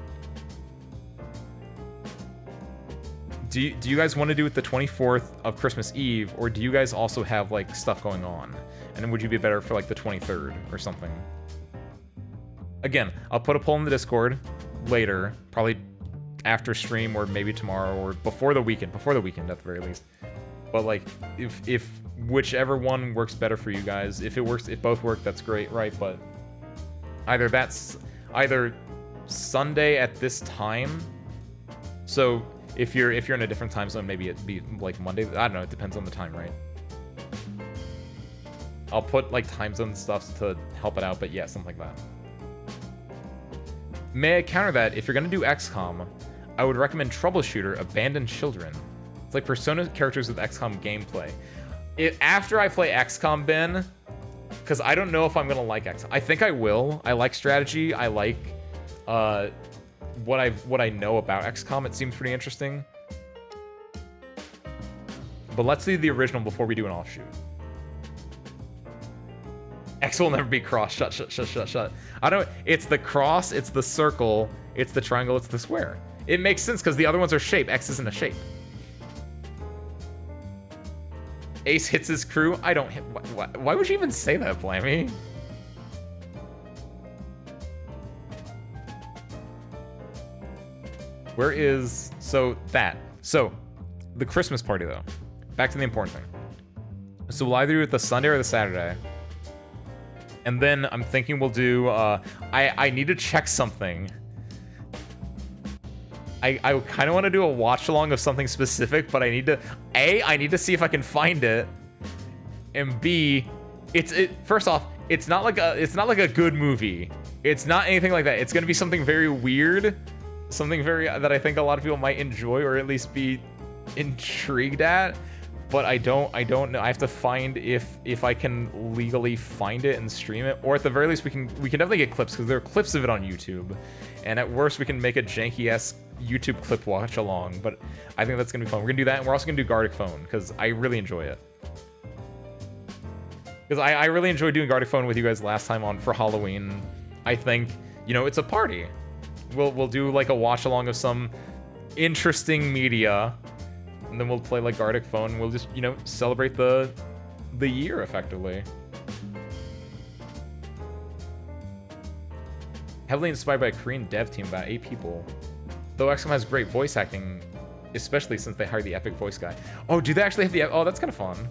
Do you guys want to do it the 24th of Christmas Eve, or do you guys also have, like, stuff going on? And would you be better for, like, the 23rd or something? Again, I'll put a poll in the Discord later, probably after stream, or maybe tomorrow, or before the weekend at the very least. But, like, if whichever one works better for you guys, if both work, that's great, right? But either Sunday at this time. So if you're in a different time zone, maybe it'd be like Monday. I don't know, it depends on the time, right? I'll put, like, time zone stuff to help it out, but yeah, something like that. May I counter that, if you're gonna do XCOM, I would recommend Troubleshooter Abandoned Children. It's like Persona characters with XCOM gameplay. After I play XCOM, Ben, because I don't know if I'm gonna like XCOM. I think I will. I like strategy. I like what I know about XCOM. It seems pretty interesting. But let's do the original before we do an offshoot. X will never be cross. Shut. I don't. It's the cross. It's the circle. It's the triangle. It's the square. It makes sense because the other ones are shape. X isn't a shape. Ace hits his crew. I don't hit. Why would you even say that, Blammy? Where is... So, the Christmas party, though. Back to the important thing. So we'll either do it the Sunday or the Saturday. And then I'm thinking we'll do... I need to check something. I kind of want to do a watch-along of something specific, but I need to... A, I need to see if I can find it. And B, first off, it's not like a good movie. It's not anything like that. It's going to be something very weird. Something that I think a lot of people might enjoy or at least be intrigued at. But I don't know. I have to find if I can legally find it and stream it, or at the very least we can definitely get clips, because there are clips of it on YouTube, and at worst we can make a janky-ass YouTube clip watch along. But I think that's gonna be fun. We're gonna do that, and we're also gonna do Gartic Phone because I really enjoy it. Because I really enjoyed doing Gartic Phone with you guys last time for Halloween. I think, you know, it's a party. We'll do like a watch along of some interesting media. And then we'll play like Gartic Phone. We'll just, you know, celebrate the year effectively. Heavily inspired by a Korean dev team, about 8 people. Though XCOM has great voice acting, especially since they hired the epic voice guy. Oh, do they actually have the... Oh, that's kind of fun.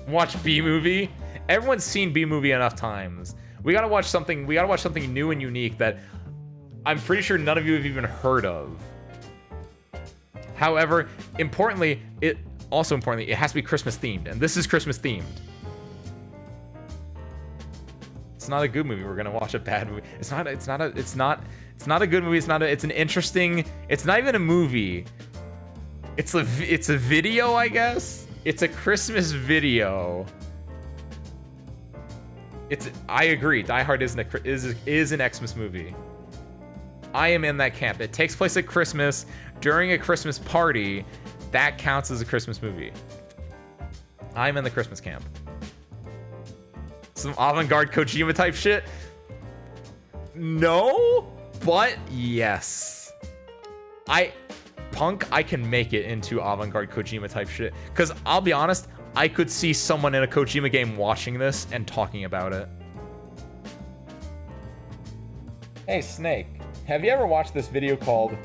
Watch B-Movie. Everyone's seen B-Movie enough times. We gotta watch something new and unique that I'm pretty sure none of you have even heard of. However, importantly, it has to be Christmas themed, and this is Christmas themed. It's not a good movie. We're gonna watch a bad movie. It's not a good movie. It's an interesting. It's not even a movie. It's a video, I guess. It's a Christmas video. I agree. Die Hard is an Xmas movie. I am in that camp. It takes place at Christmas during a Christmas party. That counts as a Christmas movie. I'm in the Christmas camp. Some avant-garde Kojima type shit? No, but yes. I can make it into avant-garde Kojima type shit. Because I'll be honest, I could see someone in a Kojima game watching this and talking about it. Hey, Snake. Have you ever watched this video called...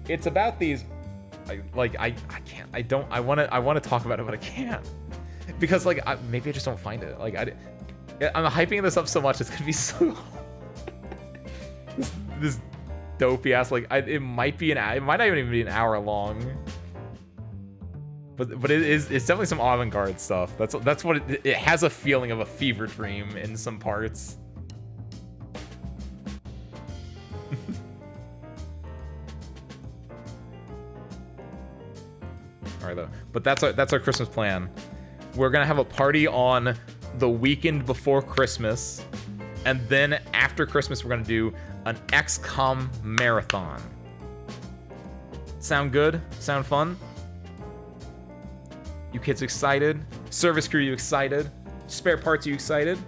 It's about these... I want to talk about it, but I can't. Because, like, maybe I just don't find it. Like, I'm hyping this up so much, it's gonna be so... this dopey ass, like, it might not even be an hour long. But it's definitely some avant-garde stuff. That's what it has a feeling of a fever dream in some parts. All right, though. But that's our Christmas plan. We're gonna have a party on the weekend before Christmas, and then after Christmas, we're gonna do an XCOM marathon. Sound good? Sound fun? You kids excited? Service crew, you excited? Spare parts, you excited?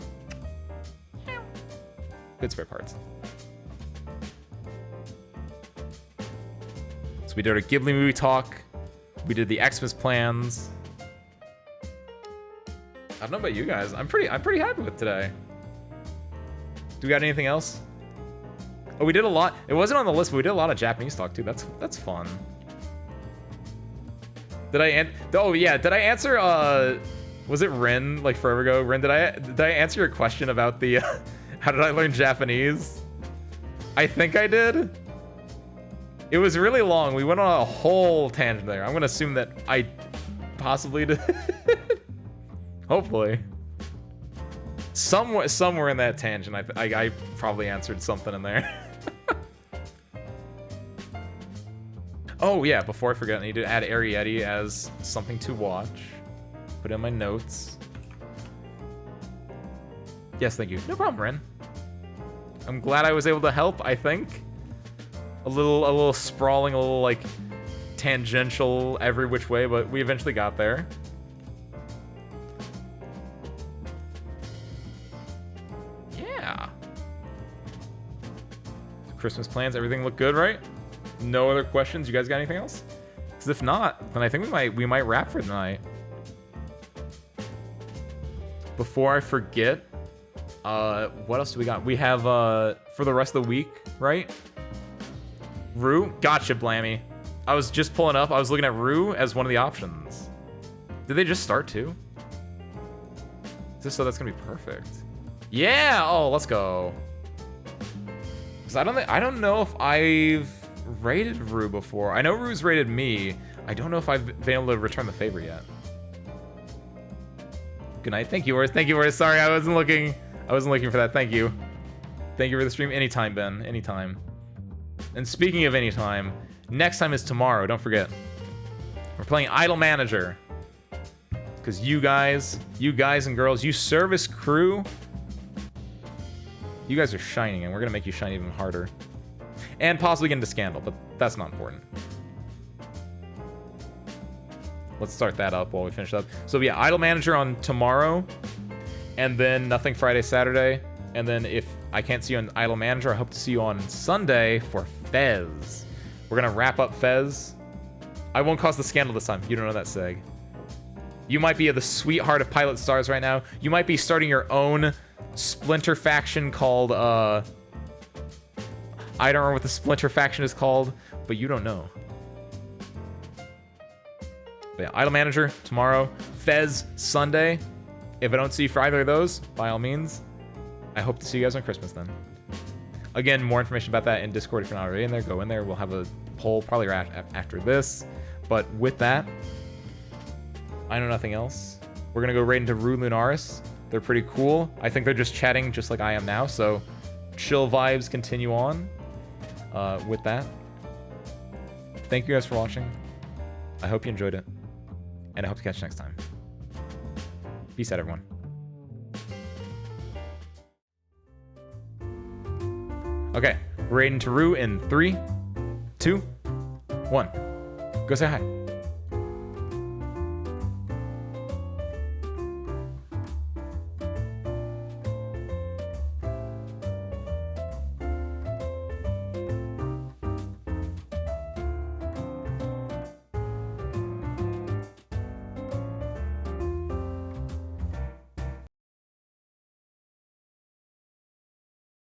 Good spare parts. So we did a Ghibli movie talk. We did the Xmas plans. I don't know about you guys. I'm pretty happy with today. Do we got anything else? Oh, we did a lot. It wasn't on the list, but we did a lot of Japanese talk too. That's fun. Did I answer was it Ren, like forever ago? Ren, did I answer your question about the how did I learn Japanese? I think I did. It was really long. We went on a whole tangent there. I'm gonna assume that I possibly did. Hopefully. Somewhere in that tangent, I probably answered something in there. Oh yeah, before I forget, I need to add Arietti as something to watch. Put in my notes. Yes, thank you. No problem, Ren. I'm glad I was able to help, I think. A little sprawling, a little, like, tangential every which way, but we eventually got there. Yeah. Christmas plans, everything look good, right? No other questions? You guys got anything else? Because if not, then I think we might wrap for tonight. Before I forget, what else do we got? We have, for the rest of the week, right? Rue? Gotcha, Blammy. I was just pulling up. I was looking at Rue as one of the options. Did they just start too? Just so that's gonna be perfect. Yeah! Oh, let's go. Because I don't know if I've rated Rue before. I know Rue's rated me. I don't know if I've been able to return the favor yet. Good night. Thank you, Wars. Thank you, Wars. Sorry, I wasn't looking for that. Thank you. Thank you for the stream. Anytime, Ben. Anytime. And speaking of anytime, next time is tomorrow. Don't forget. We're playing Idle Manager. Because you guys and girls, you service crew, you guys are shining, and we're going to make you shine even harder. And possibly get into Scandal, but that's not important. Let's start that up while we finish up. So yeah, Idle Manager on tomorrow, and then Nothing Friday, Saturday. And then if I can't see you on Idle Manager, I hope to see you on Sunday for Fez. We're going to wrap up Fez. I won't cause the Scandal this time. You don't know that, Seg. You might be the sweetheart of Pilot Stars right now. You might be starting your own Splinter faction called, I don't remember what the Splinter faction is called, but you don't know. But yeah, Idle Manager tomorrow, Fez Sunday. If I don't see you for either of those, by all means, I hope to see you guys on Christmas then. Again, more information about that in Discord if you're not already in there. Go in there. We'll have a poll probably right after this. But with that, I know nothing else. We're going to go right into Rue Lunaris. They're pretty cool. I think they're just chatting just like I am now. So chill vibes continue on with that. Thank you guys for watching. I hope you enjoyed it. And I hope to catch you next time. Peace out, everyone. Okay, we're raiding to Rue in 3, 2, 1. Go say hi.